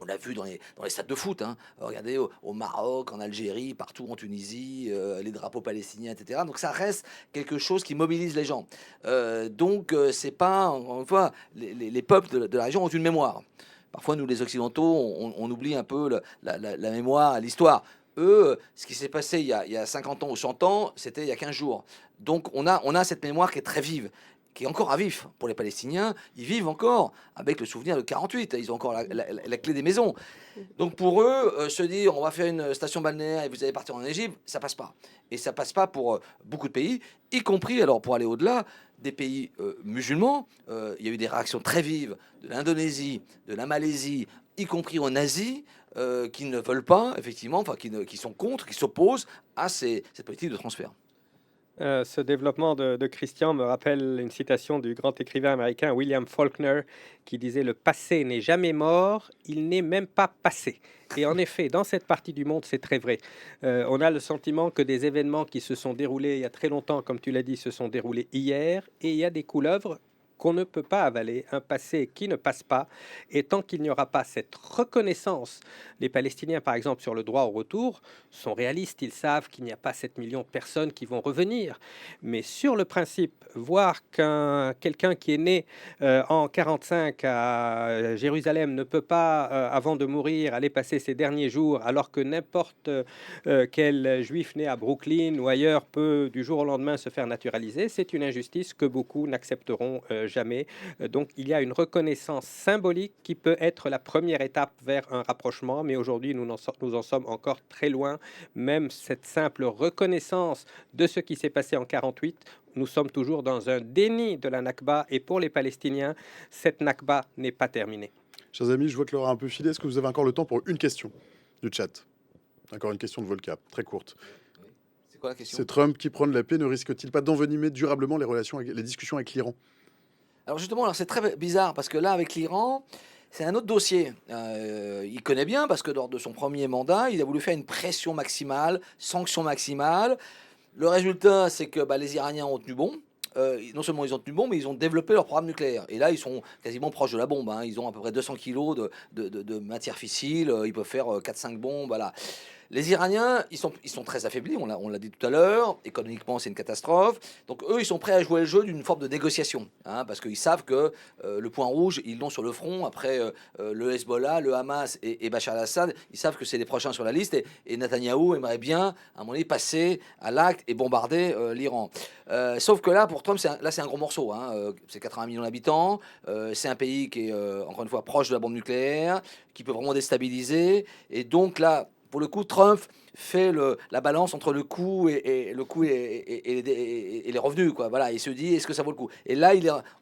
On l'a vu dans les stades de foot. Hein. Regardez au Maroc, en Algérie, partout en Tunisie, les drapeaux palestiniens, etc. Donc ça reste quelque chose qui mobilise les gens. C'est pas, encore une fois, les peuples de la région ont une mémoire. Parfois, nous, les Occidentaux, on oublie un peu la mémoire, l'histoire. Eux, ce qui s'est passé il y a 50 ans ou 100 ans, c'était il y a 15 jours. Donc, on a cette mémoire qui est très vive, qui est encore à vif pour les Palestiniens. Ils vivent encore avec le souvenir de 48. Ils ont encore la clé des maisons. Donc, pour eux, se dire on va faire une station balnéaire et vous allez partir en Égypte, ça passe pas. Et ça passe pas pour beaucoup de pays, y compris, alors pour aller au-delà, des pays musulmans. Il y a eu des réactions très vives de l'Indonésie, de la Malaisie, y compris en Asie, qui ne veulent pas, effectivement, enfin qui sont contre, qui s'opposent à cette politique de transfert. Ce développement de Christian me rappelle une citation du grand écrivain américain William Faulkner qui disait: «Le passé n'est jamais mort, il n'est même pas passé». Et en effet, dans cette partie du monde, c'est très vrai. On a le sentiment que des événements qui se sont déroulés il y a très longtemps, comme tu l'as dit, se sont déroulés hier, et il y a des couleuvres qu'on ne peut pas avaler, un passé qui ne passe pas. Et tant qu'il n'y aura pas cette reconnaissance, les Palestiniens, par exemple, sur le droit au retour, sont réalistes. Ils savent qu'il n'y a pas 7 millions de personnes qui vont revenir. Mais sur le principe, voir quelqu'un qui est né en 45 à Jérusalem ne peut pas, avant de mourir, aller passer ses derniers jours, alors que n'importe quel juif né à Brooklyn ou ailleurs peut, du jour au lendemain, se faire naturaliser, c'est une injustice que beaucoup n'accepteront jamais. Donc il y a une reconnaissance symbolique qui peut être la première étape vers un rapprochement, mais aujourd'hui nous en sommes encore très loin. Même cette simple reconnaissance de ce qui s'est passé en 48, nous sommes toujours dans un déni de la Nakba, et pour les Palestiniens, cette Nakba n'est pas terminée. Chers amis, je vois que l'heure a un peu filé. Est-ce que vous avez encore le temps pour une question du chat? Encore une question de Volcap, très courte. C'est quoi la question? C'est Trump qui prône la paix ne risque-t-il pas d'envenimer durablement les discussions avec l'Iran? Alors justement, c'est très bizarre parce que là, avec l'Iran, c'est un autre dossier. Il connaît bien parce que lors de son premier mandat, il a voulu faire une pression maximale, sanction maximale. Le résultat, c'est que les Iraniens ont tenu bon. Non seulement ils ont tenu bon, mais ils ont développé leur programme nucléaire. Et là, ils sont quasiment proches de la bombe. Hein. Ils ont à peu près 200 kilos de matière fissile. Ils peuvent faire 4-5 bombes. Voilà. Les Iraniens, ils sont très affaiblis, on l'a dit tout à l'heure. Économiquement, c'est une catastrophe. Donc, eux, ils sont prêts à jouer le jeu d'une forme de négociation. Hein, parce qu'ils savent que le point rouge, ils l'ont sur le front. Après le Hezbollah, le Hamas et Bachar al-Assad, ils savent que c'est les prochains sur la liste. Et Netanyahou aimerait bien, à un moment donné, passer à l'acte et bombarder l'Iran. Sauf que là, pour Trump, c'est un gros morceau. Hein. C'est 80 millions d'habitants. C'est un pays qui est, encore une fois, proche de la bombe nucléaire, qui peut vraiment déstabiliser. Et donc là, pour le coup, Trump fait la balance entre le coût et les revenus, quoi. Voilà, il se dit, est-ce que ça vaut le coup? Et là,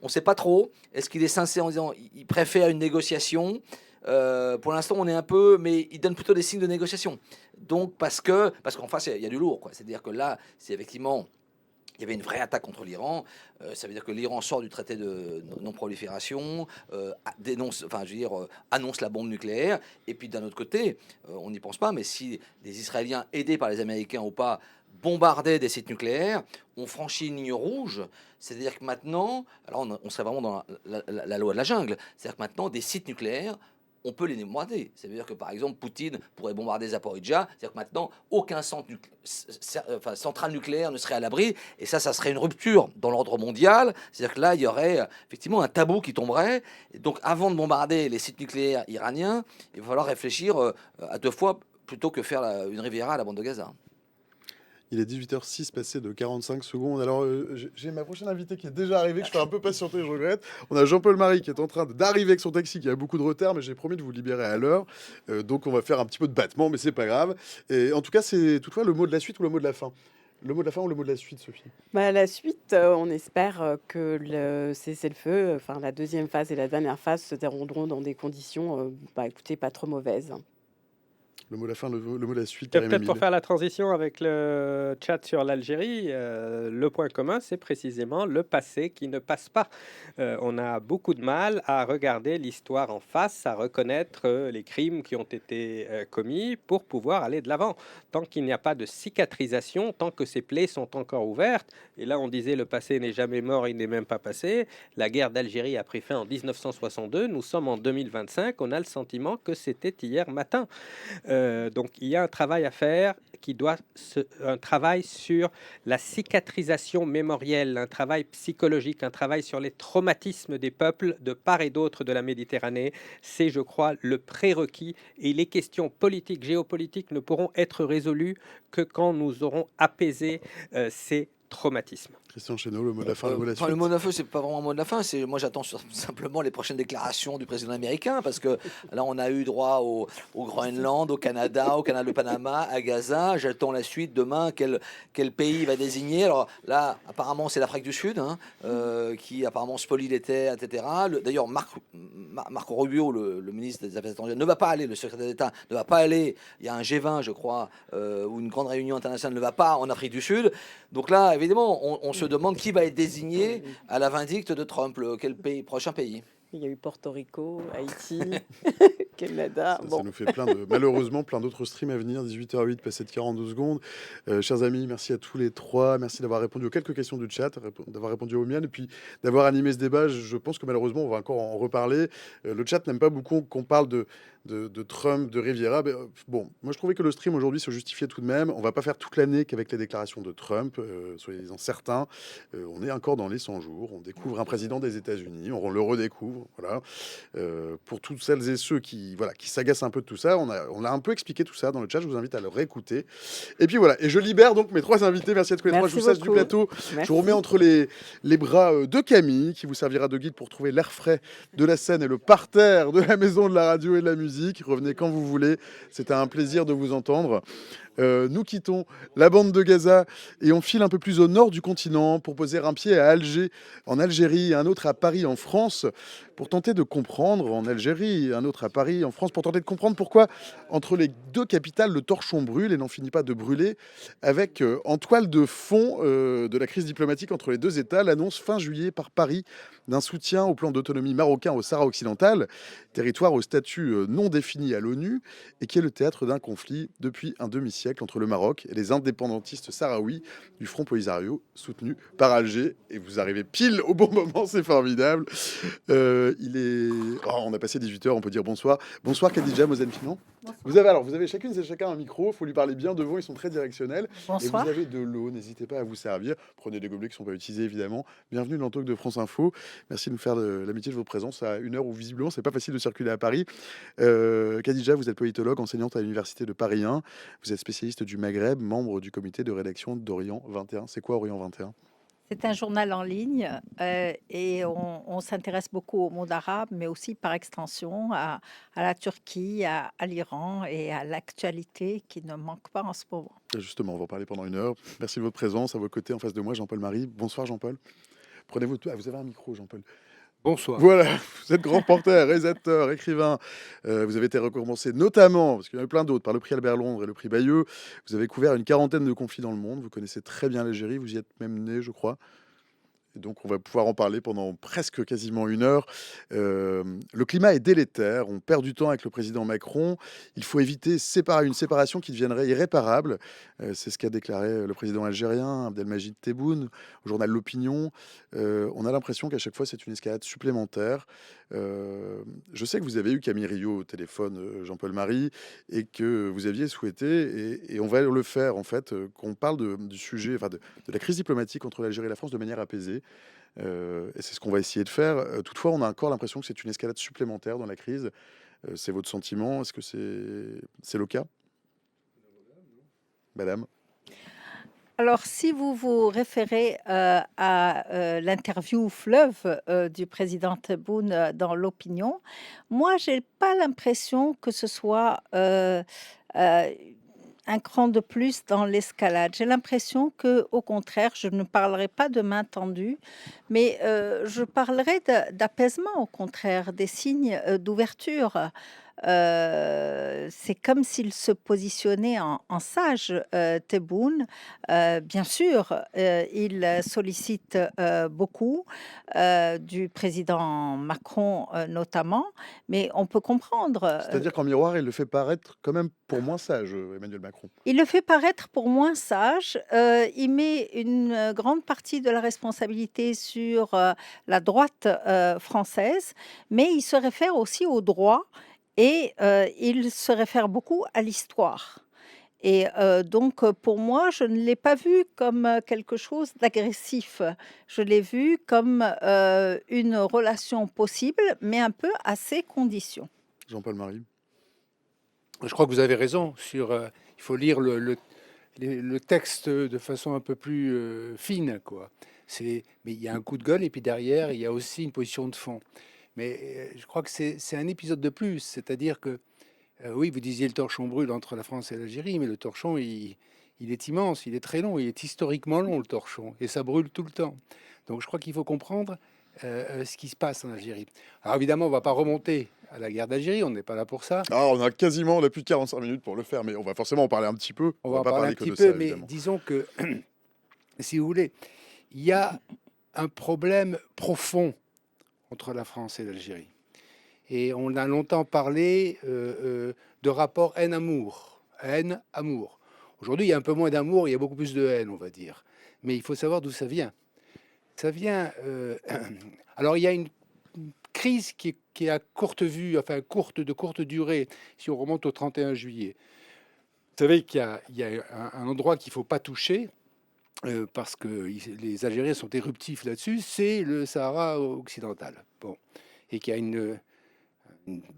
on ne sait pas trop. Est-ce qu'il est sincère en disant, il préfère une négociation? Pour l'instant, on est un peu, mais il donne plutôt des signes de négociation. Donc, parce qu'en face, il y a du lourd, quoi. C'est-à-dire que là, c'est effectivement, il y avait une vraie attaque contre l'Iran. Ça veut dire que l'Iran sort du traité de non-prolifération, annonce la bombe nucléaire. Et puis d'un autre côté, on n'y pense pas, mais si les Israéliens, aidés par les Américains ou pas, bombardaient des sites nucléaires, on franchit une ligne rouge. C'est-à-dire que maintenant, alors on serait vraiment dans la loi de la jungle. C'est-à-dire que maintenant, des sites nucléaires, on peut les bombarder. Ça veut dire que, par exemple, Poutine pourrait bombarder Zaporizhzhia. C'est-à-dire que maintenant, aucun centrale nucléaire ne serait à l'abri. Et ça serait une rupture dans l'ordre mondial. C'est-à-dire que là, il y aurait effectivement un tabou qui tomberait. Et donc, avant de bombarder les sites nucléaires iraniens, il va falloir réfléchir à 2 fois plutôt que faire une riviera à la bande de Gaza. Il est 18h06 passé de 45 secondes. Alors, j'ai ma prochaine invitée qui est déjà arrivée, que je fais un peu patienter, je regrette. On a Jean-Paul Marie qui est en train d'arriver avec son taxi, qui a beaucoup de retard, mais j'ai promis de vous libérer à l'heure. Donc, on va faire un petit peu de battement, mais c'est pas grave. Et en tout cas, c'est toutefois le mot de la suite ou le mot de la fin? Le mot de la fin ou le mot de la suite, Sophie? La suite, on espère que le cessez-le-feu, enfin la deuxième phase et la dernière phase se dérouleront dans des conditions, écoutez, pas trop mauvaises. Le mot de la fin, le mot de la suite, Et Karim peut-être pour Emile. faire la transition avec le chat sur l'Algérie, le point commun, c'est précisément le passé qui ne passe pas. On a beaucoup de mal à regarder l'histoire en face, à reconnaître les crimes qui ont été commis pour pouvoir aller de l'avant. Tant qu'il n'y a pas de cicatrisation, tant que ces plaies sont encore ouvertes, et là on disait le passé n'est jamais mort, il n'est même pas passé, la guerre d'Algérie a pris fin en 1962, nous sommes en 2025, on a le sentiment que c'était hier matin. Donc il y a un travail à faire un travail sur la cicatrisation mémorielle, un travail psychologique, un travail sur les traumatismes des peuples de part et d'autre de la Méditerranée. C'est, je crois, le prérequis, et les questions politiques, géopolitiques ne pourront être résolues que quand nous aurons apaisé ces traumatismes. Christian Chesneau, le mot de la fin, le mot de la Enfin, suite. le mot de la fin, c'est pas vraiment un mot de la fin. Moi, j'attends simplement les prochaines déclarations du président américain, parce que là, on a eu droit au Groenland, au Canada, au canal de Panama, à Gaza. J'attends la suite demain. Quel pays va désigner? Alors là, apparemment, c'est l'Afrique du Sud qui apparemment spolie les terres, etc. D'ailleurs, Marco Rubio, le ministre des Affaires étrangères, ne va pas aller. Le secrétaire d'État ne va pas aller. Il y a un G20, je crois, ou une grande réunion internationale ne va pas en Afrique du Sud. Donc là, évidemment, on se demande qui va être désigné à la vindicte de Trump, quel prochain pays. Il y a eu Porto Rico, Haïti, Canada. Ça nous fait malheureusement plein d'autres streams à venir. 18h08, passé de 42 secondes. Chers amis, merci à tous les trois. Merci d'avoir répondu aux quelques questions du chat, d'avoir répondu aux miennes, et puis d'avoir animé ce débat. Je pense que malheureusement, on va encore en reparler. Le chat n'aime pas beaucoup qu'on parle de Trump, de Riviera. Bon, moi je trouvais que le stream aujourd'hui se justifiait tout de même. On va pas faire toute l'année qu'avec les déclarations de Trump, soyez-en certains. On est encore dans les 100 jours. On découvre un président des États-Unis, on le redécouvre. Voilà. Pour toutes celles et ceux qui s'agacent un peu de tout ça, on a un peu expliqué tout ça dans le chat. Je vous invite à le réécouter. Et puis voilà. Et je libère donc mes trois invités. Merci à tous les trois. Je vous sache du plateau. Merci. Je vous remets entre les bras de Camille, qui vous servira de guide pour trouver l'air frais de la scène et le parterre de la maison de la radio et de la musique. Revenez quand vous voulez. C'était un plaisir de vous entendre. Nous quittons la bande de Gaza et on file un peu plus au nord du continent pour poser un pied à Alger, en Algérie, et un autre à Paris, en France, pour tenter de comprendre, en Algérie, un autre à Paris, en France, pour tenter de comprendre pourquoi, entre les deux capitales, le torchon brûle et n'en finit pas de brûler, avec en toile de fond de la crise diplomatique entre les deux États, l'annonce fin juillet par Paris d'un soutien au plan d'autonomie marocain au Sahara occidental, territoire au statut non défini à l'ONU et qui est le théâtre d'un conflit depuis un demi-siècle entre le Maroc et les indépendantistes sahraouis du Front Polisario soutenu par Alger. Et vous arrivez pile au bon moment, c'est formidable. On a passé 18h, on peut dire bonsoir. Bonsoir Khadija Mozenfinan. Vous avez chacune et chacun un micro, il faut lui parler bien devant, ils sont très directionnels. Bonsoir. Et vous avez de l'eau, n'hésitez pas à vous servir. Prenez des gobelets qui ne sont pas utilisés évidemment. Bienvenue dans le talk de France Info. Merci de nous faire l'amitié de votre présence à une heure où visiblement c'est pas facile de circuler à Paris. Khadija, vous êtes politologue, enseignante à l'université de Paris 1. Vous êtes spécialiste du Maghreb, membre du comité de rédaction d'Orient 21. C'est quoi Orient 21? C'est un journal en ligne et on s'intéresse beaucoup au monde arabe, mais aussi par extension à la Turquie, à l'Iran et à l'actualité qui ne manque pas en ce moment. Et justement, on va en parler pendant 1 heure. Merci de votre présence. À vos côtés, en face de moi, Jean-Paul Marie. Bonsoir, Jean-Paul. Prenez-vous... Ah, vous avez un micro, Jean-Paul. Bonsoir. Voilà, vous êtes grand reporter, réalisateur, écrivain. Vous avez été récompensé notamment, parce qu'il y en a plein d'autres, par le prix Albert Londres et le prix Bayeux. Vous avez couvert une quarantaine de conflits dans le monde. Vous connaissez très bien l'Algérie. Vous y êtes même né, je crois. Et donc, on va pouvoir en parler pendant presque quasiment 1 heure. Le climat est délétère. On perd du temps avec le président Macron. Il faut éviter une séparation qui deviendrait irréparable. C'est ce qu'a déclaré le président algérien, Abdelmajid Tebboune, au journal L'Opinion. On a l'impression qu'à chaque fois, c'est une escalade supplémentaire. Je sais que vous avez eu Camille Rio au téléphone, Jean-Paul Marie, et que vous aviez souhaité, et on va le faire en fait, qu'on parle du sujet, enfin de la crise diplomatique entre l'Algérie et la France de manière apaisée. Et c'est ce qu'on va essayer de faire. Toutefois, on a encore l'impression que c'est une escalade supplémentaire dans la crise. C'est votre sentiment? Est-ce que c'est le cas, madame? Alors, si vous vous référez à l'interview fleuve du président Tebboune dans l'Opinion, moi, j'ai pas l'impression que ce soit un cran de plus dans l'escalade. J'ai l'impression que, au contraire, je ne parlerai pas de main tendue, mais je parlerai d'apaisement, au contraire, des signes d'ouverture. C'est comme s'il se positionnait en sage, Tebboune. Bien sûr, il sollicite beaucoup du président Macron notamment, mais on peut comprendre. C'est-à-dire qu'en miroir, il le fait paraître quand même pour moins sage, Emmanuel Macron. Il le fait paraître pour moins sage. Il met une grande partie de la responsabilité sur la droite française, mais il se réfère aussi au droit et il se réfère beaucoup à l'histoire. Et donc, pour moi, je ne l'ai pas vu comme quelque chose d'agressif. Je l'ai vu comme une relation possible, mais un peu à ses conditions. Jean-Paul Marie. Je crois que vous avez raison sur. Il faut lire le texte de façon un peu plus fine, quoi. Mais il y a un coup de gueule et puis derrière, il y a aussi une position de fond. Mais je crois que c'est un épisode de plus, c'est-à-dire que oui, vous disiez le torchon brûle entre la France et l'Algérie, mais le torchon, il est immense, il est très long, il est historiquement long le torchon, et ça brûle tout le temps. Donc je crois qu'il faut comprendre ce qui se passe en Algérie. Alors évidemment, on va pas remonter à la guerre d'Algérie, on n'est pas là pour ça. Ah, on a plus de 45 minutes pour le faire, mais on va forcément en parler un petit peu. On va en pas parler un que petit de peu, ça, mais évidemment. disons que, si vous voulez, il y a un problème profond entre la France et l'Algérie. Et on a longtemps parlé de rapport haine-amour. Haine-amour. Aujourd'hui, il y a un peu moins d'amour, il y a beaucoup plus de haine, on va dire. Mais il faut savoir d'où ça vient. Ça vient... Alors, il y a une crise qui est à courte vue, enfin de courte durée, si on remonte au 31 juillet. Vous savez qu'il y a un endroit qu'il ne faut pas toucher, parce que les Algériens sont éruptifs là-dessus, c'est le Sahara occidental. Bon. Et qu'il y a une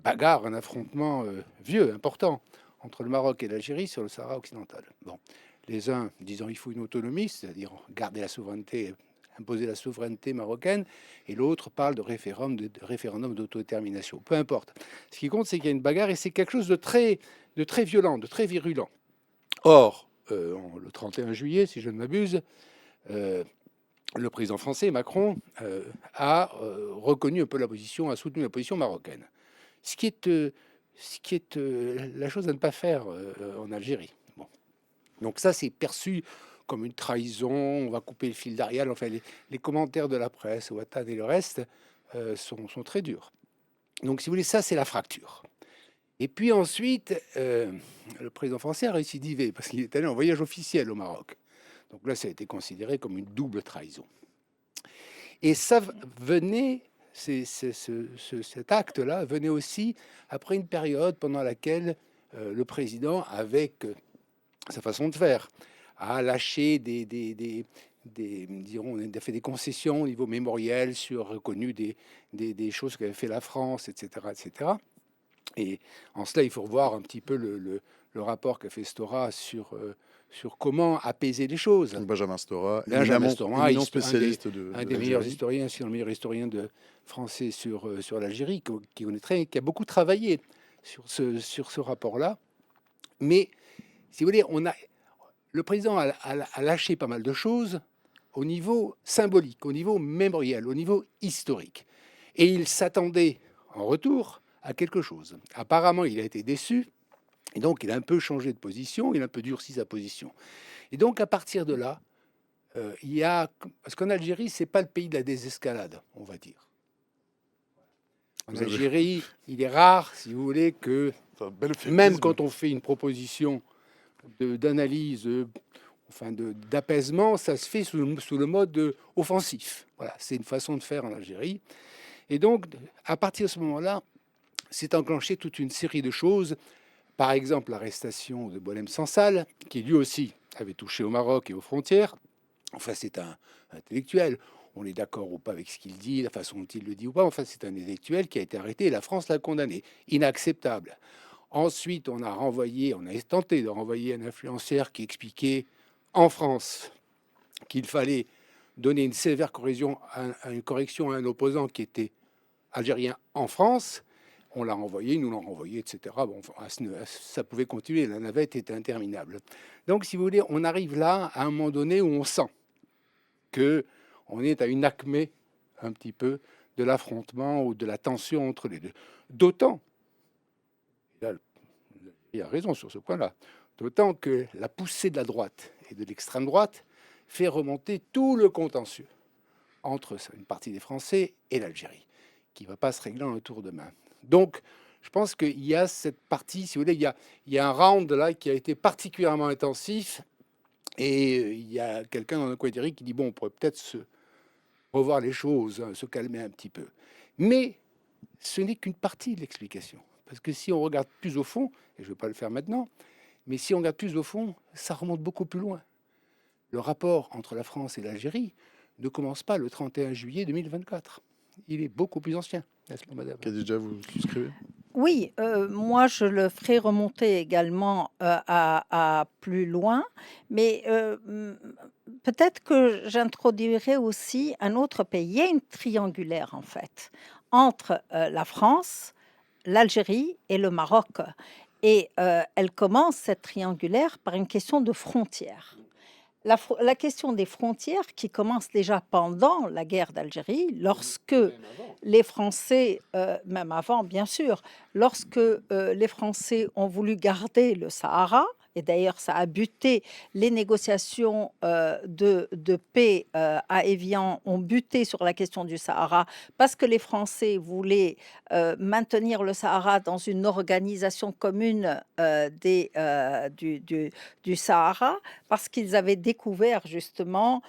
bagarre, un affrontement vieux, important, entre le Maroc et l'Algérie sur le Sahara occidental. Bon. Les uns disant il faut une autonomie, c'est-à-dire garder la souveraineté, imposer la souveraineté marocaine, et l'autre parle de référendum d'autodétermination. Peu importe. Ce qui compte, c'est qu'il y a une bagarre, et c'est quelque chose de très violent, de très virulent. Or, le 31 juillet, si je ne m'abuse, le président français, Macron, a reconnu un peu la position, a soutenu la position marocaine. Ce qui est la chose à ne pas faire en Algérie. Bon. Donc ça, c'est perçu comme une trahison, on va couper le fil d'Ariel. Enfin, les commentaires de la presse, Ouattara et le reste, sont très durs. Donc, si vous voulez, ça, c'est la fracture. Et puis ensuite, le président français a récidivé, parce qu'il est allé en voyage officiel au Maroc. Donc là, ça a été considéré comme une double trahison. Et ça venait... cet acte-là venait aussi après une période pendant laquelle le président, avec sa façon de faire, a lâché dirons, on a fait des concessions au niveau mémoriel sur reconnu des choses qu'avait fait la France, etc., etc. Et en cela, il faut revoir un petit peu le rapport qu'a fait Stora sur sur comment apaiser les choses. Donc Benjamin Stora, Benjamin Stora, éminent un spécialiste un des meilleurs d'Algérie. historiens, si le meilleur historien français sur l'Algérie, qui connaîtrait, qui a beaucoup travaillé sur ce rapport-là. Mais, si vous voulez, le président a lâché pas mal de choses au niveau symbolique, au niveau mémoriel, au niveau historique. Et il s'attendait en retour à quelque chose. Apparemment, il a été déçu, et donc il a un peu changé de position, il a un peu durci sa position. Et donc, à partir de là, il y a... Parce qu'en Algérie, c'est pas le pays de la désescalade, on va dire. En Vous avez- Algérie, il est rare, si vous voulez, que C'est un bel même euphémisme. quand on fait une proposition d'analyse, d'apaisement, ça se fait sous le mode offensif. Voilà, c'est une façon de faire en Algérie. Et donc, à partir de ce moment-là, s'est enclenché toute une série de choses. Par exemple, l'arrestation de Boualem Sansal, qui lui aussi avait touché au Maroc et aux frontières. Enfin, c'est un intellectuel. On est d'accord ou pas avec ce qu'il dit, la façon dont il le dit ou pas. Enfin, c'est un intellectuel qui a été arrêté et la France l'a condamné. Inacceptable. Ensuite, on a tenté de renvoyer un influenceur qui expliquait en France qu'il fallait donner une sévère une correction à un opposant qui était algérien en France. On l'a renvoyé, nous l'ont renvoyé, etc. Bon, enfin, ça pouvait continuer, la navette était interminable. Donc, si vous voulez, on arrive là à un moment donné où on sent que on est à une acmé un petit peu de l'affrontement ou de la tension entre les deux. D'autant, là, il a raison sur ce point-là, d'autant que la poussée de la droite et de l'extrême droite fait remonter tout le contentieux entre une partie des Français et l'Algérie, qui ne va pas se régler en un tour de main. Donc, je pense qu'il y a cette partie, si vous voulez, il y a un round là qui a été particulièrement intensif, et il y a quelqu'un dans le coin d'Éric qui dit, bon, on pourrait peut-être revoir les choses, hein, se calmer un petit peu. Mais ce n'est qu'une partie de l'explication. Parce que si on regarde plus au fond, et je ne vais pas le faire maintenant, mais si on regarde plus au fond, ça remonte beaucoup plus loin. Le rapport entre la France et l'Algérie ne commence pas le 31 juillet 2024. Il est beaucoup plus ancien, n'est-ce pas, madame? Khadija, vous souscrivez? Oui, moi je le ferai remonter également, à plus loin, mais, peut-être que j'introduirai aussi un autre pays. Il y a une triangulaire en fait, entre, la France, l'Algérie et le Maroc, et elle commence cette triangulaire par une question de frontières. La question des frontières qui commence déjà pendant la guerre d'Algérie, lorsque les Français, même avant bien sûr, lorsque, les Français ont voulu garder le Sahara, et d'ailleurs ça a buté les négociations, de paix, à Évian ont buté sur la question du Sahara, parce que les Français voulaient, maintenir le Sahara dans une organisation commune, du Sahara, parce qu'ils avaient découvert justement,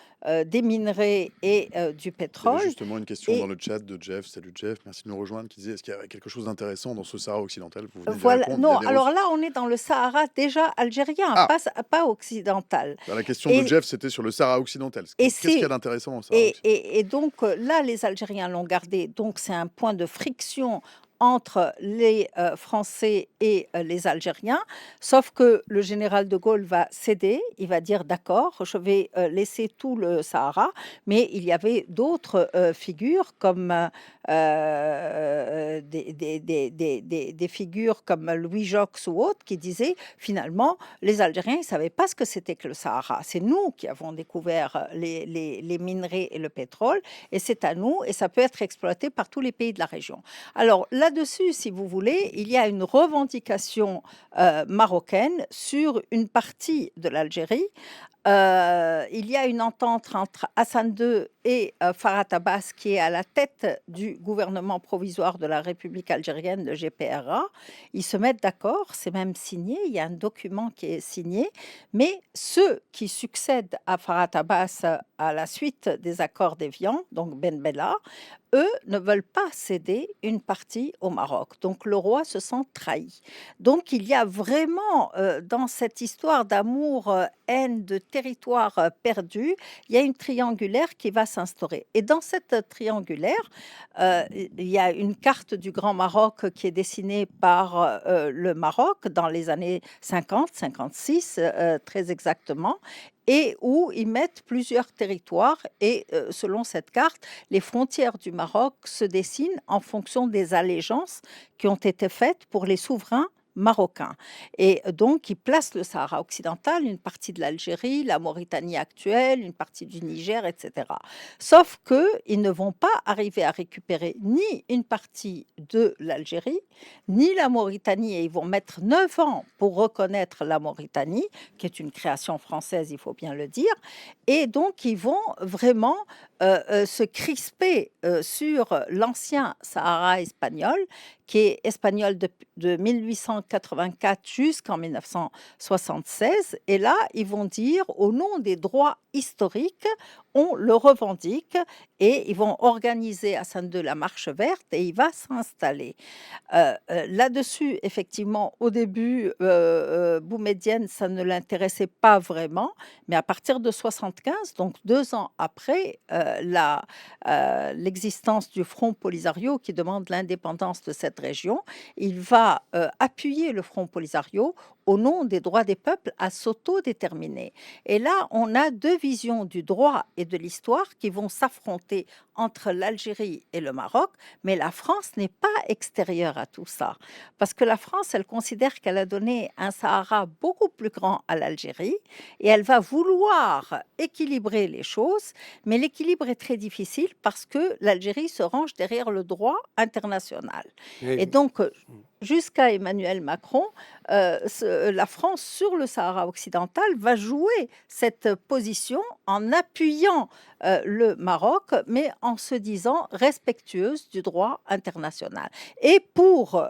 des minerais et du Il y avait pétrole. justement une question Et dans le chat de Jeff, salut Jeff, merci de nous rejoindre, qui disait est-ce qu'il y avait quelque chose d'intéressant dans ce Sahara occidental? Vous venez d'y Voilà, répondre, il y non, a des alors là, on est dans le Sahara déjà algérien, Ah! pas occidental. Bah, la question de Et Jeff, c'était sur le Sahara occidental. et Qu'est-ce qu'il y a c'est d'intéressant dans le Sahara occidental? et donc là, les Algériens l'ont gardé, donc c'est un point de friction entre les, Français et les Algériens. Sauf que le général de Gaulle va céder, il va dire: «D'accord, je vais, laisser tout le Sahara». Mais il y avait d'autres, figures comme, des figures comme Louis Jox ou autres qui disaient: «Finalement, les Algériens, ils ne savaient pas ce que c'était que le Sahara. C'est nous qui avons découvert, les minerais et le pétrole, et c'est à nous, et ça peut être exploité par tous les pays de la région». Alors là-dessus, si vous voulez, il y a une revendication, marocaine sur une partie de l'Algérie. Il y a une entente entre Hassan II et Farhat Abbas, qui est à la tête du gouvernement provisoire de la République algérienne, le GPRA. Ils se mettent d'accord, c'est même signé, il y a un document qui est signé, mais ceux qui succèdent à Farhat Abbas à la suite des accords d'Évian, donc Ben Bella, eux ne veulent pas céder une partie au Maroc. Donc le roi se sent trahi. Donc il y a vraiment dans cette histoire d'amour, haine, de territoire perdu, il y a une triangulaire qui va s'instaurer. Et dans cette triangulaire, il y a une carte du Grand Maroc qui est dessinée par le Maroc dans les années 50, 56 très exactement, et où ils mettent plusieurs territoires. Et selon cette carte, les frontières du Maroc se dessinent en fonction des allégeances qui ont été faites pour les souverains marocains. Et donc, ils placent le Sahara occidental, une partie de l'Algérie, la Mauritanie actuelle, une partie du Niger, etc. Sauf qu'ils ne vont pas arriver à récupérer ni une partie de l'Algérie, ni la Mauritanie, et ils vont mettre 9 ans pour reconnaître la Mauritanie, qui est une création française, il faut bien le dire. Et donc, ils vont vraiment se crisper sur l'ancien Sahara espagnol, qui est espagnol de 1884 jusqu'en 1976. Et là, ils vont dire, au nom des droits historiques, on le revendique, et ils vont organiser à Sainte-Deux la marche verte, et il va s'installer. Là-dessus, effectivement, au début, Boumedienne, ça ne l'intéressait pas vraiment, mais à partir de 75, donc 2 ans après l'existence du Front Polisario qui demande l'indépendance de cette région, il va appuyer le Front Polisario au nom des droits des peuples à s'autodéterminer. Et là, on a deux visions du droit et de l'histoire qui vont s'affronter entre l'Algérie et le Maroc, mais la France n'est pas extérieure à tout ça. Parce que la France, elle considère qu'elle a donné un Sahara beaucoup plus grand à l'Algérie, et elle va vouloir équilibrer les choses, mais l'équilibre est très difficile parce que l'Algérie se range derrière le droit international. Et donc, jusqu'à Emmanuel Macron, la France sur le Sahara occidental va jouer cette position en appuyant le Maroc, mais en se disant respectueuse du droit international. Et pour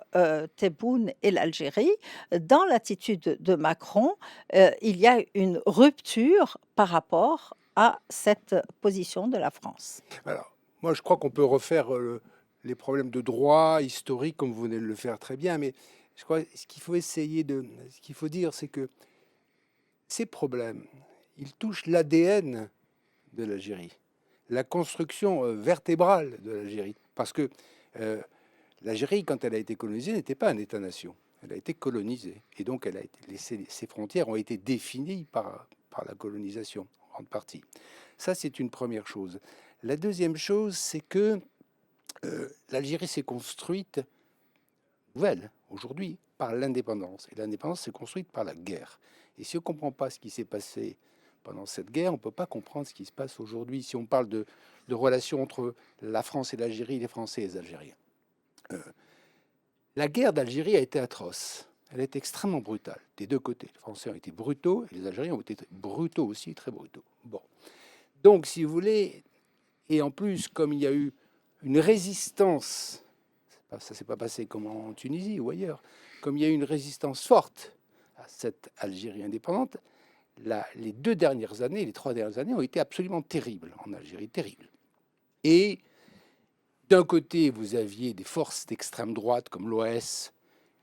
Tebboune et l'Algérie, dans l'attitude de Macron, il y a une rupture par rapport à cette position de la France. Alors, moi, je crois qu'on peut refaire les problèmes de droit historique, comme vous venez de le faire très bien, mais je crois que ce qu'il faut dire, c'est que ces problèmes, ils touchent l'ADN de l'Algérie, la construction vertébrale de l'Algérie. Parce que l'Algérie, quand elle a été colonisée, n'était pas un État-nation. Elle a été colonisée. Et donc, ses frontières ont été définies par la colonisation, en grande partie. Ça, c'est une première chose. La deuxième chose, c'est que l'Algérie s'est construite, nouvelle, aujourd'hui, par l'indépendance. Et l'indépendance s'est construite par la guerre. Et si on ne comprend pas ce qui s'est passé pendant cette guerre, on ne peut pas comprendre ce qui se passe aujourd'hui. Si on parle de relations entre la France et l'Algérie, les Français et les Algériens. La guerre d'Algérie a été atroce. Elle a été extrêmement brutale, des deux côtés. Les Français ont été brutaux et les Algériens ont été brutaux aussi, très brutaux. Bon. Donc, si vous voulez, et en plus, comme il y a eu une résistance, ça ne s'est pas passé comme en Tunisie ou ailleurs, comme il y a eu une résistance forte à cette Algérie indépendante, les 3 dernières années ont été absolument terribles en Algérie, terribles. Et d'un côté, vous aviez des forces d'extrême droite comme l'OS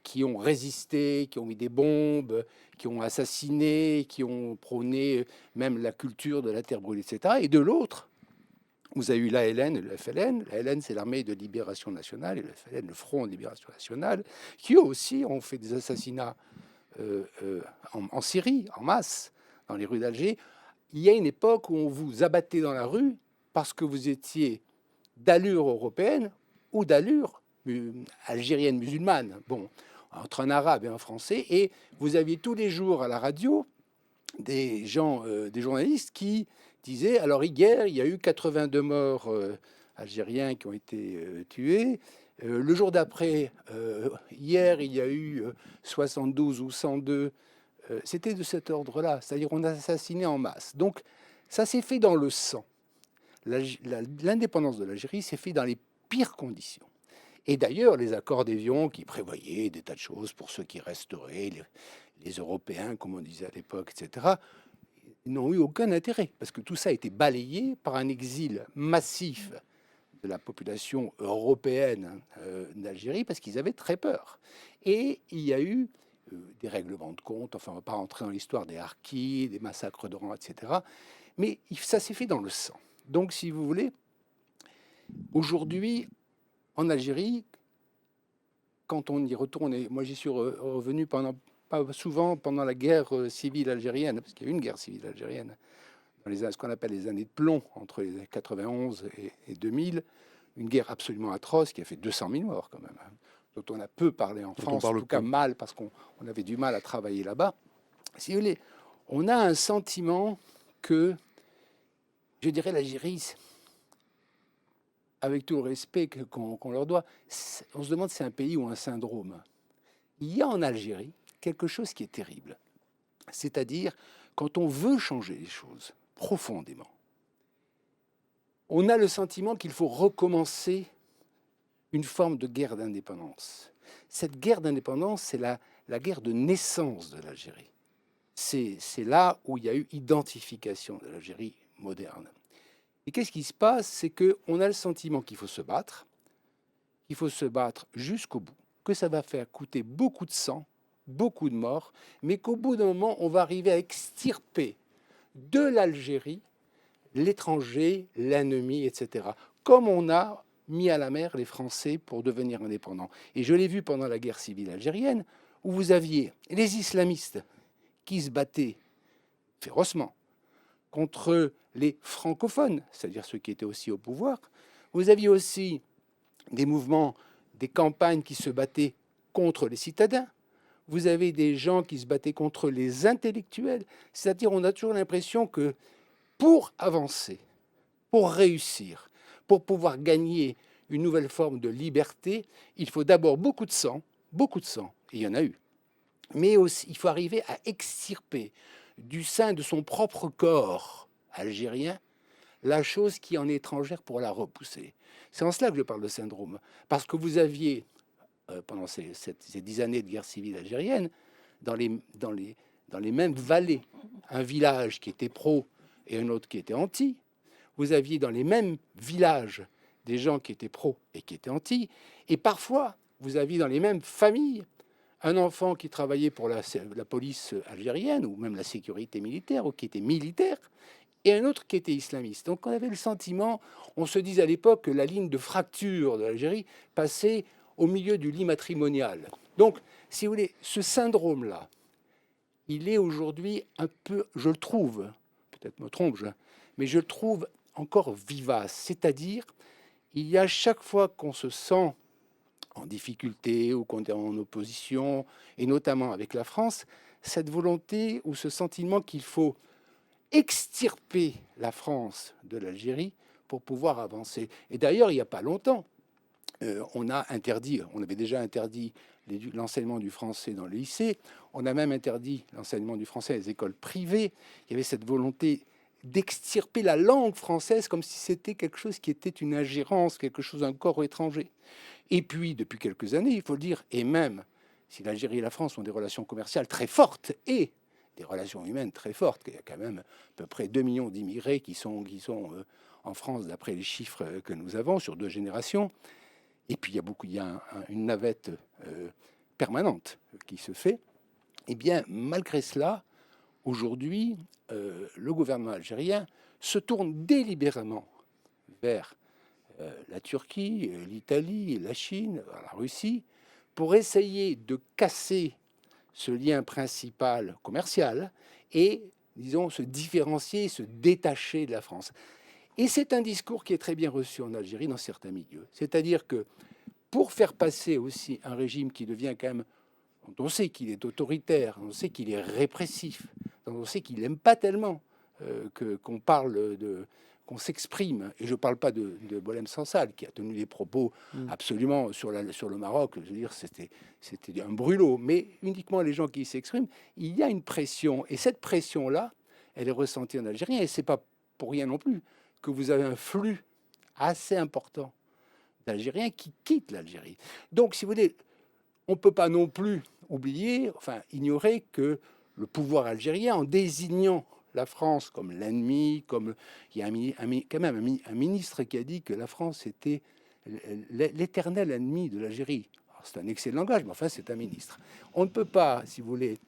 qui ont résisté, qui ont mis des bombes, qui ont assassiné, qui ont prôné même la culture de la terre brûlée, etc. Et de l'autre, vous avez eu l'ALN et le FLN. L'ALN, c'est l'armée de libération nationale, et le FLN, le Front de libération nationale, qui eux aussi ont fait des assassinats en Syrie, en masse, dans les rues d'Alger. Il y a une époque où on vous abattait dans la rue parce que vous étiez d'allure européenne ou d'allure algérienne musulmane, bon, entre un arabe et un français, et vous aviez tous les jours à la radio des journalistes qui disaient, alors hier, il y a eu 82 morts algériens qui ont été tués, le jour d'après, hier, il y a eu 72 ou 102, c'était de cet ordre-là, c'est-à-dire on a assassiné en masse. Donc, ça s'est fait dans le sang. L'indépendance de l'Algérie s'est fait dans les pires conditions. Et d'ailleurs, les accords d'Évian qui prévoyaient des tas de choses pour ceux qui resteraient, les Européens, comme on disait à l'époque, etc., n'ont eu aucun intérêt, parce que tout ça a été balayé par un exil massif de la population européenne d'Algérie parce qu'ils avaient très peur. Et il y a eu des règlements de compte, enfin on ne va pas rentrer dans l'histoire des harkis, des massacres d'Oran, etc. Mais ça s'est fait dans le sang. Donc si vous voulez, aujourd'hui, en Algérie, quand on y retourne, et moi j'y suis revenu pas souvent pendant la guerre civile algérienne, parce qu'il y a eu une guerre civile algérienne, dans ce qu'on appelle les années de plomb, entre les 91 et 2000, une guerre absolument atroce qui a fait 200 000 morts quand même, hein, dont on a peu parlé en France, en tout cas mal, parce qu'on avait du mal à travailler là-bas. Si vous voulez, on a un sentiment que, je dirais, l'Algérie, avec tout le respect qu'on leur doit, on se demande si c'est un pays ou un syndrome. Il y a en Algérie quelque chose qui est terrible. C'est-à-dire, quand on veut changer les choses profondément, on a le sentiment qu'il faut recommencer une forme de guerre d'indépendance. Cette guerre d'indépendance, c'est la guerre de naissance de l'Algérie. C'est là où il y a eu identification de l'Algérie moderne. Et qu'est-ce qui se passe? C'est qu'on a le sentiment qu'il faut se battre jusqu'au bout, que ça va faire coûter beaucoup de sang, beaucoup de morts, mais qu'au bout d'un moment, on va arriver à extirper de l'Algérie l'étranger, l'ennemi, etc. Comme on a mis à la mer les Français pour devenir indépendants. Et je l'ai vu pendant la guerre civile algérienne, où vous aviez les islamistes qui se battaient férocement contre les francophones, c'est-à-dire ceux qui étaient aussi au pouvoir. Vous aviez aussi des mouvements, des campagnes qui se battaient contre les citadins. Vous avez des gens qui se battaient contre les intellectuels. C'est-à-dire, on a toujours l'impression que pour avancer, pour réussir, pour pouvoir gagner une nouvelle forme de liberté, il faut d'abord beaucoup de sang, et il y en a eu. Mais aussi, il faut arriver à extirper du sein de son propre corps algérien la chose qui en est étrangère pour la repousser. C'est en cela que je parle de syndrome. Parce que vous aviez, pendant ces 10 années de guerre civile algérienne, dans les mêmes vallées, un village qui était pro et un autre qui était anti. Vous aviez dans les mêmes villages des gens qui étaient pro et qui étaient anti. Et parfois, vous aviez dans les mêmes familles un enfant qui travaillait pour la police algérienne ou même la sécurité militaire ou qui était militaire et un autre qui était islamiste. Donc on avait le sentiment, on se disait à l'époque que la ligne de fracture de l'Algérie passait au milieu du lit matrimonial. Donc, si vous voulez, ce syndrome-là, il est aujourd'hui un peu, je le trouve, peut-être me trompe-je, mais je le trouve encore vivace. C'est-à-dire, il y a chaque fois qu'on se sent en difficulté ou qu'on est en opposition, et notamment avec la France, cette volonté ou ce sentiment qu'il faut extirper la France de l'Algérie pour pouvoir avancer. Et d'ailleurs, il n'y a pas longtemps, on avait déjà interdit l'enseignement du français dans les lycées, on a même interdit l'enseignement du français dans les écoles privées. Il y avait cette volonté d'extirper la langue française comme si c'était quelque chose qui était une ingérence, quelque chose encore étranger. Et puis, depuis quelques années, il faut le dire, et même si l'Algérie et la France ont des relations commerciales très fortes et des relations humaines très fortes, il y a quand même à peu près 2 millions d'immigrés qui sont en France, d'après les chiffres que nous avons, sur 2 générations. Et puis, il y a une navette permanente qui se fait. Eh bien, malgré cela, aujourd'hui, le gouvernement algérien se tourne délibérément vers la Turquie, l'Italie, la Chine, la Russie, pour essayer de casser ce lien principal commercial et, disons, se différencier, se détacher de la France. Et c'est un discours qui est très bien reçu en Algérie dans certains milieux. C'est-à-dire que pour faire passer aussi un régime qui devient quand même, dont on sait qu'il est autoritaire, on sait qu'il est répressif, dont on sait qu'il n'aime pas tellement qu'on parle qu'on s'exprime, et je ne parle pas de Boualem Sansal, qui a tenu des propos absolument sur le Maroc, je veux dire, c'était un brûlot, mais uniquement les gens qui s'expriment, il y a une pression, et cette pression-là, elle est ressentie en Algérie, et c'est pas pour rien non plus que vous avez un flux assez important d'Algériens qui quittent l'Algérie. Donc, si vous voulez, on ne peut pas non plus oublier, enfin ignorer que le pouvoir algérien, en désignant la France comme l'ennemi, comme il y a quand même un ministre qui a dit que la France était l'éternel ennemi de l'Algérie. Alors, c'est un excès de langage, mais enfin c'est un ministre. On ne peut pas, si vous voulez,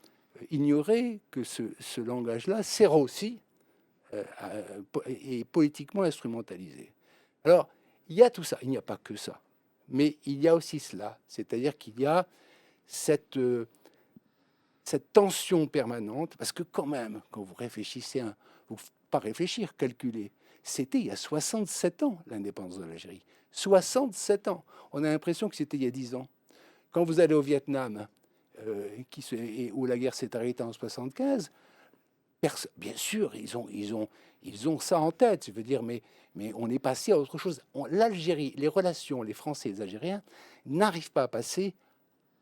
ignorer que ce langage-là sert aussi est politiquement instrumentalisé. Alors, il y a tout ça, il n'y a pas que ça, mais il y a aussi cela, c'est-à-dire qu'il y a cette tension permanente, parce que quand même, quand vous réfléchissez, vous pas réfléchir, calculer, c'était il y a 67 ans l'indépendance de l'Algérie. 67 ans. On a l'impression que c'était il y a 10 ans. Quand vous allez au Vietnam, où la guerre s'est arrêtée en 75, bien sûr, ils ont ça en tête, je veux dire, mais on est passé à autre chose. L'Algérie, les relations, les Français et les Algériens n'arrivent pas à passer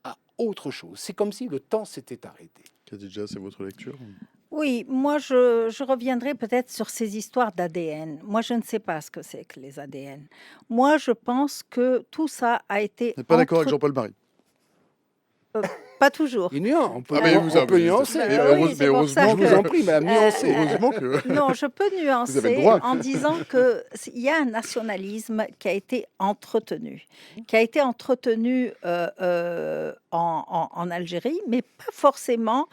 à autre chose. C'est comme si le temps s'était arrêté. Khadija, c'est votre lecture? Oui, moi je reviendrai peut-être sur ces histoires d'ADN. Moi je ne sais pas ce que c'est que les ADN. Moi je pense que tout ça a été Vous n'êtes pas d'accord avec entre... Jean-Paul Marie? Pas toujours. Il nuance, on peut, Ah, mais on vous peut avez- nuancer. mais Bah oui, c'est pour ça Je vous en prie, madame, nuancez. Heureusement que. Non, je peux Vous avez le nuancer droit. en disant qu'il y a un nationalisme qui a été entretenu, en Algérie, mais pas forcément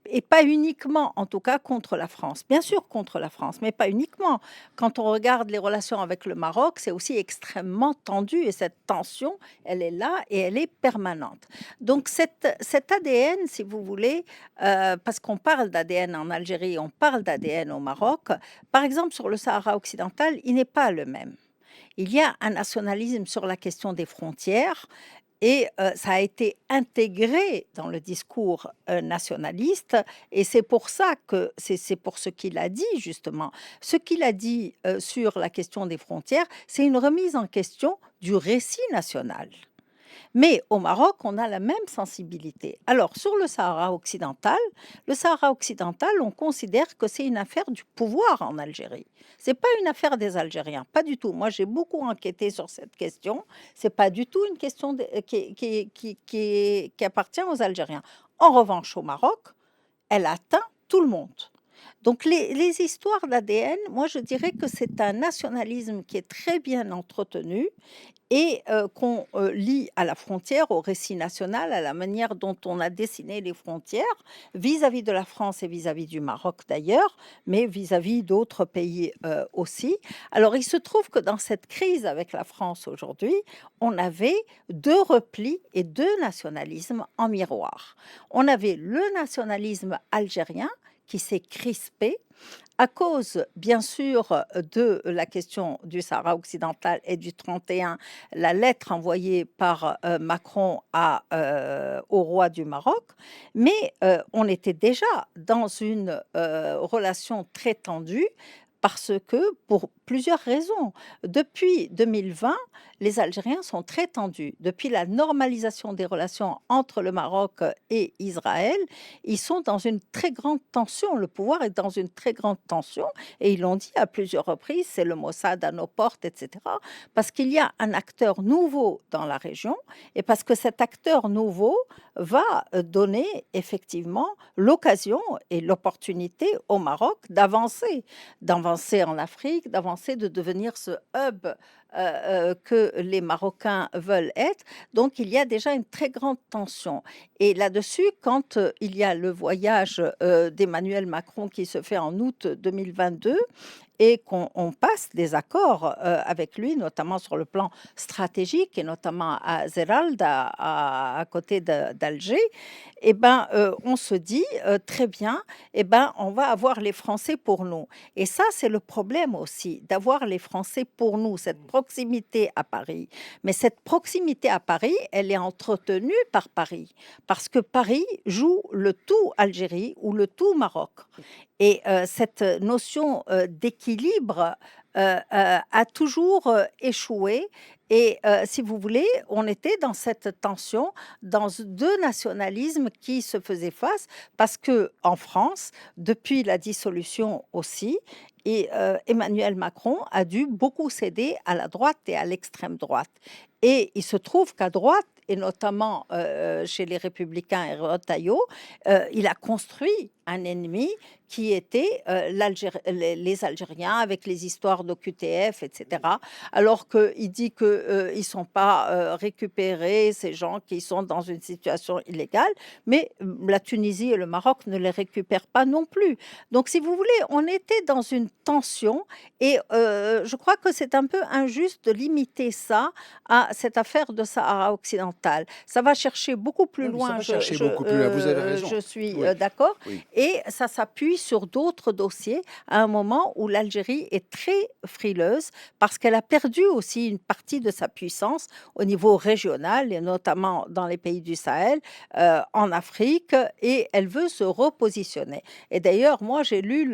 et pas uniquement, en tout cas, contre la France. Bien sûr, contre la France, mais pas uniquement. Quand on regarde les relations avec le Maroc, c'est aussi extrêmement tendu et cette tension, elle est là et elle est permanente. Donc cet ADN, si vous voulez, parce qu'on parle d'ADN en Algérie, on parle d'ADN au Maroc, par exemple sur le Sahara occidental, il n'est pas le même. Il y a un nationalisme sur la question des frontières et ça a été intégré dans le discours nationaliste et c'est pour ça que c'est pour ce qu'il a dit justement. Ce qu'il a dit sur la question des frontières, c'est une remise en question du récit national. Mais au Maroc, on a la même sensibilité. Alors, sur le Sahara occidental, on considère que c'est une affaire du pouvoir en Algérie. C'est pas une affaire des Algériens, pas du tout. Moi, j'ai beaucoup enquêté sur cette question. C'est pas du tout une question qui appartient aux Algériens. En revanche, au Maroc, elle atteint tout le monde. Donc les histoires d'ADN, moi je dirais que c'est un nationalisme qui est très bien entretenu et qu'on lie à la frontière, au récit national, à la manière dont on a dessiné les frontières, vis-à-vis de la France et vis-à-vis du Maroc d'ailleurs, mais vis-à-vis d'autres pays aussi. Alors il se trouve que dans cette crise avec la France aujourd'hui, on avait deux replis et deux nationalismes en miroir. On avait le nationalisme algérien qui s'est crispé à cause, bien sûr, de la question du Sahara occidental et du 31, la lettre envoyée par Macron au roi du Maroc, mais on était déjà dans une relation très tendue parce que, pour plusieurs raisons, depuis 2020, les Algériens sont très tendus. Depuis la normalisation des relations entre le Maroc et Israël, ils sont dans une très grande tension. Le pouvoir est dans une très grande tension. Et ils l'ont dit à plusieurs reprises, c'est le Mossad à nos portes, etc. Parce qu'il y a un acteur nouveau dans la région et parce que cet acteur nouveau va donner effectivement l'occasion et l'opportunité au Maroc d'avancer en Afrique, d'avancer, de devenir ce hub que les Marocains veulent être. Donc, il y a déjà une très grande tension. Et là-dessus, quand il y a le voyage d'Emmanuel Macron qui se fait en août 2022, et qu'on passe des accords avec lui, notamment sur le plan stratégique et notamment à Zerald, à côté d'Alger, eh ben, on se dit très bien, eh ben, on va avoir les Français pour nous. Et ça, c'est le problème aussi, d'avoir les Français pour nous, cette proximité à Paris. Mais cette proximité à Paris, elle est entretenue par Paris, parce que Paris joue le tout Algérie ou le tout Maroc. Et cette notion d'équilibre a toujours échoué. Et si vous voulez, on était dans cette tension, dans deux nationalismes qui se faisaient face, parce que en France, depuis la dissolution aussi, et Emmanuel Macron a dû beaucoup céder à la droite et à l'extrême droite. Et il se trouve qu'à droite, et notamment chez les Républicains et Retailleau, il a construit un ennemi qui était les Algériens avec les histoires d'OQTF, etc. Alors qu'il dit qu'ils ne sont pas récupérés, ces gens qui sont dans une situation illégale, mais la Tunisie et le Maroc ne les récupèrent pas non plus. Donc, si vous voulez, on était dans une tension et je crois que c'est un peu injuste de limiter ça à cette affaire de Sahara occidental. Ça va chercher beaucoup plus Non, mais ça loin, va chercher beaucoup plus loin, vous avez raison. je suis Oui, d'accord, oui. et ça s'appuie sur d'autres dossiers à un moment où l'Algérie est très frileuse parce qu'elle a perdu aussi une partie de sa puissance au niveau régional et notamment dans les pays du Sahel, en Afrique, et elle veut se repositionner. Et d'ailleurs, moi, j'ai lu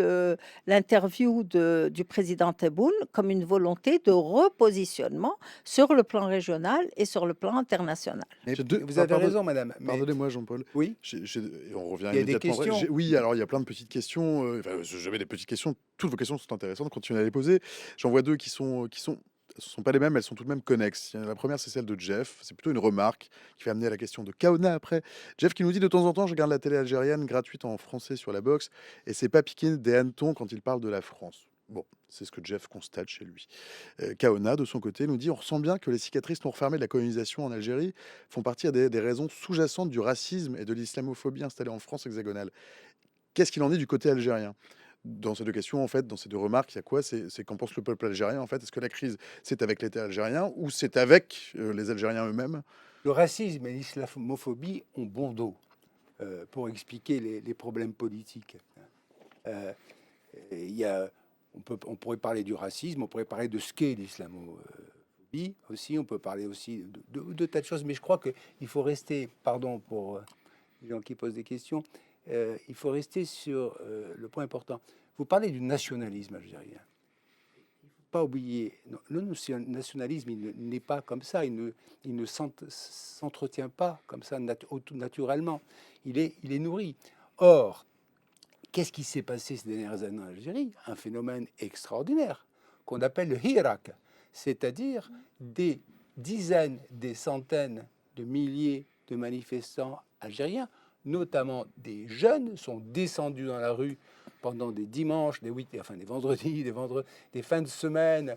l'interview du président Tebboune comme une volonté de repositionnement sur le plan régional et sur le plan international. Mais J'ai deux- vous avez pardon- raison, madame. Mais Pardonnez-moi, Jean-Paul. oui, Et on revient il y a des immédiatement après. questions. Oui, alors il y a plein de petites questions. Enfin, j'avais des petites questions. Toutes vos questions sont intéressantes. Continuez à les poser. J'en vois deux ce sont pas les mêmes, elles sont tout de même connexes. La première, c'est celle de Jeff. C'est plutôt une remarque qui fait amener à la question de Kaona après. Jeff qui nous dit de temps en temps, je regarde la télé algérienne gratuite en français sur la box et c'est pas piquer des hannetons quand il parle de la France. Bon, c'est ce que Jeff constate chez lui. Kaona, de son côté, nous dit on ressent bien que les cicatrices non refermées de la colonisation en Algérie font partie des raisons sous-jacentes du racisme et de l'islamophobie installée en France hexagonale. Qu'est-ce qu'il en est du côté algérien? Dans ces deux questions, en fait, dans ces deux remarques, il y a quoi? C'est qu'en pense le peuple algérien, en fait. Est-ce que la crise, c'est avec l'État algérien ou c'est avec les Algériens eux-mêmes? Le racisme et l'islamophobie ont bon dos pour expliquer les problèmes politiques. Euh, il y a, on pourrait parler du racisme, on pourrait parler de ce qu'est l'islamophobie aussi, on peut parler aussi de tas de choses, mais je crois qu'il faut rester, pardon pour les gens qui posent des questions, il faut rester sur le point important. Vous parlez du nationalisme algérien. Pas oublier, non, le nationalisme, il n'est pas comme ça, il ne s'entretient pas comme ça naturellement, il est nourri. Or, qu'est-ce qui s'est passé ces dernières années en Algérie? Un phénomène extraordinaire qu'on appelle le hirak, c'est-à-dire des dizaines, des centaines de milliers de manifestants algériens, notamment des jeunes, sont descendus dans la rue pendant des dimanches, des vendredis, des fins de semaine,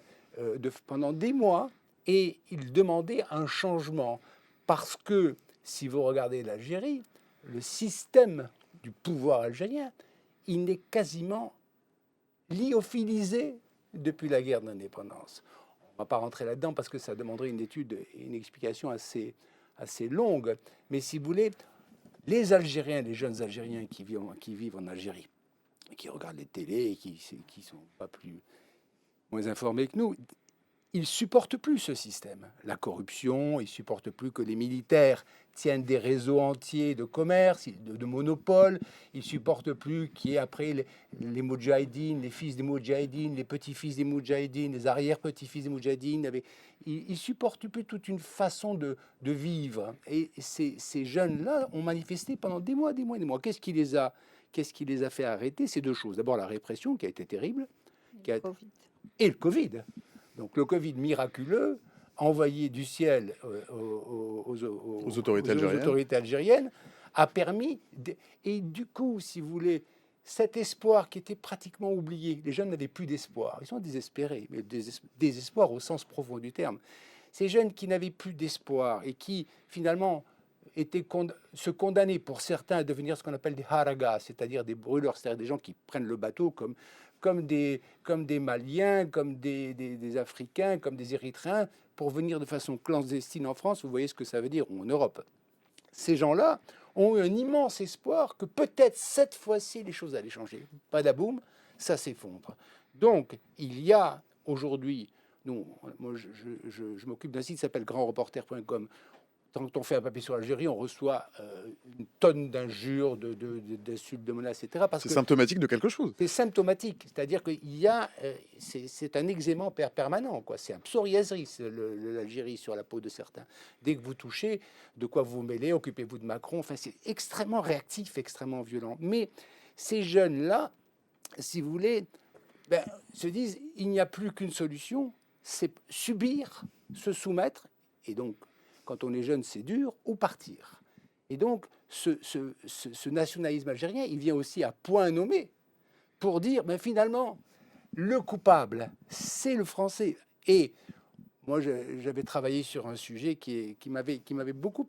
pendant des mois, et ils demandaient un changement. Parce que, si vous regardez l'Algérie, le système du pouvoir algérien, il est quasiment lyophilisé depuis la guerre d'indépendance. On ne va pas rentrer là-dedans parce que ça demanderait une étude et une explication assez longue. Mais si vous voulez, les Algériens, les jeunes Algériens qui vivent en Algérie, qui regardent les télés et qui sont pas moins informés que nous, ils supportent plus ce système. La corruption, ils supportent plus que les militaires tiennent des réseaux entiers de commerce, de monopole. Ils supportent plus qu'il y ait après les moudjahidines, les fils des moudjahidines, les petits-fils des moudjahidines, les arrière-petits-fils des moudjahidines. Ils supportent plus toute une façon de vivre. Et ces jeunes-là ont manifesté pendant des mois. Qu'est-ce qui les a fait arrêter? Ces deux choses. D'abord, la répression qui a été terrible, et le Covid. Donc le Covid miraculeux, envoyé du ciel aux autorités algériennes, a permis... Et du coup, si vous voulez, cet espoir qui était pratiquement oublié, les jeunes n'avaient plus d'espoir. Ils sont désespérés, mais désespoir au sens profond du terme. Ces jeunes qui n'avaient plus d'espoir et qui, finalement, se condamnaient pour certains à devenir ce qu'on appelle des haragas, c'est-à-dire des brûleurs, c'est-à-dire des gens qui prennent le bateau comme des Maliens, comme des Africains, comme des Érythréens, pour venir de façon clandestine en France. Vous voyez ce que ça veut dire, ou en Europe. Ces gens-là ont eu un immense espoir que peut-être cette fois-ci, les choses allaient changer. Badaboum, ça s'effondre. Donc, il y a aujourd'hui... Moi, je m'occupe d'un site qui s'appelle grandreporter.com. Quand on fait un papier sur l'Algérie, on reçoit une tonne d'injures, d'insultes, de menaces, etc. C'est symptomatique de quelque chose. C'est symptomatique, c'est-à-dire qu'il y a, c'est un eczéma permanent, quoi. C'est un psoriasis, l'Algérie sur la peau de certains. Dès que vous touchez, de quoi vous mêlez, occupez-vous de Macron. Enfin, c'est extrêmement réactif, extrêmement violent. Mais ces jeunes-là, si vous voulez, se disent, il n'y a plus qu'une solution, c'est subir, se soumettre, et donc quand on est jeune, c'est dur, ou partir. Et donc, ce nationalisme algérien, il vient aussi à point nommé pour dire, ben, finalement, le coupable, c'est le français. Et moi, j'avais travaillé sur un sujet qui m'avait beaucoup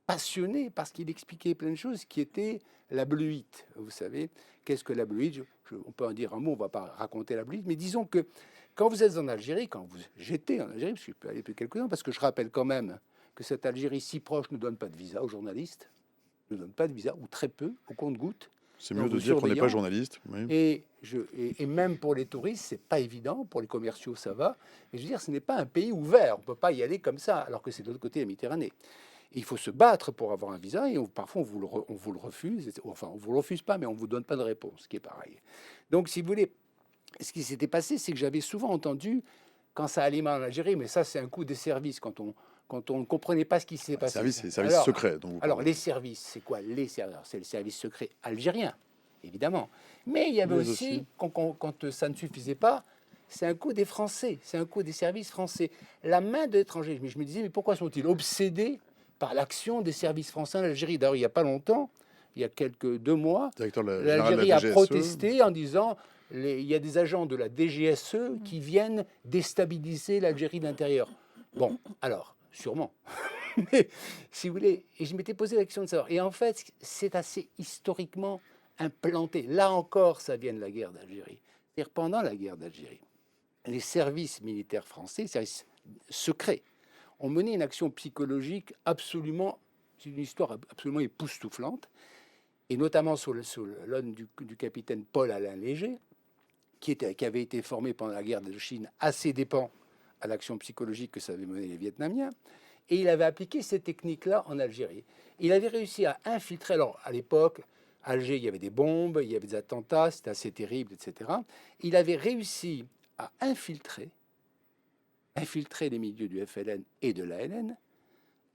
passionné parce qu'il expliquait plein de choses qui étaient la bleuite. Vous savez, qu'est-ce que la bleuite? On peut en dire un mot, on ne va pas raconter la bleuite, mais disons que quand vous êtes en Algérie, j'étais en Algérie, parce que je peux aller depuis quelques temps, parce que je rappelle quand même que cette Algérie si proche ne donne pas de visa aux journalistes, ne donne pas de visa, ou très peu, au compte-gouttes. C'est en mieux de vous dire qu'on n'est pas surveillant. journaliste. Oui. Et même pour les touristes, c'est pas évident. Pour les commerciaux, ça va. Mais je veux dire, ce n'est pas un pays ouvert. On ne peut pas y aller comme ça, alors que c'est de l'autre côté de la Méditerranée. Et il faut se battre pour avoir un visa, et parfois on vous le refuse. Enfin, on vous le refuse pas, mais on vous donne pas de réponse, ce qui est pareil. Donc, si vous voulez, ce qui s'était passé, c'est que j'avais souvent entendu, quand ça allait mal en Algérie, mais ça, c'est un coup des services, quand on ne comprenait pas ce qui s'est passé. C'est les services secrets. dont vous Alors, parlez. les services, c'est quoi les services? C'est le service secret algérien, évidemment. Mais il y avait Mais aussi, quand ça ne suffisait pas, c'est un coup des Français, c'est un coup des services français. La main de l'étranger. Mais je me disais, mais pourquoi sont-ils obsédés par l'action des services français en Algérie? D'ailleurs, il n'y a pas longtemps, il y a quelques 2 mois, Directeur général de l'Algérie la a DGSE. protesté en disant il y a des agents de la DGSE qui viennent déstabiliser l'Algérie de l'intérieur. Bon, alors, sûrement. Mais si vous voulez, et je m'étais posé la question de savoir. Et en fait, c'est assez historiquement implanté. Là encore, ça vient de la guerre d'Algérie. C'est-à-dire pendant la guerre d'Algérie, les services militaires français, les services secrets, ont mené une action psychologique absolument, c'est une histoire absolument époustouflante, et notamment sous l'œil du capitaine Paul-Alain Léger, qui avait été formé pendant la guerre de Chine à ses dépens à l'action psychologique que ça avait mené les Vietnamiens, et il avait appliqué ces techniques-là en Algérie. Il avait réussi à infiltrer, alors à l'époque, Alger, il y avait des bombes, il y avait des attentats, c'était assez terrible, etc. Il avait réussi à infiltrer les milieux du FLN et de l'ALN,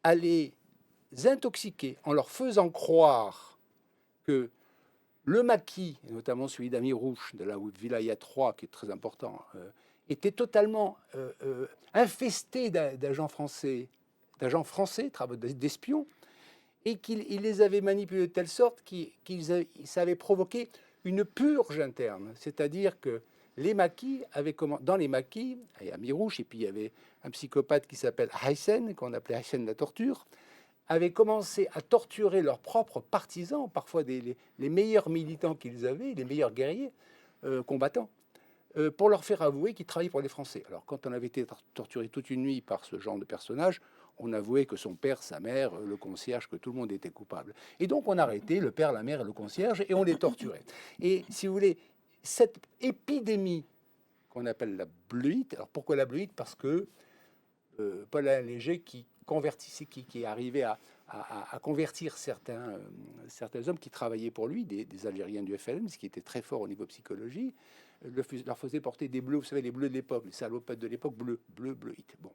à les intoxiquer en leur faisant croire que le maquis, et notamment celui d'Amirouche, de la Wilaya 3, qui est très important, était totalement infesté d'agents français, d'espions, et qu'il les avait manipulés de telle sorte ça avait provoqué une purge interne. C'est-à-dire que les maquis dans les maquis, il y a Mirouche, et puis il y avait un psychopathe qui s'appelle Haysen, qu'on appelait Haysen de la torture, avaient commencé à torturer leurs propres partisans, parfois les meilleurs militants qu'ils avaient, les meilleurs guerriers combattants, pour leur faire avouer qu'ils travaillaient pour les Français. Alors, quand on avait été torturé toute une nuit par ce genre de personnage, on avouait que son père, sa mère, le concierge, que tout le monde était coupable. Et donc, on arrêtait le père, la mère et le concierge, et on les torturait. Et si vous voulez, cette épidémie qu'on appelle la bleuite, alors pourquoi la bleuite? Parce que Paul-Alain Léger, qui est arrivé à convertir certains hommes qui travaillaient pour lui, des Algériens du FLN, ce qui était très fort au niveau psychologie, leur faisait porter des bleus, vous savez, les bleus de l'époque, les salopettes de l'époque, bleuite. Bon,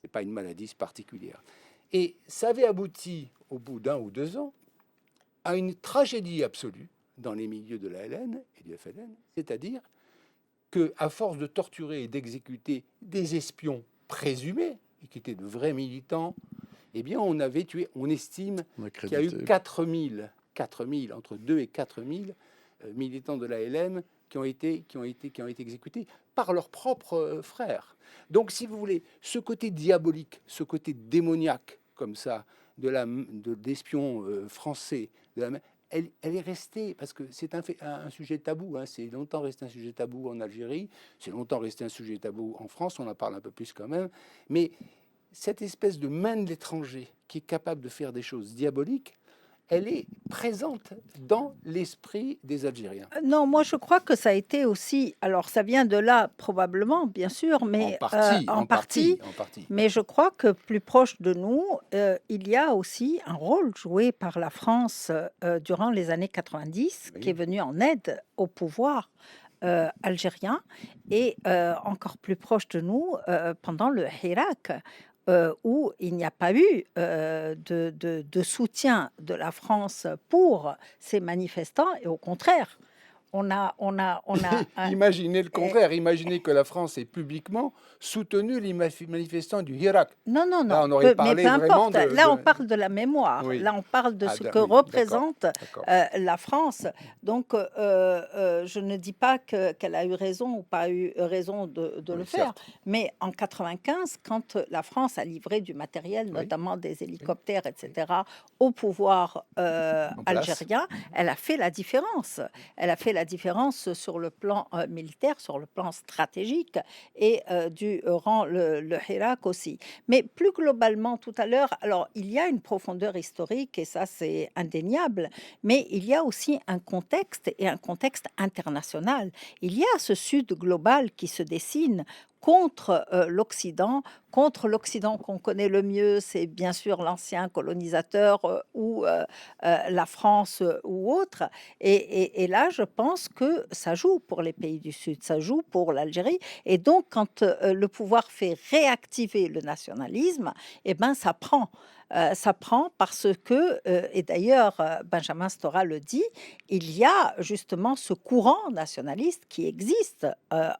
c'est pas une maladie particulière. Et ça avait abouti, au bout d'1 ou 2 ans, à une tragédie absolue dans les milieux de l'ALN et du FLN, c'est-à-dire qu'à force de torturer et d'exécuter des espions présumés, et qui étaient de vrais militants, eh bien, on avait tué, on estime qu'il y a eu 4000, entre 2 et 4000 militants de l'ALN qui ont été exécutés par leurs propres frères. Donc, si vous voulez, ce côté diabolique, ce côté démoniaque, comme ça, d'espions français, elle est restée, parce que c'est un sujet tabou, hein, c'est longtemps resté un sujet tabou en Algérie, c'est longtemps resté un sujet tabou en France, on en parle un peu plus quand même, mais cette espèce de main de l'étranger qui est capable de faire des choses diaboliques, elle est présente dans l'esprit des Algériens. Non, moi je crois que ça a été aussi, alors ça vient de là probablement, bien sûr, mais en partie. mais je crois que plus proche de nous, il y a aussi un rôle joué par la France durant les années 90, Oui. qui est venu en aide au pouvoir algérien, et encore plus proche de nous pendant le Hirak, où il n'y a pas eu de soutien de la France pour ces manifestants, et au contraire, on a Imaginez le contraire. Imaginez que la France ait publiquement soutenu les manifestants du Hirak. non, non, Là, non, on aurait mais parlé peu vraiment importe. Là, on parle de la mémoire. Oui. Là, on parle de ce que oui, d'accord, représente d'accord. la France. Donc, je ne dis pas qu'elle a eu raison ou pas eu raison de Oui, le faire. certes. Mais en 95, quand la France a livré du matériel, Oui. notamment des hélicoptères, etc., au pouvoir En place. algérien, elle a fait la différence. Elle a fait la différence sur le plan militaire, sur le plan stratégique et durant le Hirak aussi. Mais plus globalement, tout à l'heure, alors il y a une profondeur historique et ça c'est indéniable, mais il y a aussi un contexte et un contexte international. Il y a ce Sud global qui se dessine contre l'Occident qu'on connaît le mieux, c'est bien sûr l'ancien colonisateur ou la France ou autre. Et là, je pense que ça joue pour les pays du Sud, ça joue pour l'Algérie. Et donc, quand le pouvoir fait réactiver le nationalisme, eh ben, ça prend. Ça prend parce que, et d'ailleurs, Benjamin Stora le dit, il y a justement ce courant nationaliste qui existe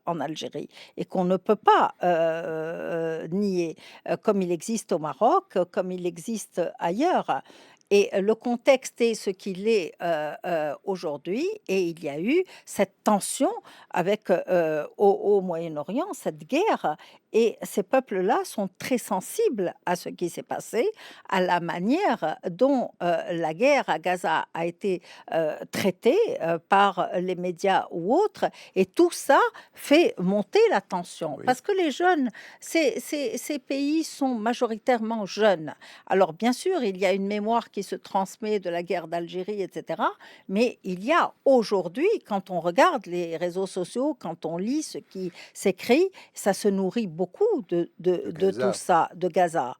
en Algérie et qu'on ne peut pas nier, comme il existe au Maroc, comme il existe ailleurs. Et le contexte est ce qu'il est aujourd'hui, et il y a eu cette tension avec au Moyen-Orient, cette guerre, et ces peuples-là sont très sensibles à ce qui s'est passé, à la manière dont la guerre à Gaza a été traitée par les médias ou autres, et tout ça fait monter la tension, Oui. parce que les jeunes, ces pays sont majoritairement jeunes. Alors bien sûr, il y a une mémoire qui se transmet de la guerre d'Algérie, etc. Mais il y a aujourd'hui, quand on regarde les réseaux sociaux, quand on lit ce qui s'écrit, ça se nourrit beaucoup de Gaza. tout ça, de Gaza.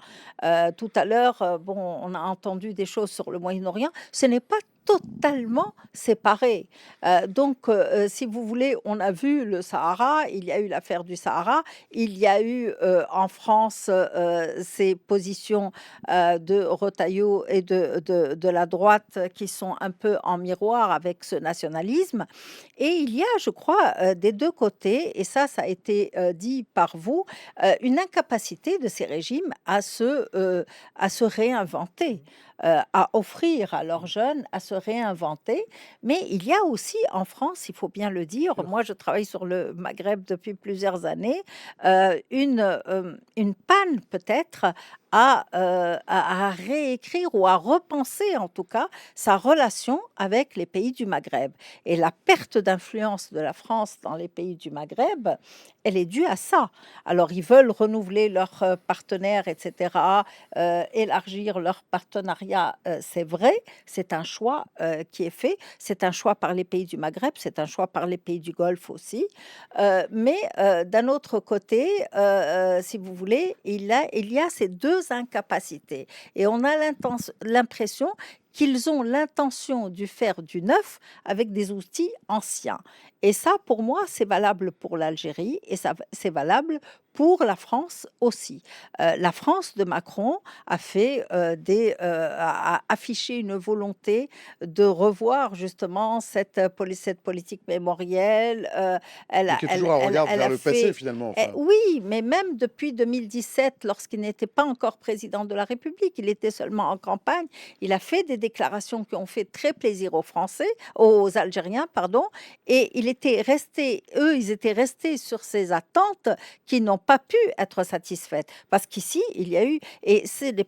Tout à l'heure, bon, on a entendu des choses sur le Moyen-Orient. Ce n'est pas totalement séparé. Donc, si vous voulez, on a vu le Sahara, il y a eu l'affaire du Sahara, il y a eu en France ces positions de Retailleau et de la droite qui sont un peu en miroir avec ce nationalisme. Et il y a, je crois, des deux côtés, et ça a été dit par vous, une incapacité de ces régimes à se réinventer. À offrir à leurs jeunes à se réinventer. Mais il y a aussi en France, il faut bien le dire, moi je travaille sur le Maghreb depuis plusieurs années, une panne peut-être à réécrire ou à repenser en tout cas sa relation avec les pays du Maghreb. Et la perte d'influence de la France dans les pays du Maghreb, elle est due à ça. Alors ils veulent renouveler leurs partenaires, etc., élargir leur partenariat, c'est vrai, c'est un choix qui est fait, c'est un choix par les pays du Maghreb, c'est un choix par les pays du Golfe aussi. Mais d'un autre côté, si vous voulez, il y a ces deux incapacités. Et on a l'impression qu'ils ont l'intention de faire du neuf avec des outils anciens. Et ça, pour moi, c'est valable pour l'Algérie et ça, c'est valable pour la France aussi. La France de Macron a fait a affiché une volonté de revoir justement cette politique mémorielle. Donc, il y a toujours un regard vers le passé, finalement. Enfin. Oui, mais même depuis 2017, lorsqu'il n'était pas encore président de la République, il était seulement en campagne, il a fait des déclarations qui ont fait très plaisir aux Français, aux Algériens, pardon, et ils étaient restés sur ces attentes qui n'ont pas pu être satisfaites. Parce qu'ici, il y a eu, et ce n'est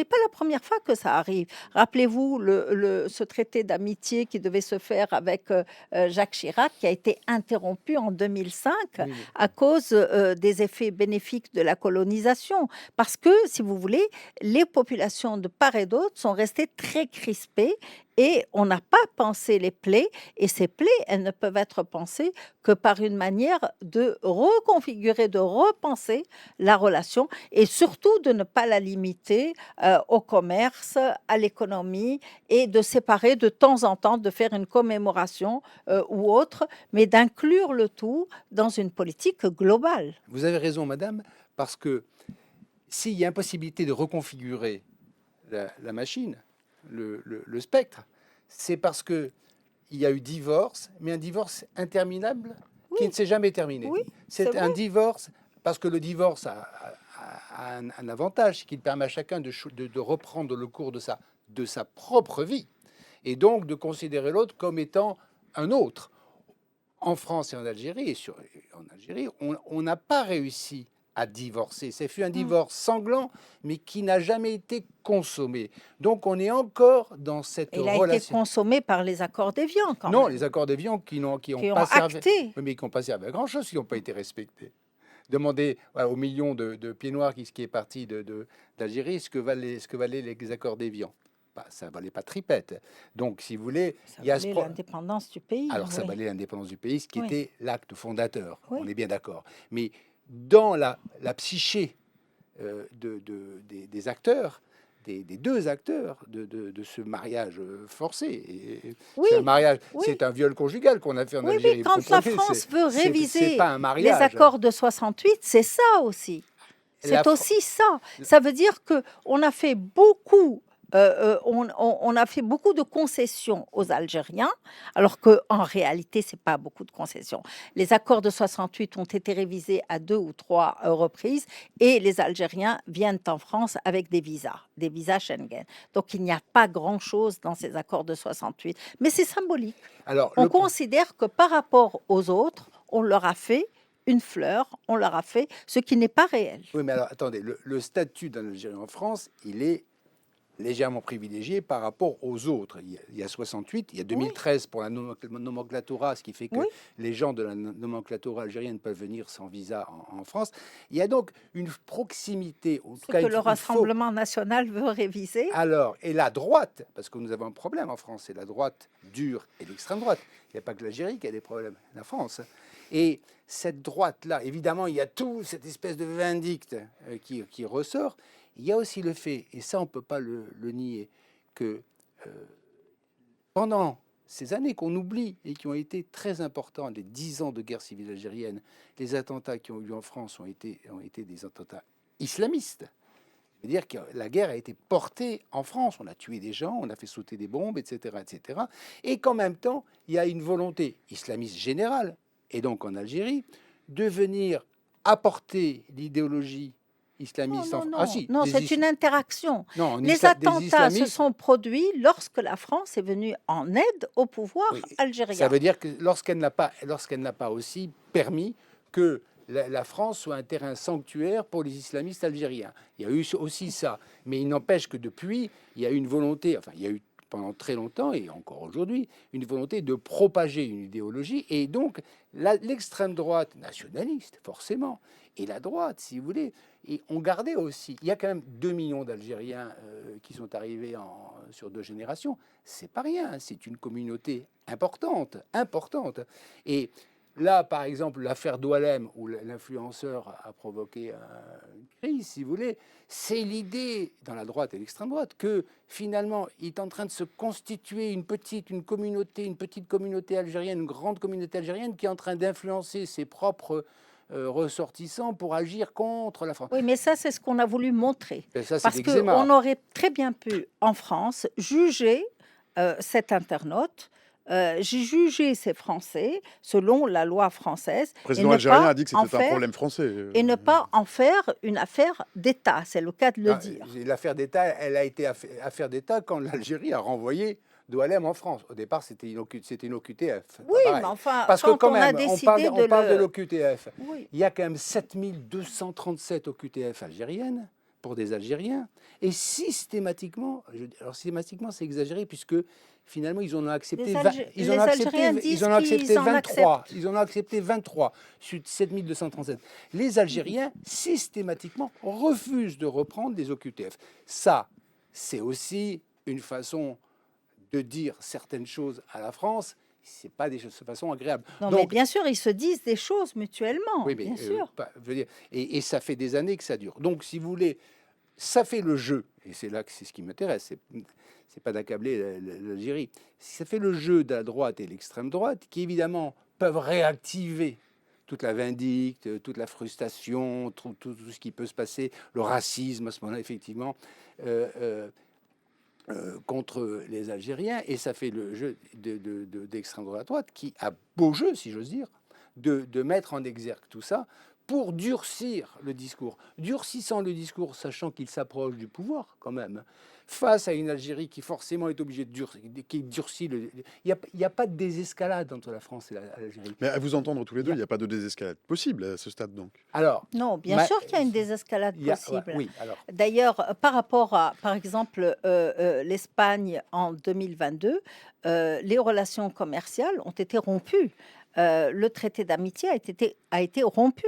pas la première fois que ça arrive. Rappelez-vous ce traité d'amitié qui devait se faire avec Jacques Chirac, qui a été interrompu en 2005 Oui. à cause des effets bénéfiques de la colonisation. Parce que, si vous voulez, les populations de part et d'autre sont restées très crispées et on n'a pas pensé les plaies. Et ces plaies, elles ne peuvent être pensées que par une manière de reconfigurer, de repenser la relation et surtout de ne pas la limiter au commerce, à l'économie et de séparer de temps en temps, de faire une commémoration ou autre, mais d'inclure le tout dans une politique globale. Vous avez raison, madame, parce que s'il y a impossibilité de reconfigurer la machine, le spectre, c'est parce que il y a eu divorce, mais un divorce interminable qui ne s'est jamais terminé. Oui, C'est c'est un vrai. divorce, parce que le divorce a un avantage, c'est qu'il permet à chacun de reprendre le cours de sa propre vie, et donc de considérer l'autre comme étant un autre. En France et en Algérie, on n'a pas réussi à divorcer. C'est fut un divorce sanglant, mais qui n'a jamais été consommé. Donc on est encore dans cette Il a été relation. consommé par les accords d'Évian, quand Non, même, les accords d'Évian qui n'ont qui ont pas servi, acté. oui, mais qui n'ont pas servi à grand-chose, qui n'ont pas été respectés. Demandez voilà, aux millions de pieds noirs qui est parti d'Algérie ce que valaient les accords d'Évian. Bah, ça ne valait pas tripette. Donc, si vous voulez, Ça il y a valait l'indépendance du pays. alors, ça oui. valait l'indépendance du pays, ce qui Oui. était l'acte fondateur. Oui. On est bien d'accord. Mais dans la psyché des acteurs, des deux acteurs de ce mariage forcé, Oui, c'est un mariage, oui. c'est un viol conjugal qu'on a fait en Oui, Algérie. mais vous quand la comprenez, France veut c'est réviser pas un les mariage. accords de 68, c'est ça aussi. La C'est Fran- aussi ça. Ça veut dire que on a fait beaucoup. On a fait beaucoup de concessions aux Algériens, alors qu'en réalité, c'est pas beaucoup de concessions. Les accords de 68 ont été révisés à 2 ou 3 reprises, et les Algériens viennent en France avec des visas Schengen. Donc il n'y a pas grand-chose dans ces accords de 68, mais c'est symbolique. Alors, On considère que par rapport aux autres, on leur a fait une fleur, on leur a fait ce qui n'est pas réel. oui, mais alors attendez, le statut d'un Algérien en France, il est légèrement privilégié par rapport aux autres. Il y a 68, il y a 2013 pour la nomenclatura, ce qui fait que Oui. les gens de la nomenclatura algérienne peuvent venir sans visa en France. Il y a donc une proximité. En tout Ce cas, que il le faut- Rassemblement national veut réviser. Alors, et la droite, parce que nous avons un problème en France, c'est la droite dure et l'extrême droite. Il n'y a pas que l'Algérie qui a des problèmes, la France. Et cette droite-là, évidemment, il y a tout cette espèce de vindicte qui ressort. Il y a aussi le fait, et ça on ne peut pas le nier, que pendant ces années qu'on oublie et qui ont été très importantes, les 10 ans de guerre civile algérienne, les attentats qui ont eu lieu en France ont été des attentats islamistes. C'est-à-dire que la guerre a été portée en France. On a tué des gens, on a fait sauter des bombes, etc., etc. Et qu'en même temps, il y a une volonté islamiste générale, et donc en Algérie, de venir apporter l'idéologie islamiste. Non, non, Ah non, si, non, des c'est is- une interaction. non, Les des attentats se islamistes. sont produits lorsque la France est venue en aide au pouvoir Oui, algérien. Ça veut dire que lorsqu'elle n'a pas aussi permis que la France soit un terrain sanctuaire pour les islamistes algériens. Il y a eu aussi ça. Mais il n'empêche que depuis, il y a eu une volonté, enfin, il y a eu pendant très longtemps et encore aujourd'hui, une volonté de propager une idéologie. Et donc, l'extrême droite nationaliste, forcément, et la droite, si vous voulez, et on gardait aussi. Il y a quand même 2 millions d'Algériens qui sont arrivés sur 2 générations. C'est pas rien. C'est une communauté importante, importante. Et là, par exemple, l'affaire Doualem, où l'influenceur a provoqué une crise, si vous voulez, c'est l'idée, dans la droite et l'extrême droite, que finalement, il est en train de se constituer une petite communauté algérienne, une grande communauté algérienne qui est en train d'influencer ses propres ressortissants pour agir contre la France. Oui, mais ça, c'est ce qu'on a voulu montrer. Et ça, c'est Parce l'eczéma. qu'on aurait très bien pu, en France, juger cet internaute. J'ai jugé ces Français selon la loi française Le président ne algérien pas a dit que en c'était un faire- problème français. et ne pas en faire une affaire d'État. C'est le cas de le Ah, dire. l'affaire d'État, elle a été affaire d'État quand l'Algérie a renvoyé Doualem en France. Au départ, c'était une OQTF. Oui, Pareil. mais enfin, Parce que quand quand on a même, on décidé parle de le... l'OQTF. Oui. Il y a quand même 7237 OQTF algériennes pour des Algériens. Et systématiquement, alors systématiquement c'est exagéré puisque finalement ils en ont accepté, Les 20 Algé- ils en les ont accepté, Algériens disent ils en ont accepté qu'ils en 23. Ils en ont accepté 23 sur 7237. Les Algériens systématiquement refusent de reprendre des OQTF. Ça, c'est aussi une façon de dire certaines choses à la France. C'est pas des choses de façon agréable. Non, mais Donc, bien sûr, ils se disent des choses mutuellement, oui, mais bien sûr. je veux dire, et ça fait des années que ça dure. Donc, si vous voulez, ça fait le jeu, et c'est là que c'est ce qui m'intéresse. C'est pas d'accabler l'Algérie. Ça fait le jeu de la droite et l'extrême droite, qui évidemment peuvent réactiver toute la vindicte, toute la frustration, tout ce qui peut se passer, le racisme à ce moment-là, effectivement. contre les Algériens, et ça fait le jeu d'extrême droite qui a beau jeu, si j'ose dire, de mettre en exergue tout ça pour durcir le discours. Durcissant le discours, sachant qu'il s'approche du pouvoir quand même, face à une Algérie qui forcément est obligée de durcir, qui durcit le... Il n'y a pas de désescalade entre la France et l'Algérie. Mais à vous entendre tous les deux, Il y a- il n'y a pas de désescalade possible à ce stade, donc. Alors, Non, bien ma- sûr qu'il y a une désescalade il y a- possible. oui, alors, D'ailleurs, par rapport à, par exemple, l'Espagne en 2022, les relations commerciales ont été rompues. Le traité d'amitié a été rompu,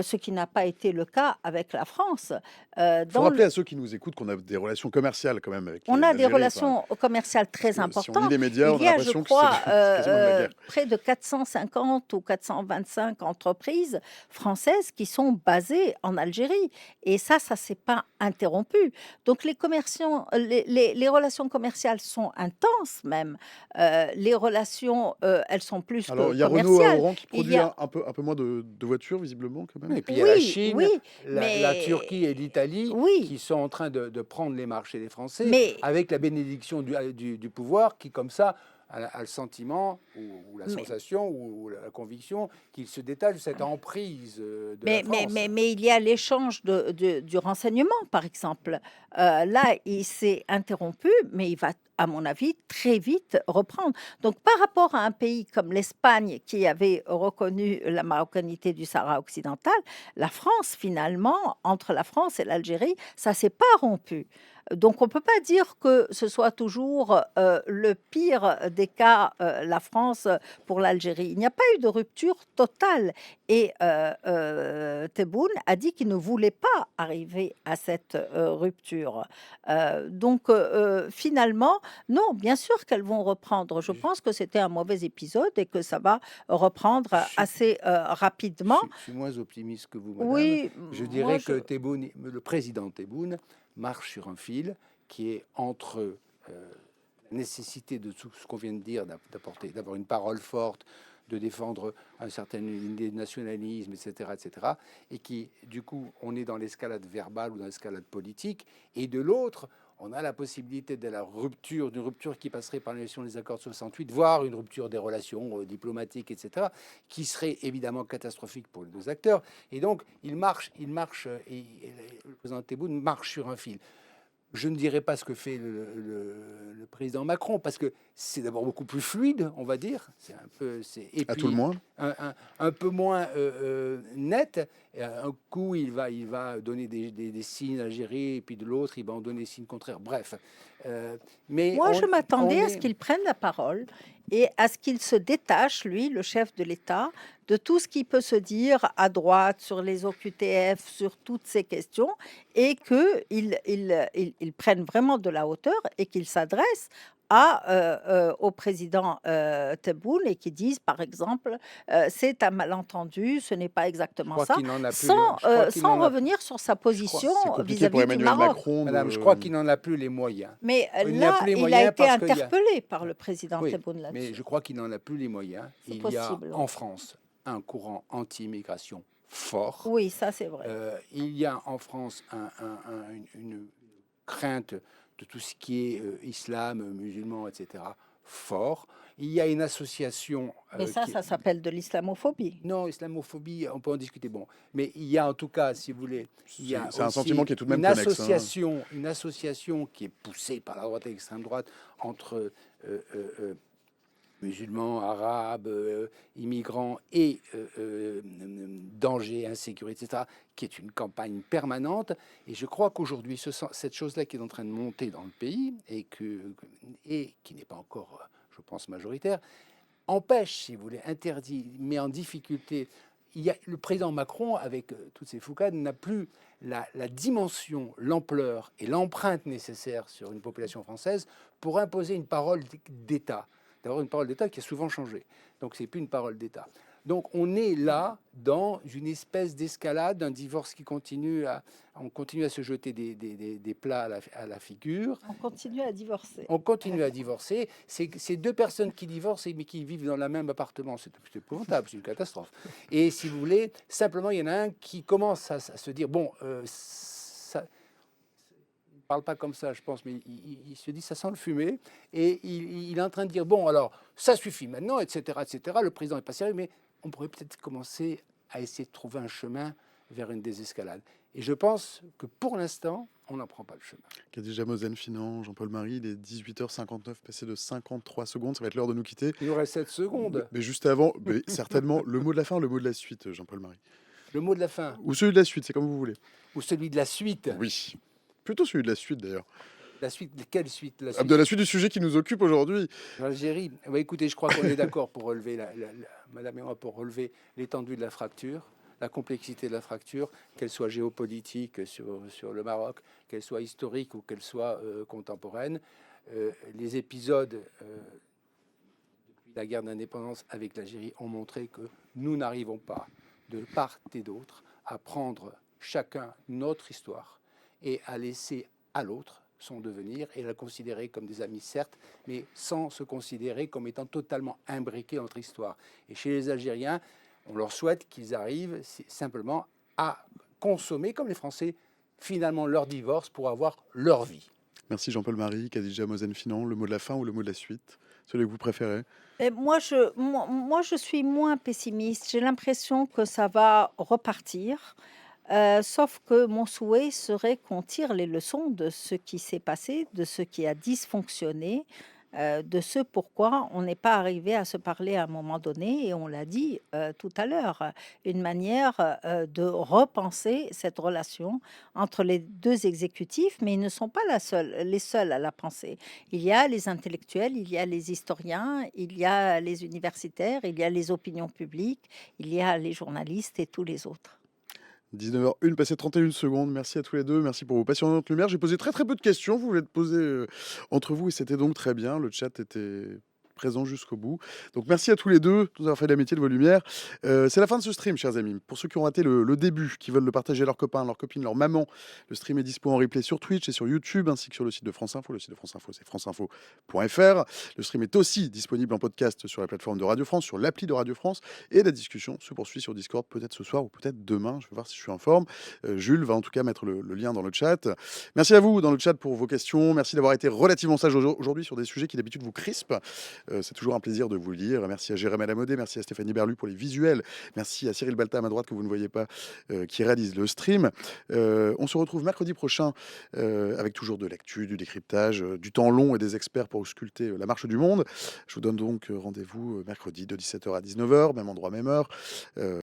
ce qui n'a pas été le cas avec la France. Il faut Dans rappeler le- à ceux qui nous écoutent qu'on a des relations commerciales quand même avec on a des l'Algérie, relations commerciales très parce que si on lit importantes. les médias, on Il a y a, je l'impression que crois, c'est quasiment de la guerre. près de 450 ou 425 entreprises françaises qui sont basées en Algérie. Et ça s'est pas interrompu. Donc les relations commerciales sont intenses même. Les relations, elles sont plus Alors, que il y a Renault à commerciales. Oran qui Il produit y a- un peu moins de voitures, visiblement, quand même. et puis il y a la Oui, Chine, oui, la mais Turquie et l'Italie oui, qui sont en train de prendre les marchés des Français mais avec la bénédiction du pouvoir qui, comme ça, a le sentiment ou la mais sensation ou la conviction qu'il se détache de cette emprise de la France. Mais il y a l'échange du renseignement, par exemple. Là, il s'est interrompu, mais il va, à mon avis, très vite reprendre. Donc, par rapport à un pays comme l'Espagne, qui avait reconnu la marocanité du Sahara occidental, la France, finalement, entre la France et l'Algérie, ça s'est pas rompu. Donc, on ne peut pas dire que ce soit toujours le pire des cas, la France pour l'Algérie. Il n'y a pas eu de rupture totale. Et Tebboune a dit qu'il ne voulait pas arriver à cette rupture. Finalement, non, bien sûr qu'elles vont reprendre. Je pense que c'était un mauvais épisode et que ça va reprendre Je suis, assez rapidement. je suis moins optimiste que vous, madame. Oui, Je moi, dirais que Tebboune, le président Tebboune marche sur un fil qui est entre la nécessité de tout ce qu'on vient de dire, d'avoir une parole forte, de défendre un certain idée de nationalisme, etc., et qui, du coup, on est dans l'escalade verbale ou dans l'escalade politique, et de l'autre, on a la possibilité de la rupture, d'une rupture qui passerait par l'annulation des accords de 68, voire une rupture des relations diplomatiques, etc., qui serait évidemment catastrophique pour les deux acteurs. Et donc, il marche, et le président Tebboune marche sur un fil. Je ne dirais pas ce que fait le président Macron, parce que c'est d'abord beaucoup plus fluide, on va dire. C'est un peu, et À puis tout le moins. un peu moins net. Et un coup, il va donner des signes à l'Algérie, et puis de l'autre, il va en donner des signes contraires. Bref. Mais moi, je m'attendais on à ce est- qu'il prenne la parole et à ce qu'il se détache, lui, le chef de l'État, de tout ce qui peut se dire à droite sur les OQTF, sur toutes ces questions, et qu'il prenne vraiment de la hauteur et qu'il s'adresse au président Tebboune et qui dise, par exemple, c'est un malentendu, ce n'est pas je exactement crois ça, qu'il n'en a plus. sans, Je crois qu'il sans n'en a- revenir sur sa position C'est compliqué pour vis-à-vis du Emmanuel Maroc. Macron. Madame, je crois qu'il n'en a plus les moyens. Mais Il n'a là, plus les il a moyens été parce qu'il y a- interpellé par le président Oui, Tebboune mais là-dessus. je crois qu'il n'en a plus les moyens. C'est Il y possible. a en France un courant anti-immigration fort. Oui, ça c'est vrai. Il y a en France une crainte de tout ce qui est islam, musulman, etc. fort. Il y a une association. Mais ça, qui- ça s'appelle de l'islamophobie. Non, islamophobie, on peut en discuter. Bon, mais il y a en tout cas, si vous voulez, il y a C'est un aussi sentiment qui est tout de même une connexe, hein. association qui est poussée par la droite et l'extrême droite entre musulmans, arabes, immigrants et danger, insécurité, etc., qui est une campagne permanente. Et je crois qu'aujourd'hui, cette chose-là qui est en train de monter dans le pays et qui n'est pas encore, je pense, majoritaire, empêche, si vous voulez, interdit, met en difficulté. Le président Macron, avec toutes ses foucades, n'a plus la dimension, l'ampleur et l'empreinte nécessaires sur une population française pour imposer une parole d'État. D'avoir une parole d'État qui a souvent changé. Donc, c'est plus une parole d'État. Donc, on est là dans une espèce d'escalade, d'un divorce qui continue on continue à se jeter des plats à la figure. On continue à divorcer. On continue à divorcer. C'est deux personnes qui divorcent, mais qui vivent dans le même appartement. C'est épouvantable, c'est une catastrophe. Et si vous voulez, simplement, il y en a un qui commence à se dire, bon, parle pas comme ça, je pense, mais il se dit ça sent le fumer et il est en train de dire bon alors ça suffit maintenant, etc., etc. Le président est pas sérieux, mais on pourrait peut-être commencer à essayer de trouver un chemin vers une désescalade. Et je pense que pour l'instant, on n'en prend pas le chemin. Khadija Mosen-Finan, Jean-Paul Marie, il est 18h59, passé de 53 secondes, ça va être l'heure de nous quitter. Il nous reste 7 secondes. Mais juste avant, mais certainement, le mot de la fin, le mot de la suite, Jean-Paul Marie. Le mot de la fin Ou celui de la suite, c'est comme vous voulez. ou celui de la suite. Oui. Plutôt celui de la suite d'ailleurs. La suite, de quelle suite? La Ah, suite de la suite du sujet qui nous occupe aujourd'hui. l'Algérie. Bah, écoutez, je crois qu'on est d'accord pour relever, Madame et moi, pour relever l'étendue de la fracture, la complexité de la fracture, qu'elle soit géopolitique sur le Maroc, qu'elle soit historique ou qu'elle soit contemporaine. Les épisodes depuis la guerre d'indépendance avec l'Algérie ont montré que nous n'arrivons pas, de part et d'autre, à prendre chacun notre histoire et à laisser à l'autre son devenir et la considérer comme des amis, certes, mais sans se considérer comme étant totalement imbriqués dans notre histoire. Et chez les Algériens, on leur souhaite qu'ils arrivent simplement à consommer, comme les Français, finalement leur divorce pour avoir leur vie. Merci Jean-Paul Marie, Khadija Mosen-Finan, le mot de la fin ou le mot de la suite, celui que vous préférez. Et moi, je suis moins pessimiste. J'ai l'impression que ça va repartir. Sauf que mon souhait serait qu'on tire les leçons de ce qui s'est passé, de ce qui a dysfonctionné, de ce pourquoi on n'est pas arrivé à se parler à un moment donné. Et on l'a dit tout à l'heure, une manière de repenser cette relation entre les deux exécutifs, mais ils ne sont pas les seuls à la penser. Il y a les intellectuels, il y a les historiens, il y a les universitaires, il y a les opinions publiques, il y a les journalistes et tous les autres. 19h01, passé 31 secondes. Merci à tous les deux. Merci pour vos passionnantes lumières. J'ai posé très très peu de questions. Vous voulez te poser entre vous et c'était donc très bien. Le chat était présent jusqu'au bout. Donc merci à tous les deux de nous avoir fait l'amitié de vos lumières. C'est la fin de ce stream, chers amis. Pour ceux qui ont raté le début, qui veulent le partager à leurs copains, leurs copines, leur maman, le stream est dispo en replay sur Twitch et sur YouTube, ainsi que sur le site de France Info. Le site de France Info, c'est franceinfo.fr. Le stream est aussi disponible en podcast sur la plateforme de Radio France, sur l'appli de Radio France. Et la discussion se poursuit sur Discord, peut-être ce soir ou peut-être demain. Je vais voir si je suis en forme. Jules va en tout cas mettre le lien dans le chat. Merci à vous dans le chat pour vos questions. Merci d'avoir été relativement sage aujourd'hui sur des sujets qui d'habitude vous crispent. C'est toujours un plaisir de vous le lire. Merci à Jérémy Lamodé, merci à Stéphanie Berlu pour les visuels. Merci à Cyril Balta à ma droite que vous ne voyez pas, qui réalise le stream. On se retrouve mercredi prochain avec toujours de l'actu, du décryptage, du temps long et des experts pour ausculter la marche du monde. Je vous donne donc rendez-vous mercredi de 17h à 19h, même endroit, même heure.